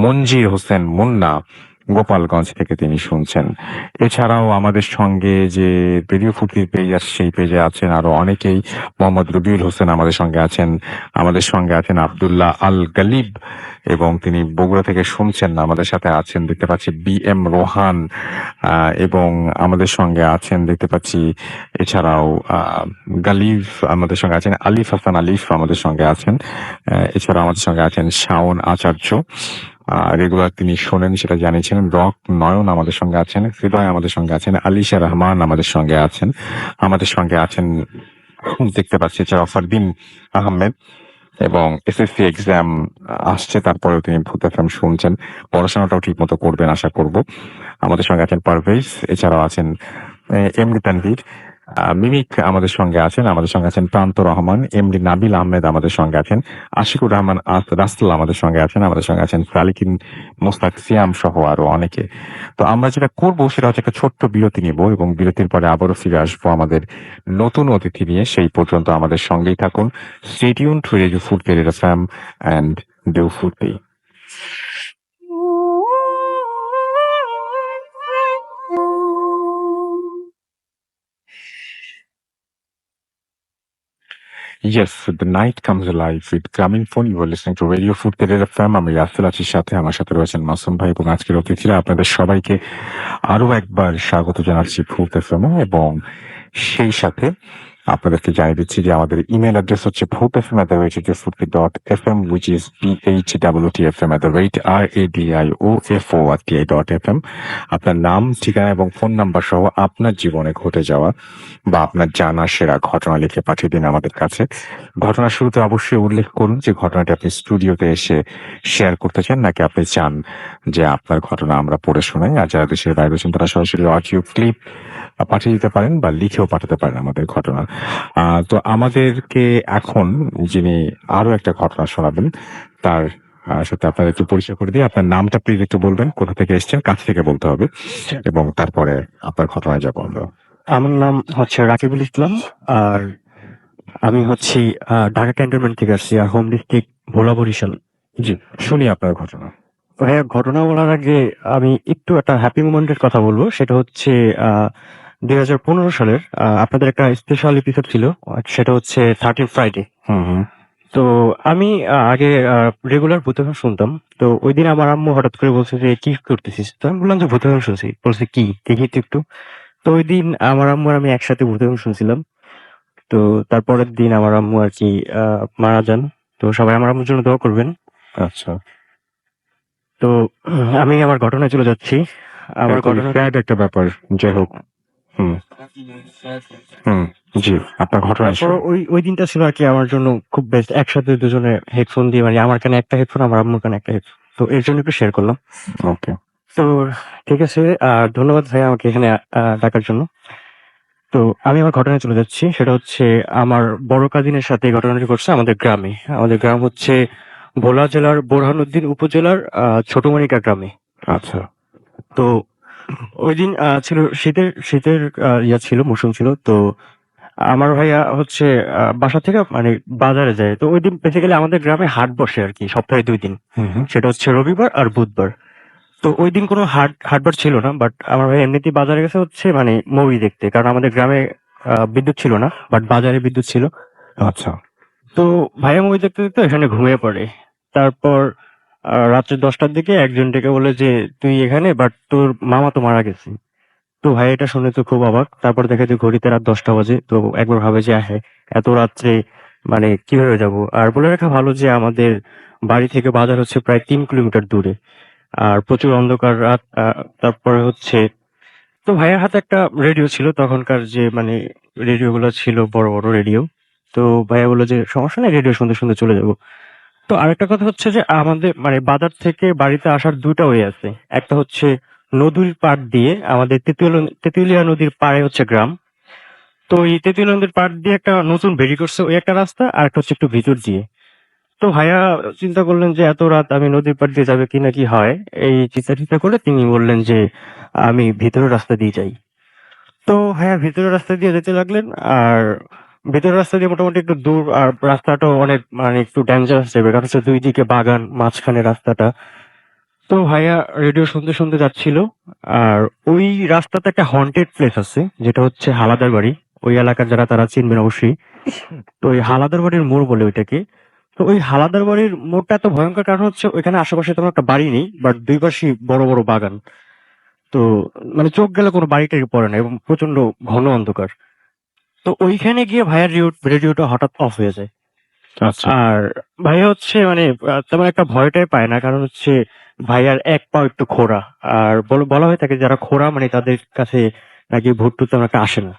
মঞ্জির হোসেন মুন্না গোপালগঞ্জ থেকে তিনি শুনছেন। এছাড়াও আমাদের সঙ্গে যে রেডিও ফুটির পেজ আছে সেই পেজে আছেন আরো অনেকেই। মোহাম্মদ রবিউল হোসেন আমাদের সঙ্গে আছেন। আমাদের সঙ্গে আছেন আব্দুল্লাহ আল গালিব, এবং তিনি বগুড়া থেকে শুনছেন। আমাদের সাথে আছেন দেখতে পাচ্ছি BM রোহান, এবং আমাদের সঙ্গে আছেন দেখতে পাচ্ছি এছাড়াও গালিব আমাদের সঙ্গে আছেন, আলিফ হাসান আলিফ আমাদের সঙ্গে আছেন, এছাড়াও আমাদের সঙ্গে আছেন শাওন আচার্য, রেগুলার তিনি শোনেন সেটা জানিয়েছেন। রক নয়ন আমাদের সঙ্গে আছেন, হৃদয় আমাদের সঙ্গে আছেন, আলিশা রহমান আমাদের সঙ্গে আছেন। আমাদের সঙ্গে আছেন দেখতে পাচ্ছি এছাড়াও ফারদিন আহমেদ, এবং SSC এক্সাম আসছে তারপরেও তিনি ভূত এফএম শুনছেন, পড়াশোনাটাও ঠিক মতো করবেন আশা করব। আমাদের সঙ্গে আছেন পারভেজ, এছাড়াও আছেন MD তানভীর, মিমিক আমাদের সঙ্গে আছেন প্রান্ত রহমান, এমডি নাবিল আহমেদ আমাদের সঙ্গে আছেন, আশিকুর রহমান রাসেল আমাদের সঙ্গে আছেন সালিকিন, মোস্তাক সিয়াম সহ আরো অনেকে। তো আমরা যেটা করবো সেটা হচ্ছে একটা ছোট্ট বিরতি নিব এবং বিরতির পরে আবারও ফিরে আসবো আমাদের নতুন অতিথি নিয়ে। সেই পর্যন্ত আমাদের সঙ্গেই থাকুন। Stay tuned to radio food career FM and do foodie. Yes, the night comes alive with Gramophone. You are listening to Radio Food Career FM. আমি রাসেল আছির সাথে, আমার সাথে রয়েছেন মাসুম ভাই এবং আজকের অতিথিরা। আপনাদের সবাইকে আরো একবার স্বাগত জানাচ্ছি ফুড এফএম এবং সেই সাথে আপনাদেরকে জানিয়ে দিচ্ছি যে আমাদের ইমেল অ্যাড্রেস হচ্ছে foodfm@radiofoodki.fm, which is phwtfm@radiofoodki.fm। আপনার নাম, ঠিকানা এবং ফোন নাম্বার সহ আপনার জীবনে ঘটে যাওয়া বা আপনার জানা সেরা ঘটনা লিখে পাঠিয়ে দিন আমাদের কাছে। ঘটনার শুরুতে অবশ্যই উল্লেখ করুন যে ঘটনাটি আপনি স্টুডিওতে এসে শেয়ার করতে চান নাকি আপনি চান যে আপনার ঘটনা আমরা পড়ে শোনাই। আর যারা দেশের বাইরে আছেন তারা সরাসরি অডিও ক্লিপ পাঠিয়ে দিতে পারেন বা লিখেও পাঠাতে পারেন আমাদের ঘটনা। তো আমাদেরকে এখন যিনি আরো একটা ঘটনা শোনাবেন তার সাথে আপনার একটু পরিচয় করে দিয়ে আপনার নামটা প্লিজ একটু বলবেন, কোথা থেকে এসেছেন, কাছ থেকে বলতে হবে এবং তারপরে আপনার ঘটনায় যাবো আমরা। আমার নাম হচ্ছে রাকিবুল ইসলাম, আর আমি হচ্ছি ঢাকা ক্যান্টনমেন্ট থেকে আসছি, আর হোম ডিস্ট্রিক্ট ভোলা বরিশাল। জি, শুনি আপনার ঘটনা। ভাইয়া, ঘটনা বলার আগে আমি একটু একটা হ্যাপি মোমেন্টের কথা বলবো। সেটা হচ্ছে 2015 সালের আপনাদের একটা স্পেশাল এপিসোড ছিল, সেটা হচ্ছে 13 ফ্রাইডে। তো আমি আগে রেগুলার ভূতগান শুনতাম। তো ওই দিন আমার আম্মু হঠাৎ করে বলছে যে কি করতেছিস, তো আমি বললাম যে ভূতগান শুনছি। বলছে কি, দেখি তো একটু। তো ওই দিন আমার আম্মু আর আমি একসাথে ভূতগান শুনছিলাম। তো তারপরের দিন আমার আম্মু আর কি মারা যান। তো সবাই আমার আম্মুর জন্য দোয়া করবেন। আচ্ছা, তো আমি আমার ঘটনায় চলে যাচ্ছি। আমার ঘটনা স্যাড একটা ব্যাপার, যাই হোক। জি, আপনার ঘটনা। ওই দিনটা ছিল আর কি আমার জন্য খুব বেস্ট। একসাথে দুজনে হেডফোন দিয়ে, মানে আমার কানে একটা হেডফোন, আমার আম্মুর কানে একটা হেডফোন। তো এর জন্য একটু শেয়ার করলাম। ওকে, তো ঠিক আছে, আর ধন্যবাদ ভাই আমাকে এখানে ডাকার জন্য। তো আমি আমার ঘটনায় চলে যাচ্ছি। সেটা হচ্ছে আমার বড় কাজিনের সাথে এই ঘটনাটি ঘটছে আমাদের গ্রামে। আমাদের গ্রাম হচ্ছে ভোলা জেলার বোরহানুদ্দিন উপজেলার ছোটমণিকা গ্রামে। আচ্ছা। তো ওই দিন ছিল শীতের শীতের ইয়া ছিল, মৌসুম ছিল। তো আমার ভাইয়া হচ্ছে বাসা থেকে মানে বাজারে যায়। তো ওই দিন বেসিক্যালি আমাদের গ্রামে হাট বসে আর কি, সপ্তাহে 2 দিন। সেটা হচ্ছে রবিবার আর বুধবার। তো ওই দিন কোনো হাটবার ছিল না, বাট আমার ভাই এমনিতেই বাজারে গেছে হচ্ছে মানে মুভি দেখতে, কারণ আমাদের গ্রামে বিদ্যুৎ ছিল না, বাট বাজারে বিদ্যুৎ ছিল। আচ্ছা। তো ভাইয়া মুভি দেখতে দেখতে এখানে ঘুমিয়ে পড়ে। তারপর রাত্রে 10টার দিকে একজন ডেকে বলে যে তুই এখানে, বাট তোর মামা তো মারা গেছে। তো ভাই এটা শুনে তো খুব অবাক। তারপর দেখে যে ঘড়িতে রাত 10টা বাজে। তো একবার ভাবে যে হ্যাঁ, এত রাত্রে মানে কিভাবে যাব। আর বলে রাখা ভালো যে আমাদের বাড়ি থেকে বাজার হচ্ছে প্রায় 3 কিলোমিটার দূরে, আর প্রচুর অন্ধকার রাত। তারপরে হচ্ছে তো ভাইয়ের হাতে একটা রেডিও ছিল, তখনকার যে মানে রেডিও গুলো ছিল, বড় বড় রেডিও। তো ভাইয়া বললো যে সমস্যা নেই, রেডিও শুনতে শুনতে চলে যাব। তো আরেকটা কথা হচ্ছে যে আমাদের মানে বাজার থেকে বাড়িতে আসার 2টা ওয়ে আছে। একটা হচ্ছে নদীর পাড় দিয়ে, আমাদের তেঁতুলিয়া নদীর পাড়ে হচ্ছে গ্রাম। তো এই তেঁতুলিয়া নদীর পাড় দিয়ে একটা নতুন বেরিয়ে করছে, ওই একটা রাস্তা। আর একটা হচ্ছে একটু ভিতর দিয়ে। তো ভাইয়া চিন্তা করলেন যে এত রাত আমি নদীর পাড় দিয়ে যাবে কিনা কি হয়, এই চিন্তা করে তিনি বললেন যে আমি ভিতরের রাস্তা দিয়ে যাই। তো ভাইয়া ভিতরের রাস্তা দিয়ে যেতে লাগলেন। আর ভিতরের রাস্তা দিয়ে মোটামুটি একটু দূর, আর রাস্তাটাও অনেক মানে একটু ডেঞ্জারাস যাবে, কারণ হচ্ছে 2 দিকে বাগান, মাঝখানে রাস্তাটা। তো ভাইয়া রেডিও শুনতে শুনতে যাচ্ছিল। আর ওই রাস্তাতে একটা হন্টেড প্লেস আছে, যেটা হচ্ছে হালাদার বাড়ি। ওই এলাকার যারা তারা চিনবেন অবশ্যই। তো ওই হালাদার বাড়ির মোড় বলে ওইটাকে। তো ওই হালাদার বাড়ির মোড়টা এত ভয়ঙ্কর কারণ হচ্ছে ওইখানে আশেপাশে তেমন একটা বাড়ি নেই, বাট 2 পাশেই বড় বড় বাগান। তো মানে চোখ গেলে কোনো বাড়িটাই পড়ে না এবং প্রচন্ড ঘন অন্ধকার। তো ওইখানে গিয়ে ভাইয়ার রেডিওটা হঠাৎ অফ হয়ে যায়। আচ্ছা। আর ভাইয়া হচ্ছে মানে তেমন একটা ভয়টাই পায় না, কারণ হচ্ছে ভাইয়ার এক পা একটু খোঁড়া। আর বলা হয়ে থাকে যারা খোঁড়া মানে তাদের কাছে নাকি ভূত টুত তেমন একটা আসে না।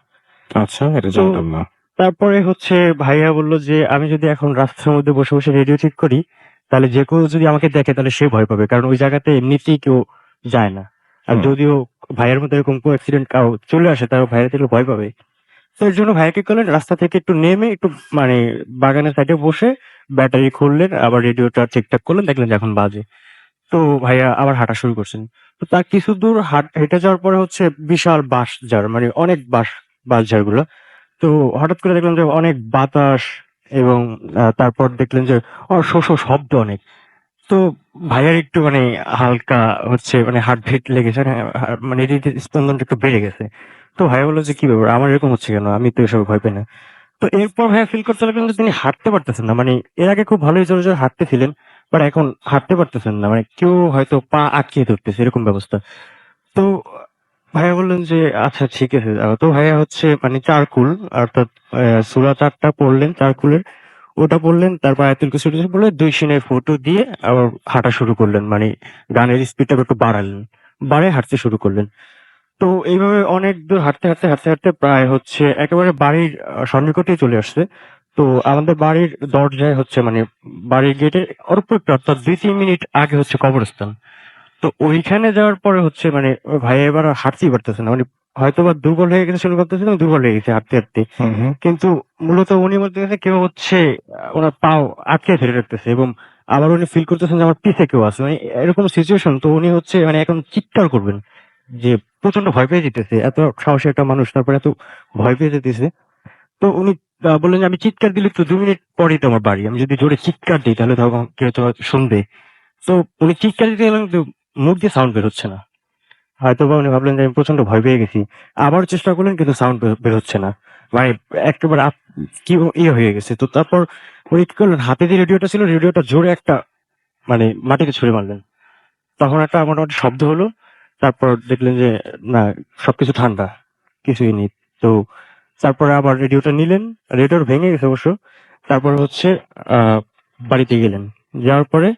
আচ্ছা, এটা তো জানতাম না। তারপরে হচ্ছে ভাইয়া বলল যে আমি যদি এখন রাস্তার মধ্যে বসে বসে রেডিও ঠিক করি, তাহলে যে কেউ যদি আমাকে দেখে তাহলে সে ভয় পাবে, কারণ ওই জায়গাতে এমনিতেই কেউ যায় না। আর হুম। যদিও ভাইয়ের মতো এরকম কোনো অ্যাক্সিডেন্ট কাউ চলে আসে, তাও ভাইয়া দেখলে ভয় পাবে। তো এর জন্য ভাইয়া কি করলেন, রাস্তা থেকে একটু নেমে একটু মানে বাগানের সাইডে বসে ব্যাটারি খুললেন, আবার রেডিওটা ঠিকঠাক করলেন, দেখলেন যে এখন বাজে। তো ভাইয়া আবার হাঁটা শুরু করছেন। তো তার কিছু দূর হেঁটে যাওয়ার পরে হচ্ছে বিশাল বাঁশঝাড়, মানে অনেক বাঁশঝাড়গুলো। তো হঠাৎ করে দেখলাম যে অনেক বাতাস, এবং তারপর দেখলেন যে শো শো শব্দ অনেক। তো ভাইয়ার একটু মানে হালকা হচ্ছে মানে হার্টবিট লেগেছে, মানে মানে হৃদস্পন্দনটা একটু বেড়ে গেছে। তো ভাইয়া বললো যে কি ব্যাপার, আমার এরকম হচ্ছে কেন, আমি তো এসব ভয় পাই না। তো এরপর ভাইয়া ফিল করতে লাগলেন যে তিনি হাঁটতে পারতেছেন না, মানে এর আগে খুব ভালোই জোরে জোরে হাঁটতেছিলেন, বাট এখন হাঁটতে পারতেছেন না, মানে কেউ হয়তো পা আটকিয়ে ধরতেছে এরকম ব্যবস্থা। তো ভাইয়া বললেন যে আচ্ছা ঠিক আছে যাও। তো ভাইয়া হচ্ছে মানে চারকুল, অর্থাৎ সূরা ৪টা পড়লেন চারকুলের, ওটা পড়লেন, তারপর আয়াতুল কুরসি টুরসি পড়লেন, ২ সিনের ফটো দিয়ে আবার হাঁটা শুরু করলেন। মানে গানের স্পিডটা একটু বাড়ালেন, বাড়িয়ে হাঁটতে শুরু করলেন। তো এইভাবে অনেক দূর হাঁটতে প্রায় হচ্ছে একেবারে বাড়ির সন্নিকটেই চলে আসছে। তো আমাদের বাড়ির দরজায় হচ্ছে মানে বাড়ির গেটের অল্প একটু, অর্থাৎ ২-৩ মিনিট আগে হচ্ছে কবরস্থান। তো ওইখানে যাওয়ার পরে হচ্ছে মানে ওই ভাই এবার আর হাঁটতেই পারতেছে না, মানে হয়তোবা দুর্বল হয়ে গেছে, শুরু করতেছিলাম দুর্বল হয়ে গেছে হাঁটতে হাঁটতে। হুম হুম কিন্তু মূলত উনি বলতে গেছে কেউ হচ্ছে ওনার পাও আটকে ধরে রাখতেছে, এবং আবার উনি ফিল করতেছেন যে আমার পিছে কেউ আছে, মানে এরকম সিচুয়েশন। তো উনি হচ্ছে মানে এখন চিৎকার করবেন, যে প্রচন্ড ভয় পেয়ে যেতেছে, এত সাহসী একটা মানুষ তারপরে এত ভয় পেয়ে যেতেছে। তো উনি বললেন যে আমি চিৎকার দিলে তো ২ মিনিট পরেই তো আমার বাড়ি, আমি যদি জোরে চিৎকার দিই তাহলে তখন কেউ তো হয়তো শুনবে। তো উনি চিৎকার দিতে গেলেন, কিন্তু মুখ দিয়ে সাউন্ড বের হচ্ছে না। হয়তোবা উনি ভাবলেন যে আমি প্রচন্ড ভয় পেয়ে গেছি। আবার চেষ্টা করলেন, কিন্তু সাউন্ড বের হচ্ছে না। মানে একেবারে কি ইয়ে হয়ে গেছে। তো তারপর উনি কি করলেন, হাতে যে রেডিওটা ছিল, রেডিওটা জোরে একটা মানে মাটিতে ছুঁড়ে মারলেন। তখন একটা মোটামুটি শব্দ হলো। তারপর দেখলেন যে না, সবকিছু ঠান্ডা, কিছুই নেই। তো তারপরে আবার রেডিওটা নিলেন, রেডিওর ভেঙে গেছে অবশ্য। তারপর হচ্ছে আহ বাড়িতে গেলেন। যাওয়ার পরে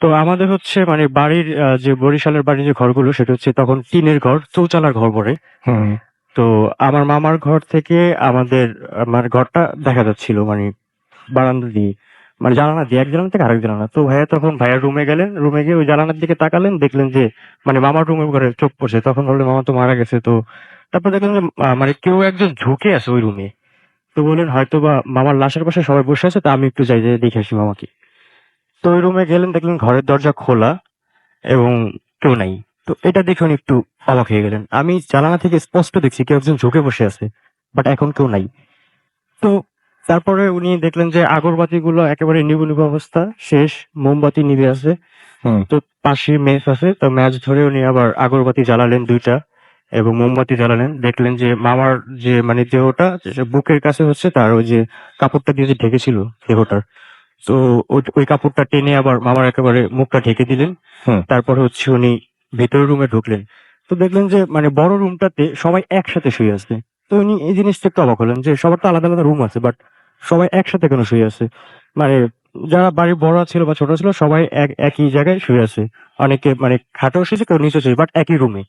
তো আমাদের হচ্ছে মানে বাড়ির যে বরিশালের বাড়ির যে ঘরগুলো, সেটা হচ্ছে তখন টিনের ঘর, চৌচালার ঘর পড়ে। হুম তো আমার মামার ঘর থেকে আমাদের আমার ঘরটা দেখা যাচ্ছিল, মানে বারান্দা দিয়ে, মানে জানালা দিয়ে, এক জানালা থেকে আরেক জানালা। তো ভাইয়া তখন ভাইয়ার রুমে গেলেন, রুমে গিয়ে ওই জানালার দিকে তাকালেন, দেখলেন যে মানে মামার রুমের ঘরে চোখ পড়ছে। তখন বললেন মামা তো মারা গেছে। তো তারপর দেখলেন যে মানে কেউ একজন ঝুঁকে আছে ওই রুমে। তো বললেন হয়তো বা মামার লাশের পাশে সবাই বসে আছে, তা আমি একটু যাই, যে দেখে আসি মামাকে। তো ওই রুমে গেলেন, দেখলেন ঘরের দরজা খোলা এবং কেউ নাই। তো এটা দেখে উনি একটু অবাক হয়ে গেলেন। আমি জানালা থেকে স্পষ্ট দেখছি কেউ একজন ঝুঁকে বসে আছে, বাট এখন কেউ নাই। তো তারপরে উনি দেখলেন যে আগরবাতিগুলো একেবারে নিভু নিভু অবস্থা, শেষ, মোমবাতি নিভে আছে। হুম তো পাশে মেস আছে, তো ম্যাচ ধরে উনি আবার আগরবাতি জ্বালালেন ২টা, এবং মোমবাতি জ্বালালেন। দেখলেন যে মামার যে মানে দেহটা, যে বুকের কাছে হচ্ছে তার ওই যে কাপড়টা দিয়ে যে ঢেকেছিল দেহটার, তো ওই কাপড়টা টেনে আবার মামার একেবারে মুখটা ঢেকে দিলেন। হুম তারপরে হচ্ছে উনি ভেতরের রুমে ঢুকলেন। তো দেখলেন যে মানে বড় রুমটাতে সবাই একসাথে শুয়ে আছে। তো উনি এই জিনিসটা একটু অবাক হলেন যে সবার তো আলাদা আলাদা রুম আছে, বাট সবাই একসাথে কেন শুয়ে আছে। মানে যারা বাড়ির বড় ছিল বা ছোট ছিল সবাই একই জায়গায় শুয়ে আছে। অনেকে মানে খাটেও শুয়েছে, কেউ নিচে শুয়েছে, বাট একই রুমে।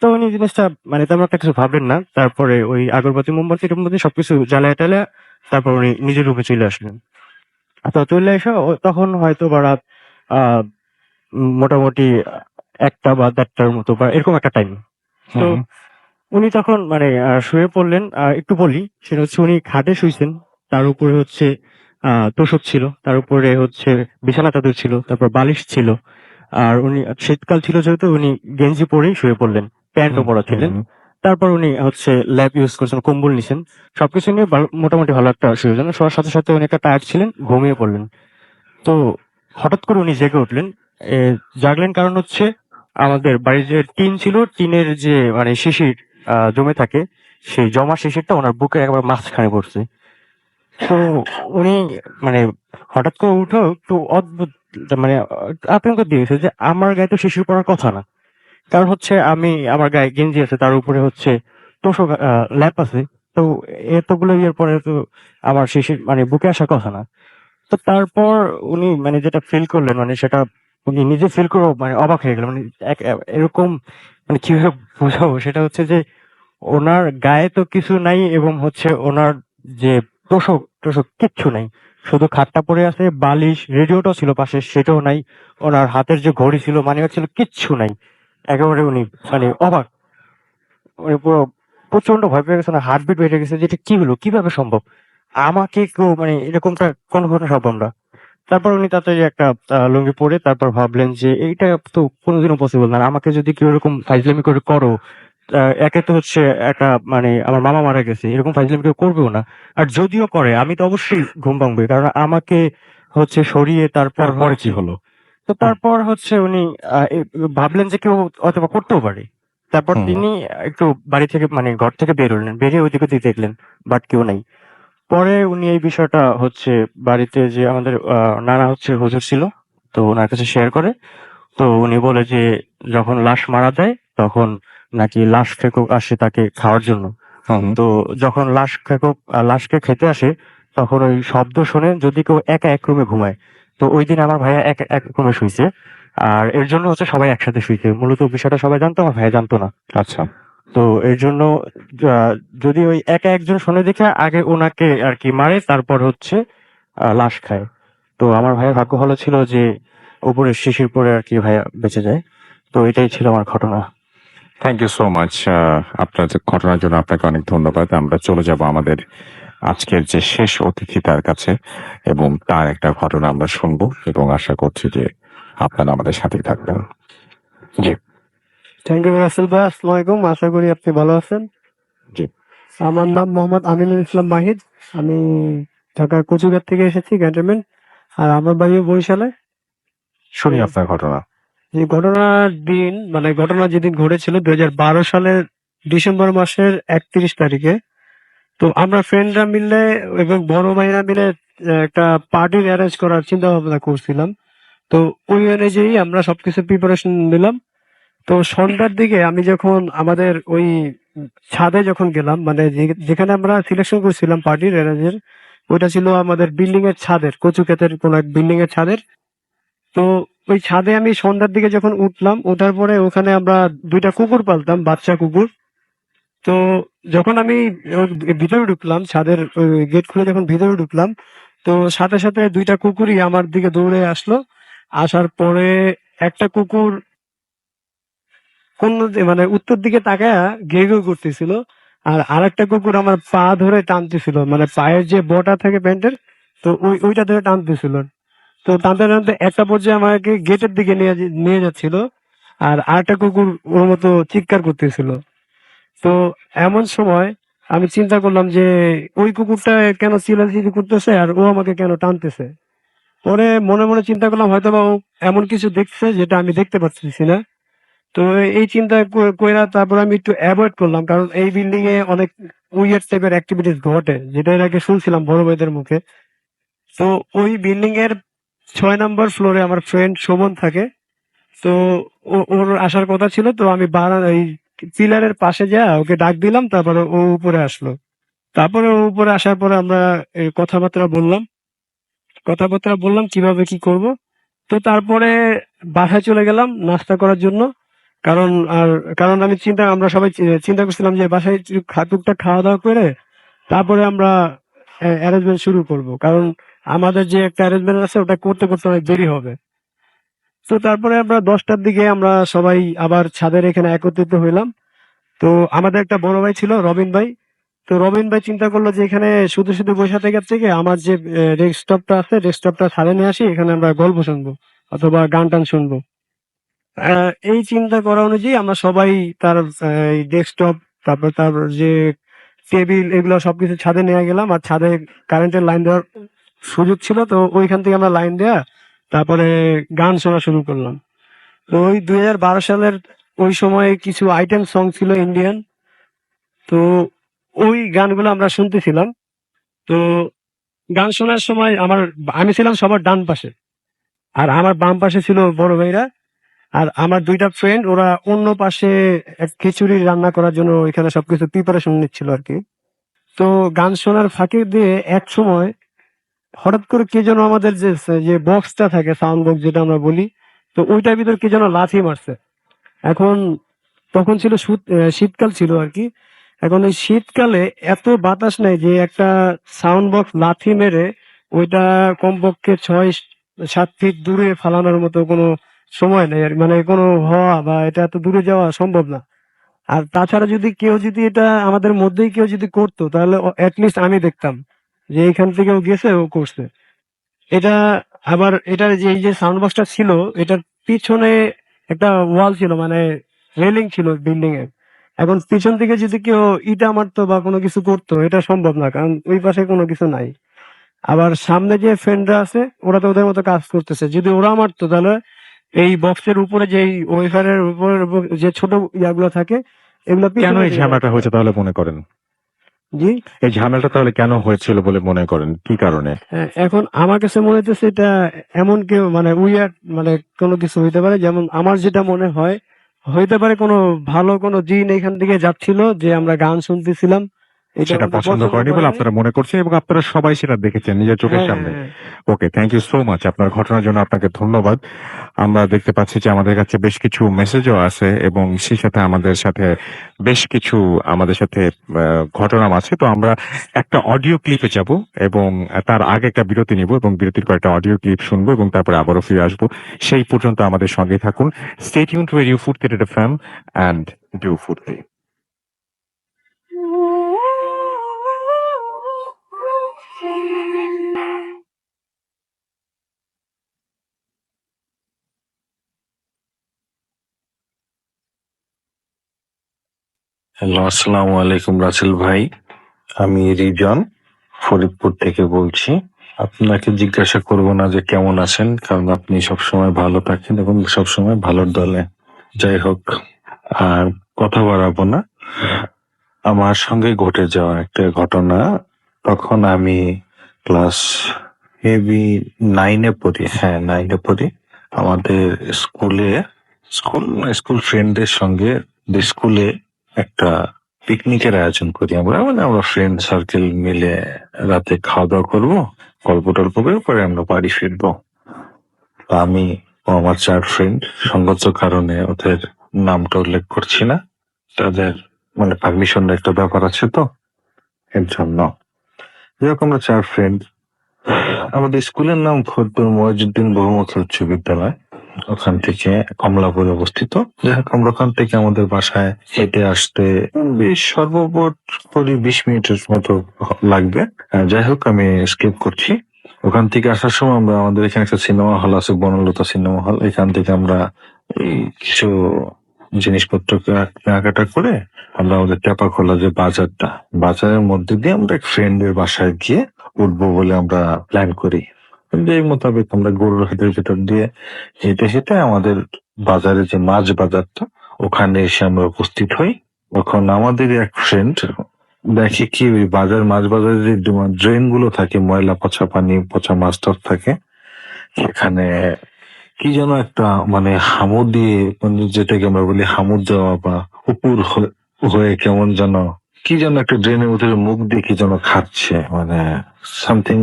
তো উনি জিনিসটা মানে তেমন একটা কিছু ভাবলেন না। তারপরে ওই আগরবাতি মোমবাতি টোমবাতি সবকিছু জ্বালায় টালায় তারপর উনি নিজের রুমে চলে আসলেন। তো চলে এসে তখন হয়তো বা রাত আহ মোটামুটি ১টা বা ১:৩০টার মতো বা এরকম একটা টাইম। তো হুম উনি তখন মানে শুয়ে পড়লেন। একটু বলি, সেটা হচ্ছে উনি খাটে শুইছেন। তার উপরে হচ্ছে তোশক ছিল। তার উপরে হচ্ছে বিছানা চাদর ছিল। তারপর বালিশ ছিল। আর উনি শীতকাল ছিল যেহেতু উনি গেঞ্জি পরেই শুয়ে পড়লেন। প্যান্টও হুম পরা ছিলেন। হুম তারপর উনি হচ্ছে ল্যাপ ইউজ করছেন, কম্বল নিছেন। সবকিছু নিয়ে মোটামুটি ভালো একটা শুয়েছেন। শোয়ার সাথে সাথে উনি একটা টায়ার্ড ছিলেন, ঘুমিয়ে পড়লেন। তো হঠাৎ করে উনি জেগে উঠলেন। এ জাগলেন কারণ হচ্ছে আমাদের বাড়ির যে টিন ছিল, টিনের যে মানে শিশির জমে থাকে, সেই জমা শিশিরটা ওনার বুকে একবার মাঝখানে পড়ছে। তো উনি মানে হঠাৎ করে উঠেও একটু অদ্ভুত, মানে আতঙ্ক দিয়েছে যে আমার গায়ে তো শিশির পড়ার কথা না। কারণ হচ্ছে আমি আমার গায়ে গেঞ্জি আছে, তার উপরে হচ্ছে তোশক ল্যাপ আছে। তো এতগুলো ইয়ের পরে তো আমার শিশির মানে বুকে আসার কথা না। তো তারপর উনি মানে যেটা ফিল করলেন, মানে সেটা উনি নিজে ফিল করেও মানে অবাক হয়ে গেলেন। মানে এরকম মানে কিভাবে বোঝাবো, সেটা হচ্ছে যে ওনার গায়ে তো কিছু নাই, এবং হচ্ছে ওনার যে তোশক টোশক কিচ্ছু নাই, শুধু খাটটা পড়ে আছে, বালিশ, রেডিওটাও ছিল পাশে, সেটাও নাই। ওনার হাতের যে ঘড়ি ছিল, মানিব্যাগ ছিল, কিচ্ছু নাই। একেবারে উনি মানে অবাক, মানে পুরো প্রচন্ড ভয় পেয়ে গেছে, না হার্টবিট বেড়ে গেছে, যেটা কি হলো, কিভাবে সম্ভব, আমাকে কেউ মানে এরকমটা কোনো ঘটনা সম্ভব না। তারপর উনি তাড়াতাড়ি একটা লুঙ্গি পরে তারপর ভাবলেন যে এইটা তো কোনোদিনও পসিবল না, আর আমাকে যদি কেউ এরকম ফাইজলামি করে করো, একে তো হচ্ছে একটা মানে আমার মামা মারা গেছে, এরকম ফাইজলামি কেউ করবেও না, আর যদিও করে আমি তো অবশ্যই ঘুম ভাঙবে, কারণ আমাকে হচ্ছে সরিয়ে তারপর তারপরে কি হলো? তো তারপর হচ্ছে উনি ভাবলেন যে কেউ অথবা করতেও পারে। তারপর হুম। তিনি একটু বাড়ি থেকে মানে ঘর থেকে বের হলেন, বেরিয়ে ওইদিকে ওদিক দেখলেন, বাট কেউ নাই। পরে উনি এই বিষয়টা হচ্ছে বাড়িতে যে আমাদের নানা হচ্ছে হুজুর ছিল, তো ওনার কাছে শেয়ার করে। তো উনি বলে যে যখন লাশ মারা যায় তখন নাকি লাশ ফেকক আসে তাকে খাওয়ার জন্য। হুম। তো যখন লাশকে খেতে আসে তখন ওই শব্দ শুনে যদি কেউ একা এক রুমে ঘুমায়, তো ওই দিন আমার ভাইয়া এক এক রুমে শুইছে, আর এর জন্য হচ্ছে সবাই একসাথে শুইছে। মূলত বিষয়টা সবাই জানতো, আমার ভাইয়া জানতো না। আচ্ছা। তো এর জন্য যদি ওই একা একজন শুনে দেখে আগে ওনাকে আর কি মারে, তারপর হচ্ছে লাশ খায়। তো আমার ভাইয়ের ভাগ্য ভালো ছিল যে উপরে শিশির পরে আর কি ভাইয়া বেঁচে যায়। তো এটাই ছিল আমার ঘটনা। Thank you so much. আপনার যে ঘটনার জন্য আপনাকে অনেক ধন্যবাদ। আমরা চলে যাব আমাদের আজকের যে শেষ অতিথি তার কাছে, এবং তার একটা ঘটনা আমরা শুনবো, এবং আশা করছি যে আপনারা আমাদের সাথেই থাকবেন। জি। থ্যাংক ইউ রাসেল ভাই, আসসালামু আলাইকুম। আশা করি আপনি ভালো আছেন। জি। আমার নাম মোহাম্মদ আমিনুল ইসলাম মাহিদ। আমি ঢাকার কচুঘাট থেকে এসেছি, ক্যান্টনমেন্ট। আর আমার বাড়িও বরিশালে। শুনি আপনার ঘটনা। যে ঘটনার দিন মানে ঘটনা যেদিন ঘটেছিল 2012 সালের ডিসেম্বর মাসের 31 তারিখে। তো আমরা ফ্রেন্ডরা মিলে এবং বড় ভাইরা মিলে একটা পার্টির অ্যারেঞ্জ করার চিন্তা ভাবনা করছিলাম। তো ওই অনুযায়ী আমরা সবকিছু প্রিপারেশন নিলাম। তো সন্ধ্যার দিকে আমি যখন আমাদের ওই ছাদে যখন গেলাম, মানে যেখানে আমরা সিলেকশন করছিলাম পার্টির অ্যারেঞ্জের, ওইটা ছিল আমাদের বিল্ডিং এর ছাদের, কচু ক্ষেতের কোন এক বিল্ডিং এর ছাদের। তো ওই ছাদে আমি সন্ধ্যার দিকে যখন উঠলাম, ওঠার পরে ওখানে আমরা দুইটা কুকুর পালতাম, বাচ্চা কুকুর। তো যখন আমি ওর ভিতরে ঢুকলাম, ছাদের গেট খুলে যখন ভিতরে ঢুকলাম, তো সাথে সাথে দুইটা কুকুরই আমার দিকে দৌড়ে আসলো। আসার পরে একটা কুকুর মানে উত্তর দিকে তাকায়া ঘেউ ঘেউ করতেছিল, আর আরেকটা কুকুর আমার পা ধরে টানতেছিল, মানে পায়ের যে বটা থাকে প্যান্টের, তো ওইটা ধরে টানতেছিল। তো টানতে টানতে একটা পর্যায়ে আমাকে গেটের দিকে নিয়ে যাচ্ছিল, আর আরেকটা কুকুর ওর মতো চিৎকার করতেছিল। তো এমন সময় আমি চিন্তা করলাম যে ওই কুকুরটা কেন চিল্লাচিল্লি করতেছে আর ও আমাকে কেন টানতেছে। পরে মনে মনে চিন্তা করলাম হয়তোবা ও এমন কিছু দেখছে যেটা আমি দেখতে পাচ্ছি না। তো এই চিন্তা কইরা তারপর আমি একটু অ্যাভয়েড করলাম, কারণ এই বিল্ডিং এ অনেক উইয়ার্ড টাইপের অ্যাক্টিভিটিস ঘটে, যেটা এর আগে শুনছিলাম বড় ভাইদের মুখে। তো ওই বিল্ডিং এর 6 নম্বর ফ্লোরে আমার ফ্রেন্ড শোভন থাকে। তো ওর আসার কথা ছিল, তো আমি এই পিলারের পাশে যা ওকে ডাক দিলাম, তারপরে ও উপরে আসলো। তারপরে ও উপরে আসার পরে আমরা কথাবার্তা বললাম কিভাবে কি করব। তো তারপরে বাসায় চলে গেলাম নাস্তা করার জন্য। কারণ আর কারণ আমরা সবাই চিন্তা করছিলাম যে বাসায় টুকটাক খাওয়া দাওয়া করে তারপরে আমরা অ্যারেঞ্জমেন্ট শুরু করব, কারণ আমাদের যে একটা অ্যারেঞ্জমেন্ট আছে ওটা করতে করতে অনেক দেরি হবে। তো তারপরে আমরা 10টার দিকে আমরা সবাই আবার ছাদের এখানে একত্রিত হইলাম। তো আমাদের একটা বড় ভাই ছিল, রবিন ভাই। তো রবিন ভাই চিন্তা করলো যে এখানে শুধু শুধু বসে থেকে আমার যে ডেস্কটপটা আছে, ডেস্কটপটা ছাদে নিয়ে আসি, এখানে আমরা গল্প শুনবো অথবা গান টান শুনবো। এই চিন্তা করা অনুযায়ী আমরা সবাই তার ডেস্কটপ, তারপর তার যে টেবিল, এগুলো সবকিছু ছাদে নিয়ে গেলাম। আর ছাদে কারেন্টের লাইন দেওয়ার সুযোগ ছিল, তো ওইখান থেকে আমরা লাইন দেয়া তারপরে গান শোনা শুরু করলাম। তো ওই 2012 সালের ওই সময় কিছু আইটেম সং ছিল ইন্ডিয়ান। তো ওই গানগুলো আমরা শুনতেছিলাম। তো গান শোনার সময় আমি ছিলাম সবার ডান পাশে, আর আমার বাম পাশে ছিল বড় ভাইরা। আর আমার দুইটা ফ্রেন্ড ওরা অন্য পাশে এক খিচুড়ি রান্না করার জন্য এখানে সবকিছু প্রিপারেশন নিচ্ছিল আর কি। তো গান শোনার ফাঁকে দিয়ে এক সময় হঠাৎ করে কে যেন আমাদের যে বক্সটা থাকে, সাউন্ড বক্স যেটা আমরা বলি, তো ওইটার ভিতর কে যেন লাথি মারছে। এখন তখন ছিল শীতকাল ছিল আর কি। এখন এই শীতকালে এত বাতাস নাই যে একটা সাউন্ড বক্স লাথি মেরে ওইটা কমপক্ষে 6-7 ফিট দূরে ফালানোর মতো কোনো সময় নেই, মানে কোনো হওয়া বা এটা এত দূরে যাওয়া সম্ভব না। আর তাছাড়া যদি কেউ যদি এটা আমাদের মধ্যেই কেউ যদি করতো তাহলে অ্যাটলিস্ট আমি দেখতাম যে এখান থেকে ও গেছে ও করছে এটা। আবার এটার যে এই যে সাউন্ড বক্সটা ছিল এটার পিছনে একটা ওয়াল ছিল, মানে রেলিং ছিল বিল্ডিং এর। এখন পিছন থেকে যদি কেউ ইটা মারতো বা কোনো কিছু করতো এটা সম্ভব না, কারণ ওই পাশে কোনো কিছু নাই। আবার সামনে যে ফ্রেন্ডরা আছে ওরা তো ওদের মতো কাজ করতেছে, যদি ওরা মারতো তাহলে এই বক্সের উপরে যে ওয়েফারের উপরে যে ছোট ইয়াগুলো থাকে এগুলো কেন পিছনে এই দিয়ে ঝামেলাটা যাচ্ছে। হয়েছে তাহলে মনে করেন? জি। এই ঝামেলাটা তাহলে কেন হয়েছিল বলে মনে করেন? কি কারণে? হ্যাঁ, এখন আমার কাছে মনে হইতেছে এটা এমন কেউ মানে উইয়ার্ড মানে কোনো কিছু হইতে পারে, যেমন আমার যেটা মনে হয় হইতে পারে কোনো ভালো কোনো জিন এখান থেকে যাচ্ছিল, যে আমরা গান শুনতেছিলাম এটা সেটা ওদের পছন্দ পছন্দ করেনি করে বলে নাই। আপনারা মনে করছেন এবং আপনারা সবাই সেটা দেখেছেন নিজের চোখের হ্যাঁ সামনে। হ্যাঁ ওকে, থ্যাংক ইউ সো মাচ আপনার ঘটনার জন্য আপনাকে ধন্যবাদ। আমরা দেখতে পাচ্ছি যে আমাদের কাছে বেশ কিছু মেসেজও আছে এবং সেই সাথে আমাদের সাথে বেশ কিছু আমাদের সাথে ঘটনা আছে। তো আমরা একটা অডিও ক্লিপে যাব এবং তার আগে একটা বিরতি নিব এবং বিরতির পর একটা অডিও ক্লিপ শুনবো এবং তারপরে আবারও ফিরে আসবো। সেই পর্যন্ত আমাদের সঙ্গে থাকুন। স্টে টিউন টু রেডিও ফুর্তি এফএম এন্ড ডু ফুর্তি। হ্যালো, আসসালামু আলাইকুম রাসেল ভাই। আমি রিজন ফরিদপুর থেকে বলছি। আপনাকে জিজ্ঞাসা করব না যে কেমন আছেন, কারণ আপনি সবসময় ভালো থাকেন এবং সবসময় ভালোর দলে। যাই হোক, আর কথা বাড়াবো না। আমার সঙ্গে ঘটে যাওয়া একটা ঘটনা। তখন আমি ক্লাস হেভি 9-এ পড়ি। হ্যাঁ, 9-এ পড়ি। আমাদের স্কুল ফ্রেন্ডদের সঙ্গে স্কুলে একটা পিকনিকের আয়োজন করি আমরা। মানে আমরা ফ্রেন্ড সার্কেল মিলে রাতে খাওয়া দাওয়া করবো, গল্প টল্প করে পরে আমরা বাড়ি ফিরবো। তো আমি ও আমার 4 ফ্রেন্ড, সঙ্গত কারণে ওদের নামটা উল্লেখ করছি না, তাদের মানে পারমিশনের একটা ব্যাপার আছে তো এর জন্য। যেরকম আমরা 4 ফ্রেন্ড, আমাদের স্কুলের নাম ফরিদপুর মহিউদ্দিন বহুমুখী উচ্চ বিদ্যালয়, ওখান থেকে কমলাপুরে অবস্থিত। যাই হোক, আমরা ওখান থেকে আমাদের বাসায় হেঁটে আসতে সর্বোপরি 20 মিনিটের মতো লাগবে। যাই হোক, আমি স্কিপ করছি। ওখান থেকে আসার সময় আমরা আমাদের এখানে একটা সিনেমা হল আছে, বনলতা সিনেমা হল। এখান থেকে আমরা এই কিছু জিনিসপত্র কেনাকাটা করে আমরা আমাদের টেপা খোলা যে বাজারের মধ্যে দিয়ে আমরা এক ফ্রেন্ডের বাসায় গিয়ে উঠবো বলে আমরা প্ল্যান করি। এই মোতাবেক আমরা গরুর হাটের ভেতর দিয়ে হেঁটে হেঁটে আমাদের বাজারে যে মাছ বাজারটা, ওখানে এসে আমরা উপস্থিত হই। তখন আমাদের এক ফ্রেন্ড দেখে কি ওই মাছ বাজারে যে ড্রেন গুলো থাকে, ময়লা পচা পানি পচা মাছ টাছ থাকে, সেখানে কি যেন একটা মানে হামু দিয়ে, মানে যেটাকে আমরা বলি হামুদ দেওয়া বা উপর হয়ে কেমন যেন কি যেন একটা ড্রেনের মধ্যে মুখ দিয়ে কি যেন খাচ্ছে, মানে সামথিং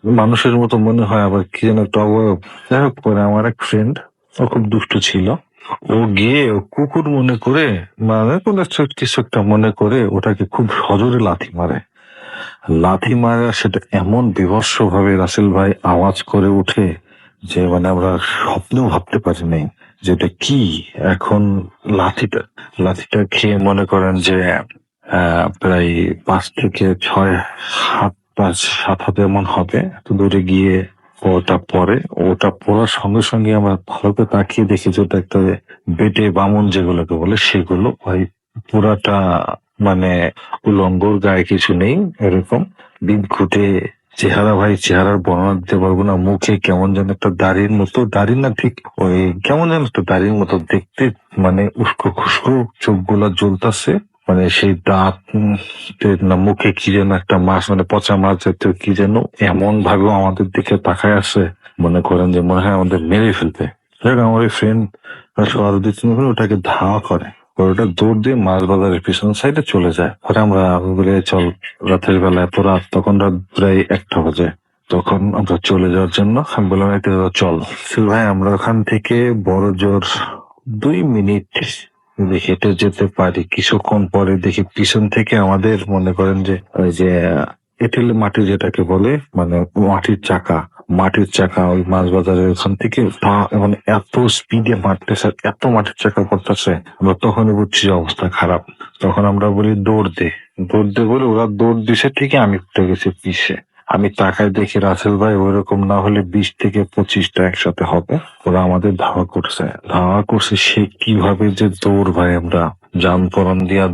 মানুষের মতো মনে হয়, আবার কি যেন একটা অবয়ব। যাই হোক, পরে আমার এক ফ্রেন্ড, ও খুব দুষ্ট ছিল, ও গিয়ে ও কুকুর মনে করে, মানে কোন কিছু একটা মনে করে ওটাকে খুব সজোরে লাথি মারে। সেটা এমন বিভৎস ভাবে রাসেল ভাই আওয়াজ করে উঠে যে মানে আমরা স্বপ্নেও ভাবতে পারি নাই যে এটা কি। এখন লাথিটা খেয়ে মনে করেন যে প্রায় 5 থেকে 6 হাত, 5-7 হাত এমন হবে। তো দূরে গিয়ে ওটা পড়ার সঙ্গে সঙ্গে আমরা ভালো করে তাকিয়ে দেখি যে ওটা একটা বেটে বামুন যেগুলোকে বলে, সেগুলো ভাই পুরাটা মানে উলঙ্গর, গায়ে কিছু নেই, এরকম বিদঘুটে চেহারা। ভাই চেহারার বর্ণনা দিতে পারবো না। মুখে কেমন যেন একটা দাড়ি না ঠিক ওই কেমন যেন একটা দাড়ির মতো দেখতে, মানে উস্কো খুস্কো, চোখগুলা জ্বলতাছে, মানে সেই দাঁত না, মুখে কি যেন একটা মাছ, মানে পচা মাছ জাতীয় কি যেন, এমন ভাবে আমাদের দিকে তাকায় আছে, মনে করেন যে মনে হয় আমাদের মেরে ফেলবে। আমার ওই ফ্রেন্ড সর দিচ্ছিল, ওটাকে ধাওয়া করে, ওটা দৌড় দিয়ে মাছ বাজারের পিছন সাইডে চলে যায়। পরে আমরা বলে চল, রাতের বেলায় তো রাত, তখন রাত প্রায় 1টা বাজে, তখন আমরা চলে যাওয়ার জন্য আমি বললাম এতে চল ভাই। আমরা ওখান থেকে বড় জোর 2 মিনিট যদি হেঁটে যেতে পারি, কিছুক্ষণ পরে দেখি পিছন থেকে আমাদের মনে করেন যে ওই যে এঁটেল মাটি যেটাকে বলে, মানে মাটির চাকা, মাটির চাকা ওই মাছ বাজারের ওখান থেকে মানে এত স্পিডে মারতেছে, এত মাটির চাকা করতেছে, আমরা তখনই বুঝছি যে অবস্থা খারাপ। তখন আমরা বলি দৌড় দে, দৌড় দে বলে ওরা দৌড় দিছে, ঠিকই আমি উঠে গেছি পিছে। আমি তাকায় দেখি রাসেল ভাই ওইরকম না হলে 20 থেকে 25টা একসাথে হবে, ওরা আমাদের ধাওয়া করছে। সে কিভাবে যে দৌড় ভাই, আমরা জান পরন দিয়া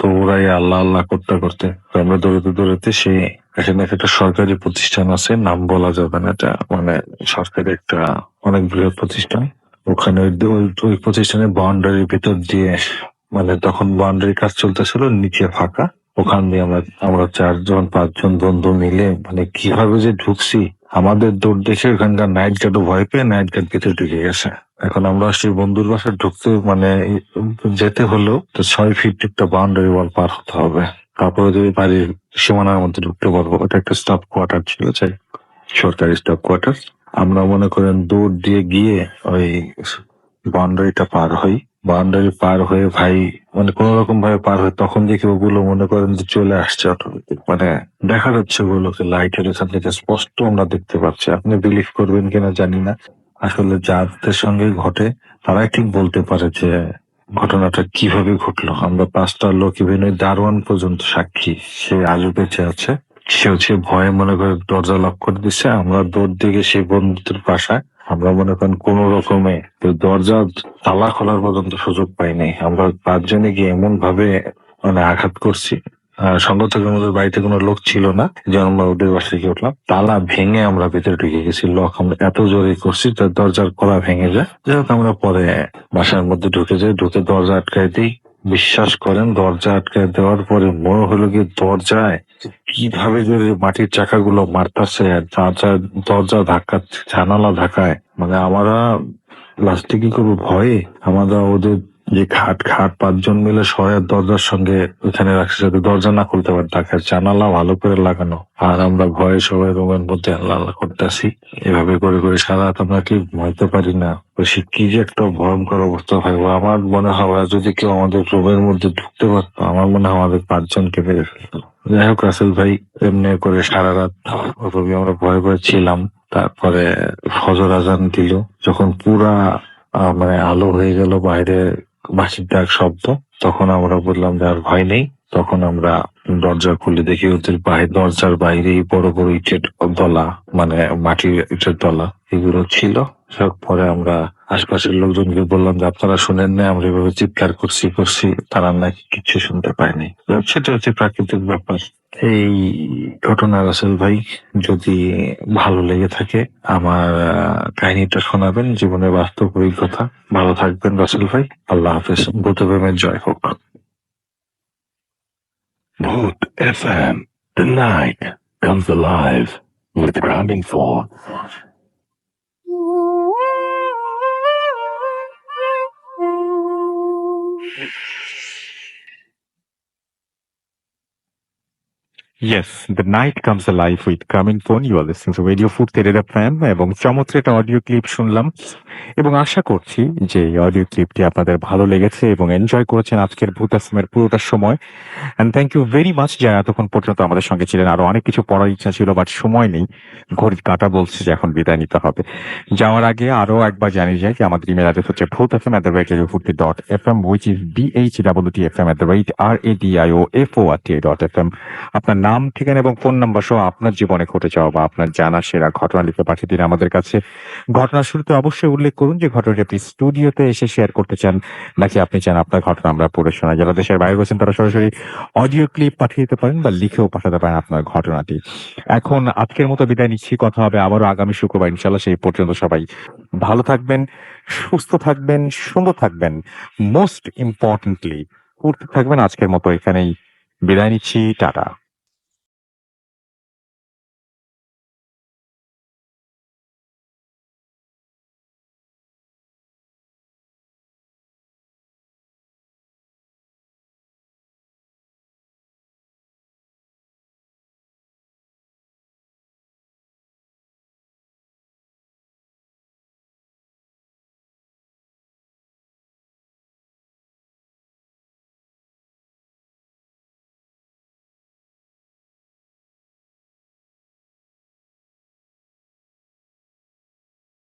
দৌড়াই আল্লাহ আল্লাহ করতে করতে আমরা দৌড়াতে সে এখানে একটা সরকারি প্রতিষ্ঠান আছে, নাম বলা যাবে না, এটা মানে সরকারি একটা অনেক বৃহৎ প্রতিষ্ঠান। ওখানে ওই প্রতিষ্ঠানের বাউন্ডারির ভিতর দিয়ে, মানে তখন বাউন্ডারি কাজ চলতেছিল, নিচে ফাঁকা, ওখান দিয়ে আমরা 4-5 বন্ধু মিলে মানে কিভাবে যে ঢুকছি, আমাদের দৌড় দেখে ওখানকার নাইট গার্ডও ভয় পেয়ে নাইট গার্ড ভিতরে ঢুকে গেছে। এখন আমরা সেই বন্ধুর বাসায় ঢুকতে মানে যেতে হলেও তো 6 ফিট একটা বাউন্ডারি ওয়াল পার হতে হবে, তারপরে যদি বাড়ির সীমানার মধ্যে ঢুকতে পারবো। ওটা একটা স্টাফ কোয়ার্টার ছিল, চাই সরকারি স্টাফ কোয়ার্টার। আমরা মনে করেন দৌড় দিয়ে গিয়ে ওই বাউন্ডারিটা বাউন্ডারি পার হয়ে ভাই মানে কোন রকম ভাবে পার হয়ে তখন দেখি ওগুলো মনে করেন যে চলে আসছে অটোমেটিক, মানে দেখা যাচ্ছে ওগুলোকে লাইটের এখান থেকে স্পষ্ট আমরা দেখতে পাচ্ছি। আপনি বিলিভ করবেন কিনা জানি না, আসলে যাদের সঙ্গে ঘটে তারাই ঠিক বলতে পারে যে ঘটনাটা কিভাবে ঘটলো। আমরা 5টা লোক, ইভেন ওই দারোয়ান পর্যন্ত সাক্ষী, সে আজও বেঁচে আছে। সে হচ্ছে ভয়ে মনে করে দরজা লক করে দিচ্ছে, আমরা দৌড় দিয়ে সেই বন্ধুদের বাসায়, আমরা মনে করেন কোন রকমে দরজা তালা খোলার পর্যন্ত সুযোগ পাই নাই। আমরা 5 জনে গিয়ে এমন ভাবে মানে আঘাত করছি, সঙ্গে থেকে আমাদের বাড়িতে কোনো লোক ছিল না, যে আমরা ওদের বাসায় গিয়ে উঠলাম, তালা ভেঙে আমরা ভেতরে ঢুকে গেছি। লক আমরা এত জোরে করছি দরজার কড়া ভেঙে যায়। যাই হোক আমরা পরে বাসার মধ্যে ঢুকে দরজা আটকায় দিই। বিশ্বাস করেন দরজা আটকায় দেওয়ার পরে মনে হলো কি দরজায় কিভাবে যে মাটির চাকাগুলো মারতাছে, দরজা ধাক্কাচ্ছে, জানালা ধাক্কায়, মানে আমরা লাস্টে কি করবো ভয়ে আমরা ওদের যে খাট 5 জন মিলে সহায় দরজার সঙ্গে ওখানে রাখছে, যাতে দরজা না খুলতে পারে, ঢাকার জানালা ভালো করে লাগানো, আর আমরা ভয়ে সবাই রুমের মধ্যে আল্লাহ আল্লাহ করতেছি। এভাবে করে সারা রাত আমরা কি ঘুমাইতে পারি না। সে কি যে একটা ভয়ঙ্কর অবস্থা হয়, আমার মনে হয় যদি কেউ আমাদের রুমের মধ্যে ঢুকতে পারতো, আমার মনে হয় আমাদের 5 জনকে মেরে ফেলতো। যাই হোক রাসেল ভাই, এমনি করে সারা রাত ওভাবে আমরা ভয়ে ছিলাম। তারপরে ফজর আজান দিল, যখন পুরা মানে আলো হয়ে গেল, বাইরে বাঁশির ডাক শব্দ, তখন আমরা বললাম যে আর ভয় নেই। তখন আমরা দরজা খুলে দেখি ওদের দরজার বাইরেই বড় বড় ইটের দলা, মানে মাটির ইটের দলা এগুলো ছিল সব। পরে আমরা আশপাশের লোকজনকে বললাম যে আপনারা শুনেন না, আমরা এভাবে চিৎকার করছি, তারা নাকি কিছু শুনতে পায়নি। সেটা হচ্ছে প্রাকৃতিক ব্যাপার। এই ঘটনা রাসেল ভাই, যদি ভালো লেগে থাকে আমার কাহিনীটা শোনাবেন, জীবনের বাস্তব অভিজ্ঞতা। ভালো থাকবেন রাসেল ভাই, আল্লাহ হাফেজ। ভূতপ্রেমের জয় হোক। Bhoot FM. The night comes alive with Grounding 4. Yes, the night comes alive with Coming Phone. You are listening to Radio Food Theater FM এবং চমৎকার একটা অডিও ক্লিপ শুনলাম, এবং আশা করছি যে এই অডিও ক্লিপটি আপনাদের ভালো লেগেছে এবং এনজয় করেছেন আজকের ভূত আসমের পুরোটা সময়। And thank you very much যারা এতক্ষণ পর্যন্ত আমাদের সঙ্গে ছিলেন। আরো অনেক কিছু পড়ার ইচ্ছা ছিল, বাট সময় নেই, ঘড়ির কাঁটা বলছে যে এখন বিদায় নিতে হবে। যাওয়ার আগে আরো একবার জানিয়ে যায় যে আমাদের ইমেল অ্যাড্রেস হচ্ছে bhutfm@radiofooty.fm, which is bhutfm@radiofooty.fm। আপনার নাম, ঠিকানা এবং ফোন নাম্বার সহ আপনার জীবনে ঘটে যাওয়া বা আপনার জানা সেরা ঘটনা লিখে পাঠিয়ে দিন আমাদের কাছে। ঘটনার শুরুতে অবশ্যই উল্লেখ করুন যে ঘটনাটি আপনি স্টুডিওতে এসে শেয়ার করতে চান, নাকি আপনি চান আপনার ঘটনা আমরা পড়ে শোনাই। যারা দেশের বাইরে রয়েছেন তারা সরাসরি অডিও ক্লিপ পাঠিয়ে দিতে পারেন বা লিখেও পাঠাতে পারেন আপনার ঘটনাটি। এখন আজকের মতো বিদায় নিচ্ছি, কথা হবে আবারও আগামী শুক্রবার ইনশাল্লাহ। সেই পর্যন্ত সবাই ভালো থাকবেন, সুস্থ থাকবেন, সুন্দর থাকবেন, মোস্ট ইম্পর্টেন্টলি পড়তে থাকবেন। আজকের মতো এখানেই বিদায় নিচ্ছি, টাটা।